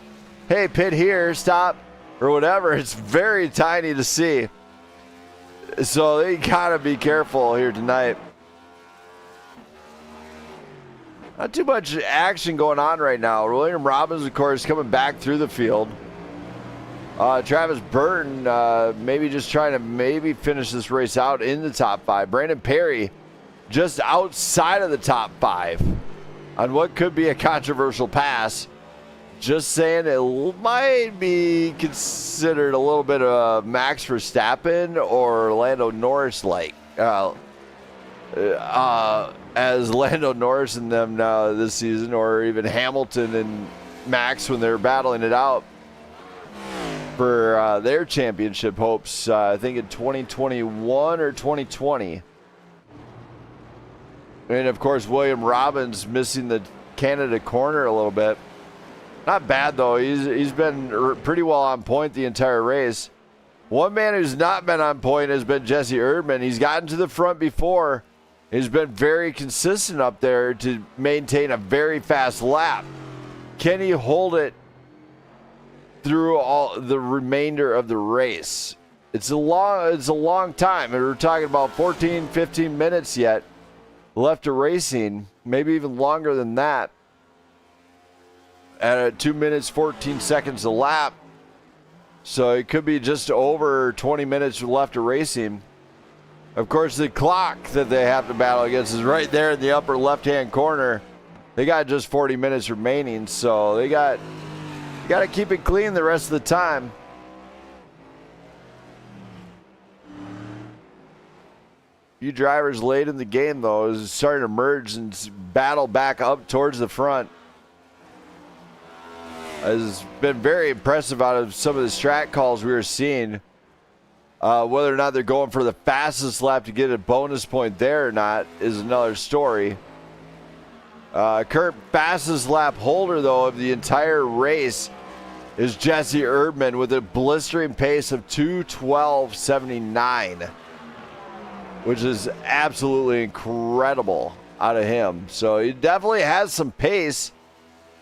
hey, pit here, stop, or whatever. It's very tiny to see. So they got to be careful here tonight. Not too much action going on right now. William Robbins, of course, coming back through the field. Travis Burton maybe just trying to finish this race out in the top 5. Brandon Perry just outside of the top 5 on what could be a controversial pass. Just saying, it might be considered a little bit of Max Verstappen or Lando Norris-like. As Lando Norris and them now this season, or even Hamilton and Max when they're battling it out for their championship hopes, I think in 2021 or 2020. And, of course, William Robbins missing the Canada corner a little bit. Not bad, though. He's been pretty well on point the entire race. One man who's not been on point has been Jesse Erdman. He's gotten to the front before. He's been very consistent up there to maintain a very fast lap. Can he hold it through all the remainder of the race? It's a long time. And we're talking about 14, 15 minutes yet left to racing, maybe even longer than that. At 2 minutes, 14 seconds a lap. So it could be just over 20 minutes left to racing. Of course, the clock that they have to battle against is right there in the upper left-hand corner. They got just 40 minutes remaining, so they got to keep it clean the rest of the time. Few drivers late in the game, though, is starting to merge and battle back up towards the front. Has been very impressive out of some of the strat calls we were seeing. Whether or not they're going for the fastest lap to get a bonus point there or not is another story. Current fastest lap holder, though, of the entire race is Jesse Erdman with a blistering pace of 2:12.79, which is absolutely incredible out of him. So he definitely has some pace,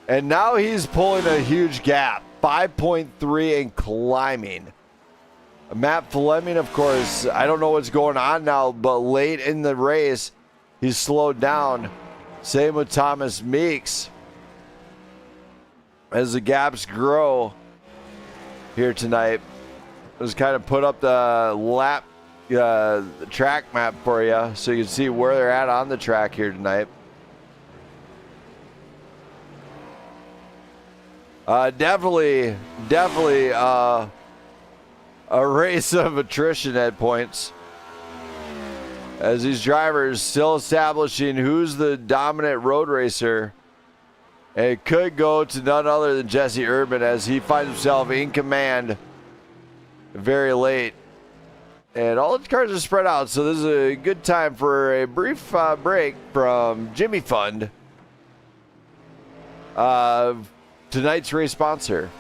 and now he's pulling a huge gap 5.3 and climbing. Matt Fleming, of course, I don't know what's going on now, but late in the race, he's slowed down. Same with Thomas Meeks. As the gaps grow here tonight, just kind of put up the lap, the track map for you so you can see where they're at on the track here tonight. Definitely a race of attrition at points, as these drivers still establishing who's the dominant road racer. And it could go to none other than Jesse Urban, as he finds himself in command very late. And all the cars are spread out, so this is a good time for a brief break from Jimmy Fund, tonight's race sponsor.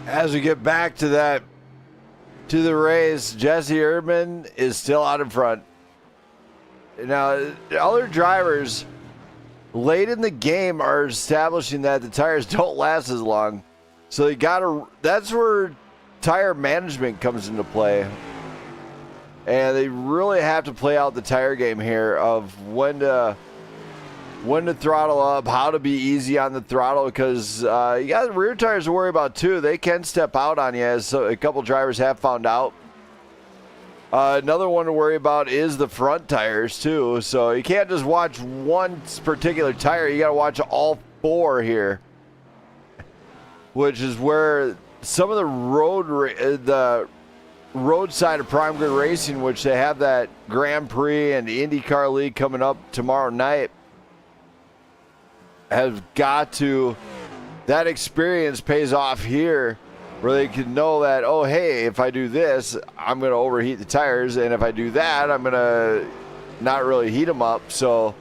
As we get back to the race, Jesse Urban is still out in front. Now, the other drivers late in the game are establishing that the tires don't last as long. So that's where tire management comes into play. And they really have to play out the tire game here of when to throttle up, how to be easy on the throttle, because you got the rear tires to worry about too. They can step out on you, as a couple drivers have found out. Another one to worry about is the front tires too. So you can't just watch one particular tire. You got to watch all four here, which is where some of the roadside of Prime Grid Racing, which they have that Grand Prix and IndyCar League coming up tomorrow night, have got to, that experience pays off here, where they can know that, oh, hey, if I do this, I'm going to overheat the tires, and if I do that, I'm going to not really heat them up. So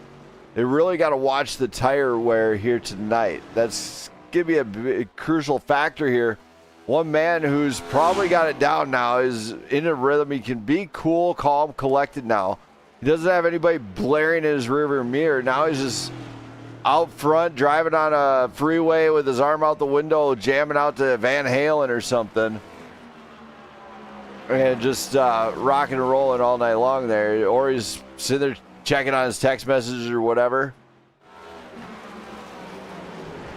they really got to watch the tire wear here tonight. That's going to be a crucial factor here. One man who's probably got it down now is in a rhythm. He can be cool, calm, collected now. He doesn't have anybody blaring in his rearview mirror. Now he's just out front, driving on a freeway with his arm out the window, jamming out to Van Halen or something. And just rocking and rolling all night long there. Or he's sitting there checking on his text messages or whatever.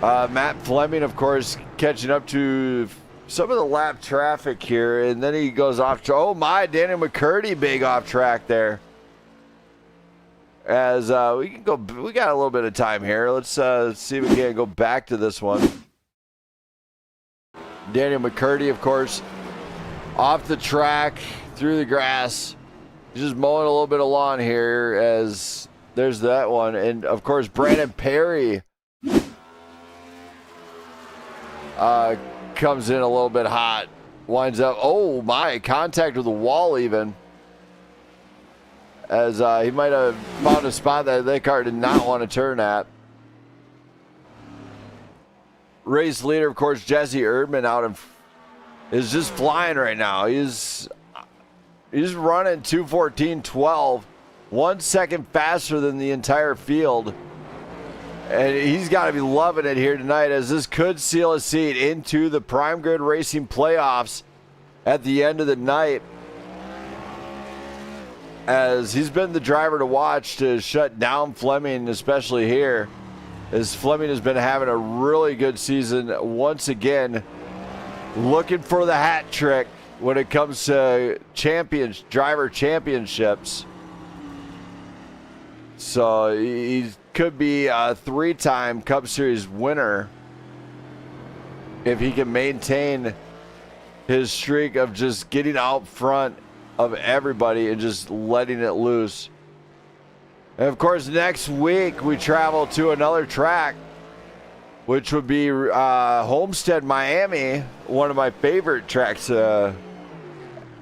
Matt Fleming, of course, catching up to some of the lap traffic here, and then he goes off. Oh my, Daniel McCurdy, big off track there. As we can go, we got a little bit of time here. Let's see if we can go back to this one. Daniel McCurdy, of course, off the track through the grass, just mowing a little bit of lawn here. As there's that one, and of course Brandon Perry comes in a little bit hot, winds up. Oh my, contact with the wall even. As he might have found a spot that car did not want to turn at. Race leader, of course, Jesse Erdman is just flying right now. He's running 2:14.12, 1 second faster than the entire field. And he's got to be loving it here tonight, as this could seal a seat into the Prime Grid Racing playoffs at the end of the night. As he's been the driver to watch to shut down Fleming, especially here, as Fleming has been having a really good season once again, looking for the hat trick when it comes to driver championships. So he could be a 3-time Cup Series winner if he can maintain his streak of just getting out front of everybody and just letting it loose. And of course, next week we travel to another track, which would be Homestead, Miami, one of my favorite tracks to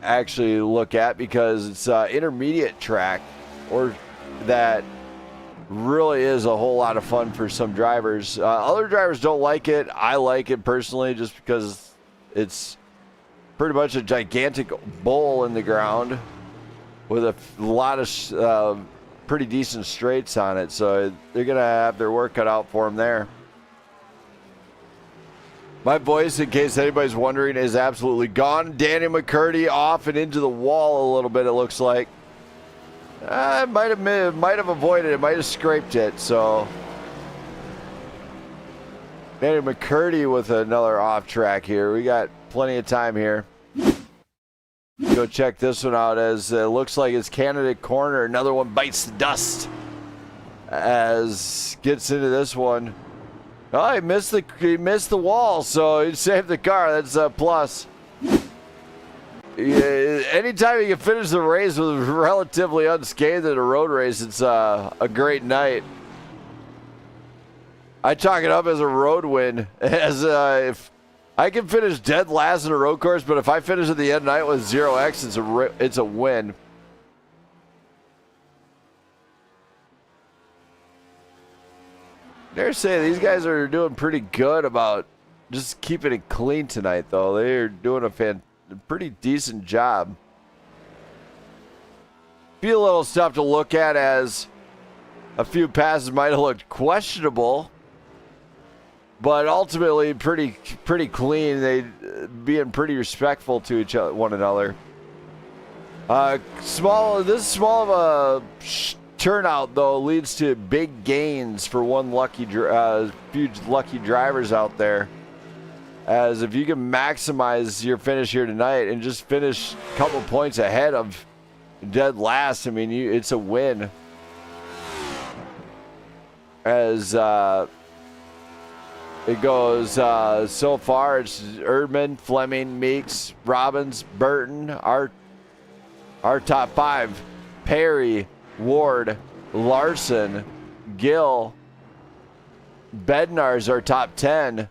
actually look at, because it's an intermediate track, or that really is a whole lot of fun for some drivers. Other drivers don't like it. I like it personally, just because it's pretty much a gigantic bowl in the ground with a lot of pretty decent straights on it. So they're going to have their work cut out for them there. My voice, in case anybody's wondering, is absolutely gone. Danny McCurdy off and into the wall a little bit, it looks like. I might have avoided it, might have scraped it. So Danny McCurdy with another off track here. We got plenty of time here. Go check this one out, as it looks like it's candidate corner. Another one bites the dust as gets into this one. Oh, he missed the wall, so he saved the car. That's a plus. Yeah, anytime you can finish the race with relatively unscathed in a road race, it's a great night. I chalk it up as a road win, as if I can finish dead last in a road course, but if I finish at the end of the night with 0x, it's a win. Dare say these guys are doing pretty good about just keeping it clean tonight, though. They are doing a pretty decent job. Few little stuff to look at, as a few passes might have looked questionable, but ultimately pretty clean. They being pretty respectful to one another. Small of a turnout, though, leads to big gains for few lucky drivers out there. As if you can maximize your finish here tonight and just finish a couple points ahead of dead last, I mean, it's a win. As it goes so far, it's Erdman, Fleming, Meeks, Robbins, Burton, our top 5. Perry, Ward, Larson, Gill, Bednar's our top 10.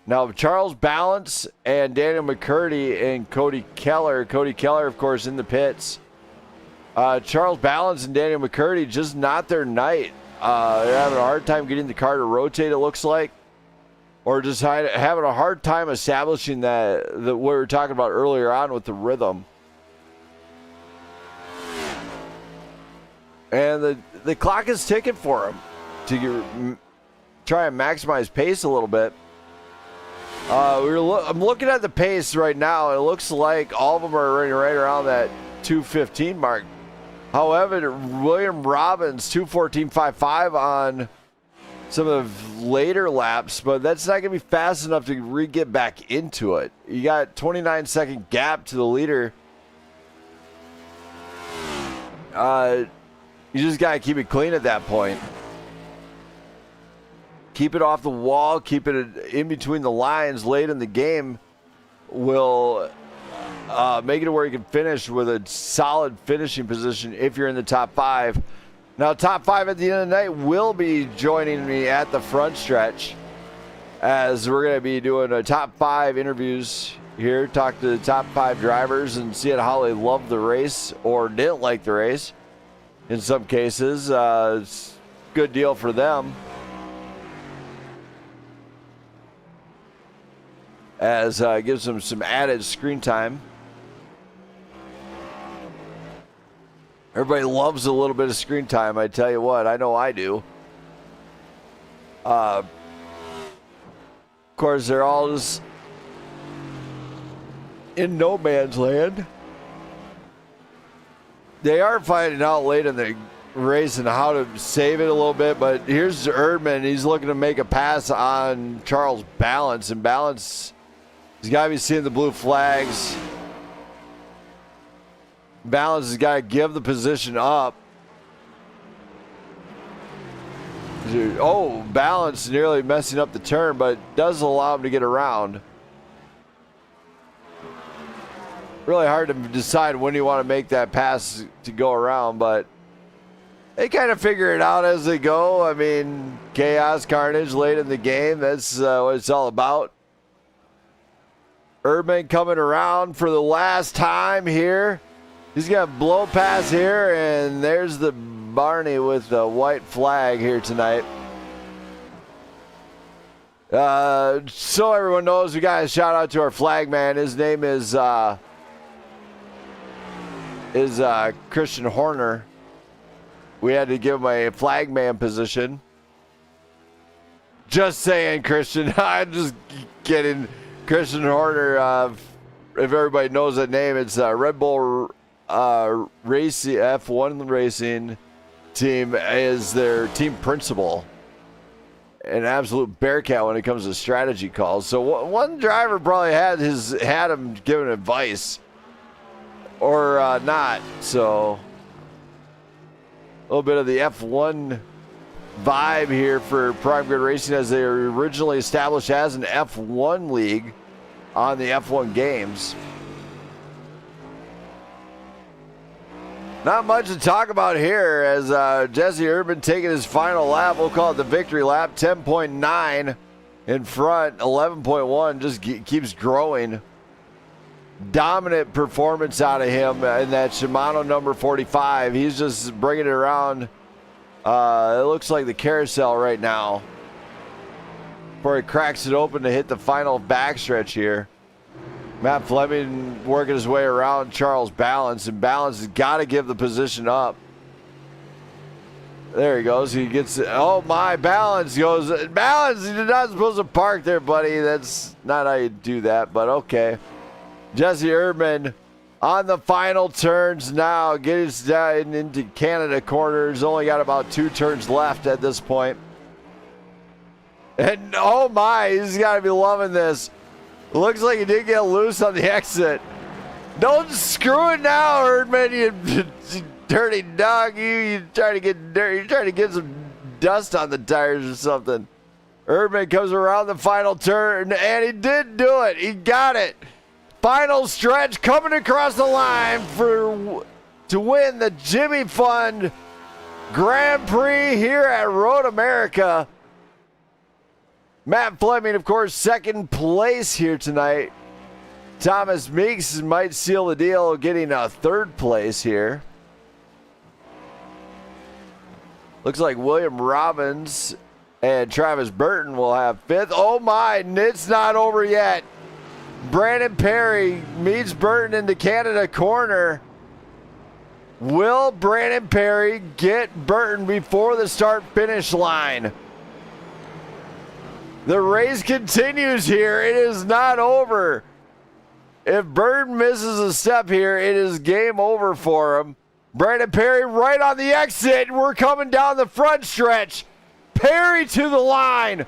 Now, Charles Balance and Daniel McCurdy and Cody Keller. Cody Keller, of course, in the pits. Charles Balance and Daniel McCurdy, just not their night. They're having a hard time getting the car to rotate, it looks like. Or just having a hard time establishing that what we were talking about earlier on with the rhythm. And the clock is ticking for them to try and maximize pace a little bit. I'm looking at the pace right now. It looks like all of them are running right around that 2:15 mark. However, William Robbins 2:14.55 on some of the later laps, but that's not going to be fast enough to get back into it. You got 29-second gap to the leader. You just got to keep it clean at that point. Keep it off the wall, keep it in between the lines late in the game will make it where you can finish with a solid finishing position if you're in the top 5. Now, top 5 at the end of the night will be joining me at the front stretch as we're going to be doing a top 5 interviews here, talk to the top 5 drivers and see how they loved the race or didn't like the race. In some cases, it's a good deal for them. As it gives them some added screen time. Everybody loves a little bit of screen time, I tell you what. I know I do. Of course, they're all just in no man's land. They are finding out late in the race and how to save it a little bit, but here's Erdman. He's looking to make a pass on Charles Balance, and Balance, he's got to be seeing the blue flags. Balance has got to give the position up. Oh, Balance nearly messing up the turn, but does allow him to get around. Really hard to decide when you want to make that pass to go around, but they kind of figure it out as they go. I mean, chaos, carnage late in the game. That's what it's all about. Erdman coming around for the last time here. He's got a blow pass here, and there's the Barney with the white flag here tonight. So everyone knows, we got a shout out to our flag man. His name is Christian Horner. We had to give him a flag man position. Just saying, Christian. I'm just kidding. Christian Horner, if everybody knows that name, it's Red Bull Racing F1 Racing team is their team principal. An absolute bearcat when it comes to strategy calls. So one driver probably had him giving advice, or not. So a little bit of the F1 vibe here for Prime Grid Racing, as they were originally established as an F1 league on the F1 games. Not much to talk about here as Jesse Erdman taking his final lap. We'll call it the victory lap. 10.9 in front. 11.1 just keeps growing. Dominant performance out of him in that Shimano number 45. He's just bringing it around. It looks like the carousel right now before he cracks it open to hit the final backstretch here. Matt Fleming working his way around Charles Balance, and Balance has got to give the position up. There he goes. He gets it. Oh my, Balance goes. Balance, you're not supposed to park there, buddy. That's not how you do that, but okay. Jesse Erdman on the final turns now. Gets down into Canada corners. Only got about 2 turns left at this point. And oh my, he's got to be loving this. Looks like he did get loose on the exit. Don't screw it now, Erdman, you dirty dog. You trying to get dirty. You're trying to get some dust on the tires or something. Erdman comes around the final turn, and he did do it. He got it. Final stretch coming across the line to win the Jimmy Fund Grand Prix here at Road America. Matt Fleming, of course, second place here tonight. Thomas Meeks might seal the deal, getting a third place here. Looks like William Robbins and Travis Burton will have fifth. Oh my, it's not over yet. Brandon Perry meets Burton in the Canada corner. Will Brandon Perry get Burton before the start-finish line? The race continues here. It is not over. If Burton misses a step here, it is game over for him. Brandon Perry right on the exit. We're coming down the front stretch. Perry to the line.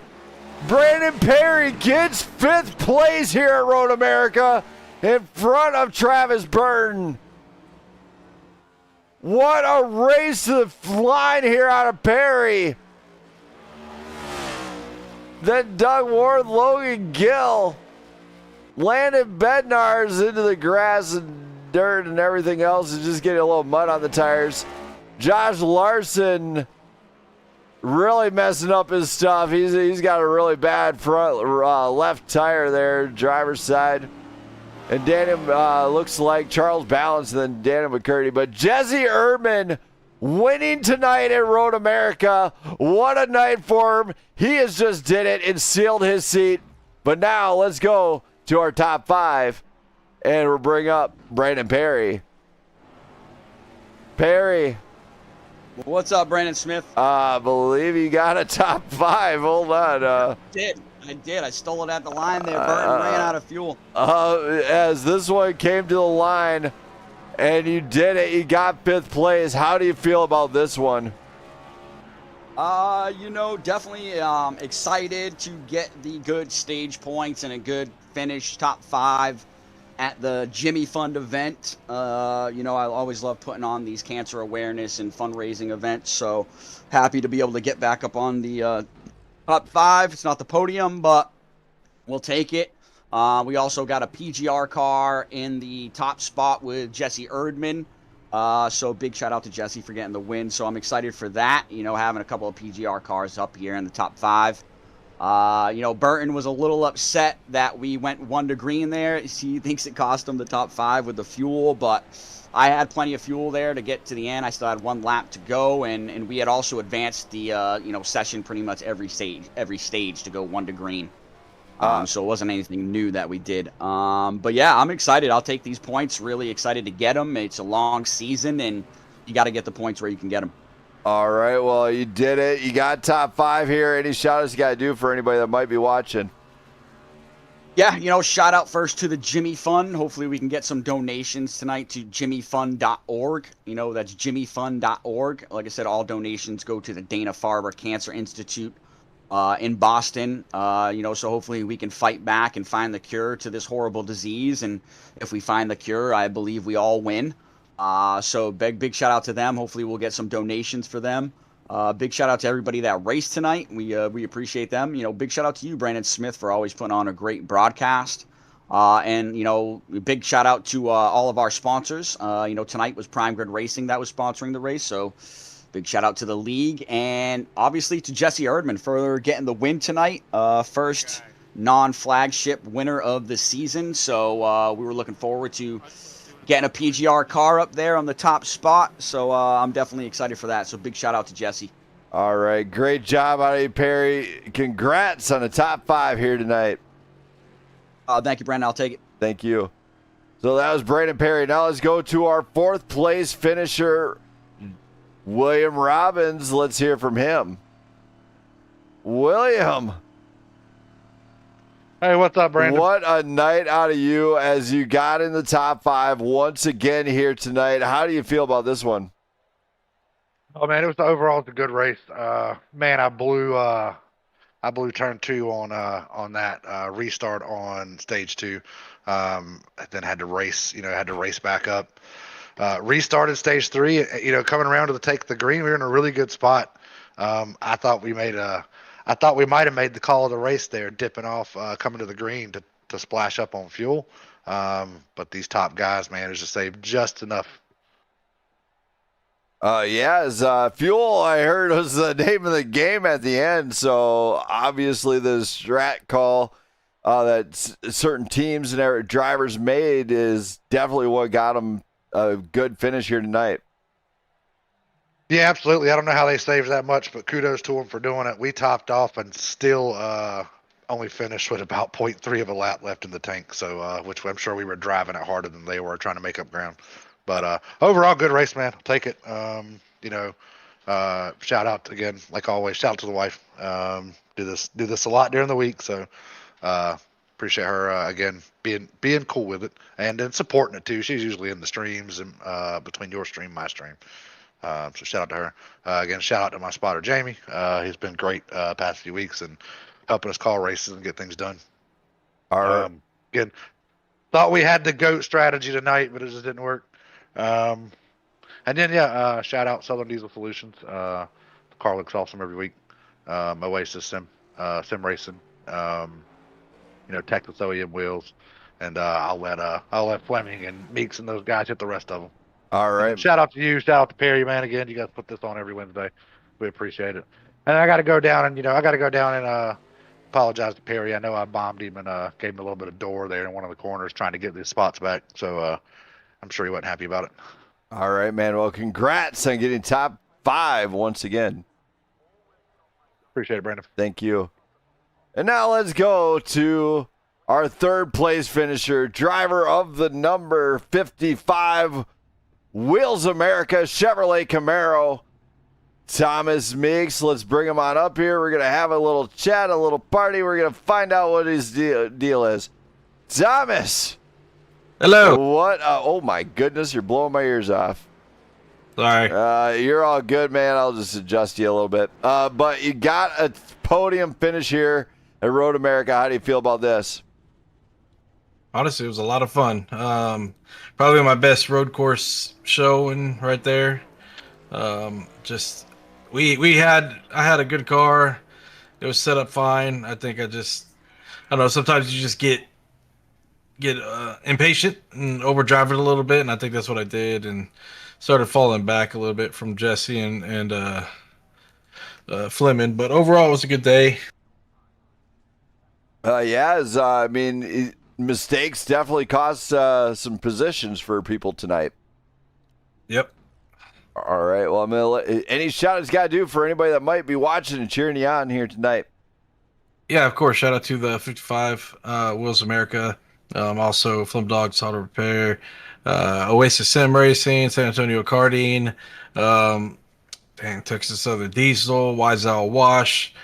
Brandon Perry gets 5th place here at Road America in front of Travis Burton. What a race to the line here out of Perry. Then Doug Ward, Logan Gill, Landon Bednar's into the grass and dirt and everything else and just getting a little mud on the tires. Josh Larson really messing up his stuff. He's got a really bad front left tire there, driver's side. And Danny looks like Charles Balance and then Danny McCurdy. But Jesse Erdman winning tonight at Road America. What a night for him. He has just did it and sealed his seat. But now let's go to our top 5. And we'll bring up Brandon Perry. Perry. What's up, Brandon Smith? I believe you got a top 5. Hold on. I did. I stole it at the line there. Burton ran out of fuel. As this one came to the line, and you did it. You got 5th place. How do you feel about this one? Definitely excited to get the good stage points and a good finish, top 5 at the Jimmy Fund event. I always love putting on these cancer awareness and fundraising events, so happy to be able to get back up on the top 5. It's not the podium, but we'll take it. We also got a PGR car in the top spot with Jesse Erdman. So big shout out to Jesse for getting the win. So I'm excited for that, having a couple of PGR cars up here in the top 5. Burton was a little upset that we went 1 to green there. He thinks it cost him the top 5 with the fuel, but I had plenty of fuel there to get to the end. I still had 1 lap to go, and we had also advanced the session pretty much every stage to go 1 to green. So it wasn't anything new that we did. But yeah, I'm excited. I'll take these points. Really excited to get them. It's a long season, and you got to get the points where you can get them. All right, well, you did it. You got top 5 here. Any shout-outs you got to do for anybody that might be watching? Yeah, shout out first to the Jimmy Fund. Hopefully we can get some donations tonight to jimmyfund.org. That's jimmyfund.org. Like I said, all donations go to the Dana-Farber Cancer Institute in Boston. So hopefully we can fight back and find the cure to this horrible disease. And if we find the cure, I believe we all win. So big shout out to them. Hopefully we'll get some donations for them. Big shout out to everybody that raced tonight. We appreciate them. Big shout out to you, Brandon Smith, for always putting on a great broadcast. And big shout out to all of our sponsors. Tonight was Prime Grid Racing that was sponsoring the race. So big shout out to the league, and obviously to Jesse Erdman for getting the win tonight. First non-flagship winner of the season. So we were looking forward to getting a PGR car up there on the top spot. So I'm definitely excited for that. So big shout out to Jesse. All right. Great job out of you, Perry. Congrats on the top 5 here tonight. Thank you, Brandon. I'll take it. Thank you. So that was Brandon Perry. Now let's go to our 4th place finisher, William Robbins. Let's hear from him. William. Hey, what's up, Brandon? What a night out of you as you got in the top 5 once again here tonight. How do you feel about this one? Oh man, overall it's a good race. Man, I blew turn 2 on that restart on stage 2. Then had to race, back up. Restarted stage 3. Coming around to take the green, we were in a really good spot. I thought we might have made the call of the race there, dipping off, coming to the green to splash up on fuel. But these top guys managed to save just enough. Fuel, I heard, was the name of the game at the end. So obviously the strat call that certain teams and their drivers made is definitely what got them a good finish here tonight. Yeah, absolutely. I don't know how they saved that much, but kudos to them for doing it. We topped off and still only finished with about 0.3 of a lap left in the tank. So, which I'm sure we were driving it harder than they were, trying to make up ground. But overall, good race, man. I'll take it. Shout out again, like always. Shout out to the wife. Do this a lot during the week. So appreciate her again being cool with it and then supporting it too. She's usually in the streams and between your stream, my stream. So shout out to her. Again, shout out to my spotter Jamie. He's been great past few weeks and helping us call races and get things done. All right. Again, thought we had the GOAT strategy tonight, but it just didn't work. And then shout out Southern Diesel Solutions. The car looks awesome every week. Oasis Sim Racing. Texas OEM wheels, and I'll let Fleming and Meeks and those guys hit the rest of them. All right. And shout out to you, shout out to Perry, man. Again, you guys put this on every Wednesday. We appreciate it. And I got to go down and apologize to Perry. I know I bombed him and gave him a little bit of door there in one of the corners trying to get these spots back. So I'm sure he wasn't happy about it. All right, man. Well, congrats on getting top 5 once again. Appreciate it, Brandon. Thank you. And now let's go to our third place finisher, driver of the number 55 Wheels America Chevrolet Camaro, Thomas Meeks. Let's bring him on up here. We're going to have a little chat, a little party. We're going to find out what his deal is. Thomas. Hello. What? Oh, my goodness. You're blowing my ears off. Sorry. You're all good, man. I'll just adjust you a little bit. But you got a podium finish here at Road America. How do you feel about this? Honestly, it was a lot of fun. Probably my best road course showing right there. I had a good car. It was set up fine. I think I don't know. Sometimes you just get impatient and overdrive it a little bit, and I think that's what I did, and started falling back a little bit from Jesse and Fleming. But overall, it was a good day. Mistakes definitely cost some positions for people tonight. Yep. All right. Well, I'm gonna any shout outs got to do for anybody that might be watching and cheering you on here tonight. Yeah, of course. Shout out to the 55 Wheels America. Also, Flim Dogs Auto Repair, Oasis Sim Racing, San Antonio Karting, Texas Southern Diesel, Wiesel Wash,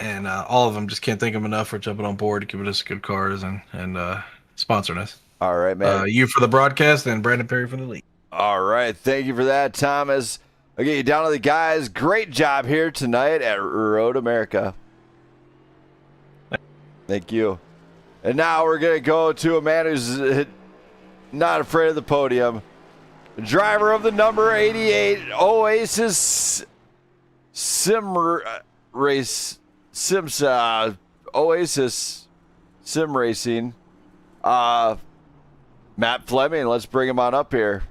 and all of them. Just can't thank them enough for jumping on board, giving us good cars, and sponsoring us. All right, man. You for the broadcast, and Brandon Perry for the league. All right. Thank you for that, Thomas. I'll get you down to the guys. Great job here tonight at Road America. Thank you. And now we're going to go to a man who's not afraid of the podium. Driver of the number 88 Oasis Oasis Sim Racing. Matt Fleming, let's bring him on up here.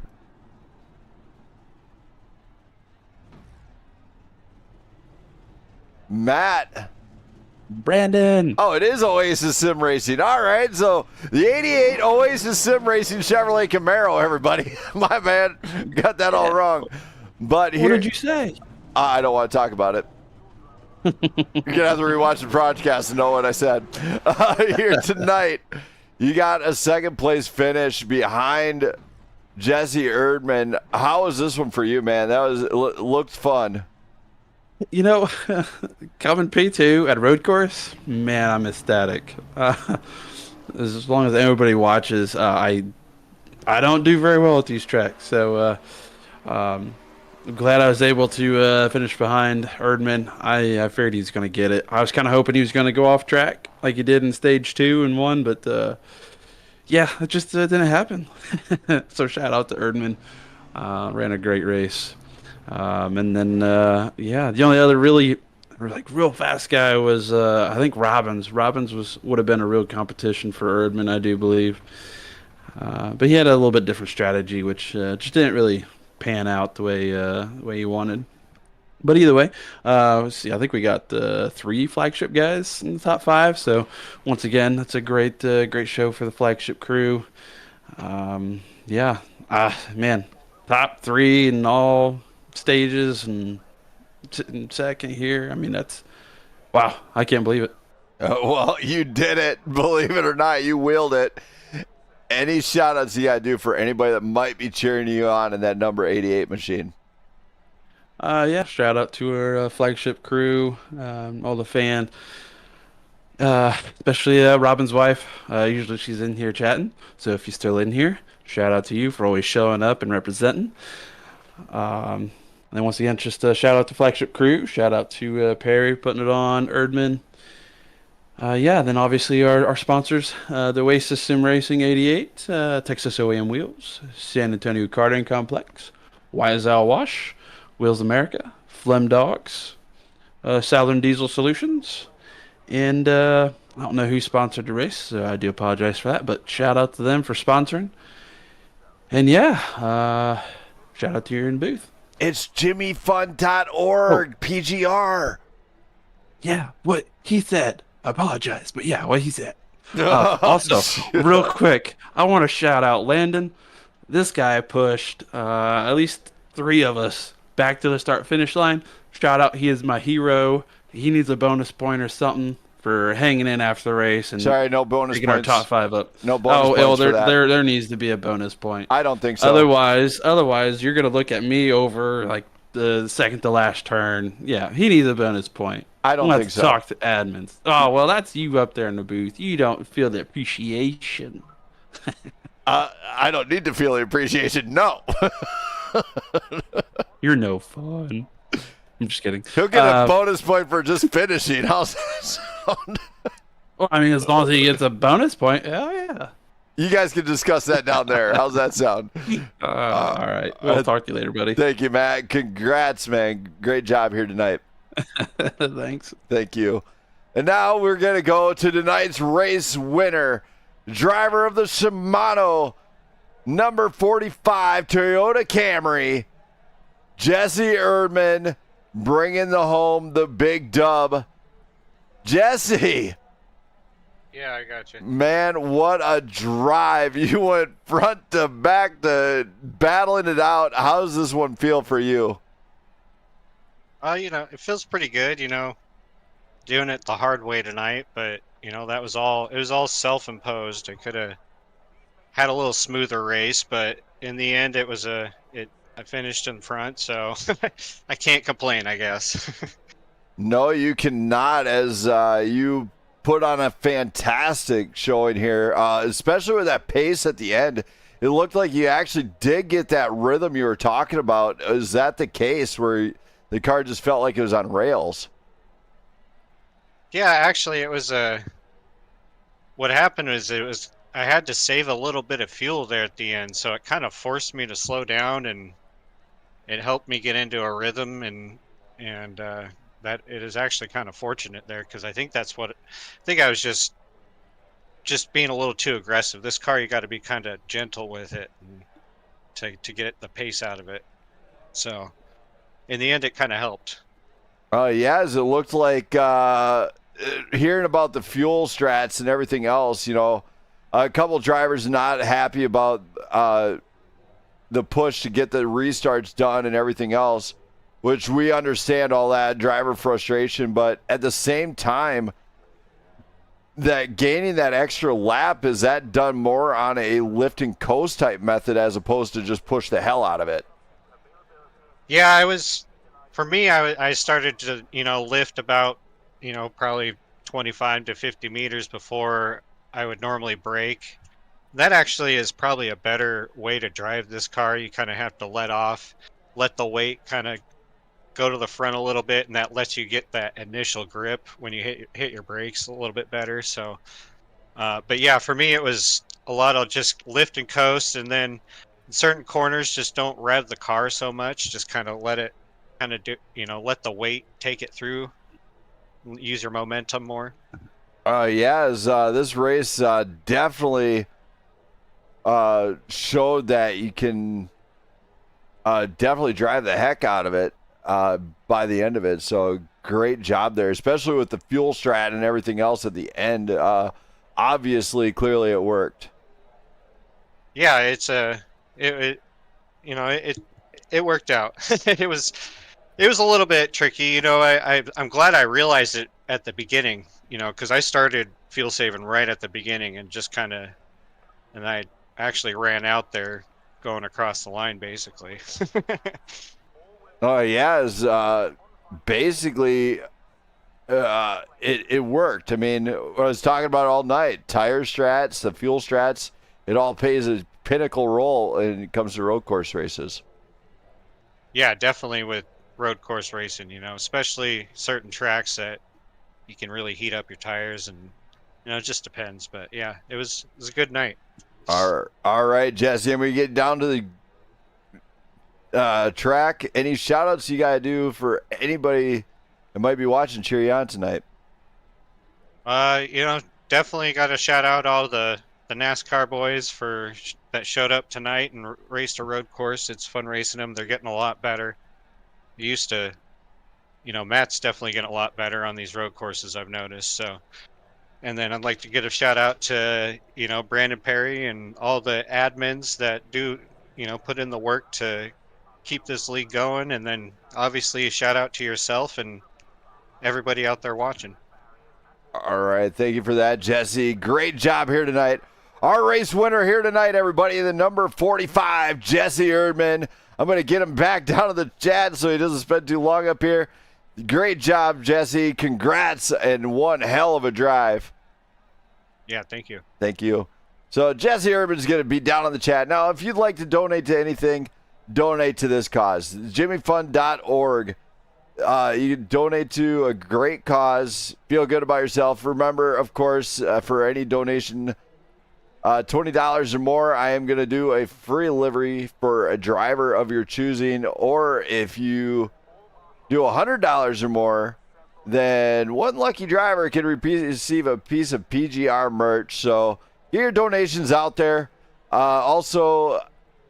Matt. Brandon. Oh, it is Oasis Sim Racing. All right, so the 88 Oasis Sim Racing Chevrolet Camaro, everybody. My man, got that all wrong. But here, what did you say? I don't want to talk about it. You're going to have to rewatch the broadcast to know what I said. Here tonight, you got a second place finish behind Jesse Erdman. How was this one for you, man? That looked fun. You know, coming P2 at a road course, man, I'm ecstatic. As long as everybody watches, I don't do very well at these tracks, so I'm glad I was able to finish behind Erdman. I figured he was going to get it. I was kind of hoping he was going to go off track like he did in stage 2 and 1, but yeah, it just didn't happen. So shout out to Erdman. Ran a great race. And then, the only other really real fast guy was, I think Robbins. Robbins would have been a real competition for Erdman, I do believe. But he had a little bit different strategy, which just didn't really pan out the way he wanted. But either way, let's see, I think we got 3 flagship guys in the top 5. So once again, that's a great show for the flagship crew. Man, top 3 in all stages and second here. I mean, that's wow. I can't believe it. Well, you did it. Believe it or not, you willed it. Any shout outs you got to do for anybody that might be cheering you on in that number 88 machine? Shout out to our flagship crew, all the fans, especially Robin's wife. Usually she's in here chatting. So if you're still in here, shout out to you for always showing up and representing. And then once again, just a shout out to Flagship Crew. Shout out to Perry putting it on, Erdman. Then obviously our sponsors, the Oasis Sim Racing 88, Texas OEM Wheels, San Antonio Karting Complex, YSL Wash, Wheels America, Flem Dogs, Southern Diesel Solutions, and I don't know who sponsored the race, so I do apologize for that, but shout out to them for sponsoring. And shout out to you in the booth. It's jimmyfun.org, PGR. Yeah, what he said. I apologize, but yeah, what he said. Also, real quick, I want to shout out Landon. This guy pushed at least 3 of us back to the start-finish line. Shout out, he is my hero. He needs a bonus point or something for hanging in after the race and sorry, no bonus picking points. our top 5 up. No bonus points for that. There needs to be a bonus point. I don't think so. Otherwise, you're gonna look at me over like the second to last turn. Yeah, he needs a bonus point. I don't think so. Talk to admins. Oh well, that's you up there in the booth. You don't feel the appreciation. I don't need to feel the appreciation. No. You're no fun. I'm just kidding. He'll get a bonus point for just finishing. How's that sound? Well, I mean, as long as he gets a bonus point, hell yeah. You guys can discuss that down there. How's that sound? All right. We'll talk to you later, buddy. Thank you, Matt. Congrats, man. Great job here tonight. Thanks. Thank you. And now we're going to go to tonight's race winner, driver of the Shimano number 45 Toyota Camry, Jesse Erdman, bringing home the big dub. Jesse. Yeah, I got you. Man, what a drive. You went front to back to battling it out. How does this one feel for you? It feels pretty good, doing it the hard way tonight, but, it was all self-imposed. I could have had a little smoother race, but in the end, I finished in front, so I can't complain, I guess. No, you cannot, as you put on a fantastic showing here, especially with that pace at the end. It looked like you actually did get that rhythm you were talking about. Is that the case where the car just felt like it was on rails? Yeah, actually, it was what happened was I had to save a little bit of fuel there at the end, so it kind of forced me to slow down, and it helped me get into a rhythm, and that it is actually kind of fortunate there, because I think I was just being a little too aggressive. This car, you got to be kind of gentle with it to get the pace out of it. So in the end, it kind of helped. As it looked like hearing about the fuel strats and everything else, a couple drivers not happy about the push to get the restarts done and everything else, which we understand all that driver frustration, but at the same time, that gaining that extra lap, is that done more on a lift and coast type method as opposed to just push the hell out of it? Yeah, I started to, lift about, probably 25 to 50 meters before I would normally brake. That actually is probably a better way to drive this car. You kind of have to let the weight kind of go to the front a little bit, and that lets you get that initial grip when you hit your brakes a little bit better. So, but yeah, for me, it was a lot of just lift and coast, and then in certain corners, just don't rev the car so much. Just kind of let it let the weight take it through, use your momentum more. This race definitely showed that you can definitely drive the heck out of it by the end of it. So great job there, especially with the fuel strat and everything else at the end. Obviously, clearly it worked. Yeah, it worked out. It was a little bit tricky. I'm glad I realized it at the beginning, because I started fuel saving right at the beginning and and I actually ran out there going across the line, basically. Basically, it worked. I mean, I was talking about it all night. Tire strats, the fuel strats, it all plays a pinnacle role when it comes to road course races. Yeah, definitely with road course racing, especially certain tracks that you can really heat up your tires, and it just depends. But yeah, it was a good night. All right, Jesse, and we get down to the track. Any shout outs you got to do for anybody that might be watching cheer you on tonight? Definitely got to shout out all the NASCAR boys that showed up tonight and raced a road course. It's fun racing them. They're getting a lot better. Used to, Matt's definitely getting a lot better on these road courses, I've noticed. So, and then I'd like to give a shout out to, Brandon Perry and all the admins that do, put in the work to keep this league going. And then obviously a shout out to yourself and everybody out there watching. All right, thank you for that, Jesse. Great job here tonight. Our race winner here tonight, everybody, the number 45, Jesse Erdman. I'm going to get him back down to the chat so he doesn't spend too long up here. Great job, Jesse. Congrats, and one hell of a drive. Yeah, thank you. Thank you. So Jesse Erdman's going to be down in the chat. Now, if you'd like to donate to anything, donate to this cause. JimmyFund.org. You can donate to a great cause. Feel good about yourself. Remember, of course, for any donation, $20 or more, I am going to do a free livery for a driver of your choosing. Or if you do $100 or more, then one lucky driver can receive a piece of PGR merch. So get your donations out there. Also,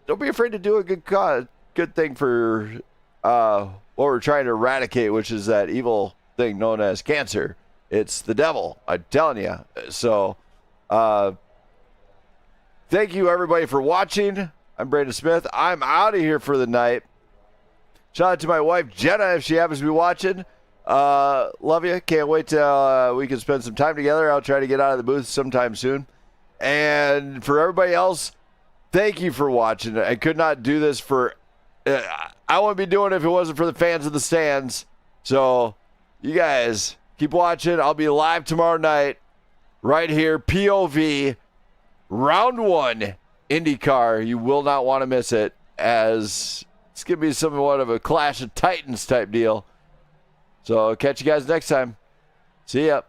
don't be afraid to do a good thing for what we're trying to eradicate, which is that evil thing known as cancer. It's the devil, I'm telling you. So, thank you, everybody, for watching. I'm Brandon Smith. I'm out of here for the night. Shout out to my wife, Jenna, if she happens to be watching. Love you. Can't wait till we can spend some time together. I'll try to get out of the booth sometime soon. And for everybody else, thank you for watching. I could not do this for... I wouldn't be doing it if it wasn't for the fans of the stands. So, you guys, keep watching. I'll be live tomorrow night right here, POV, round 1, IndyCar. You will not want to miss it, as it's going to be somewhat of a Clash of Titans type deal. So, catch you guys next time. See ya.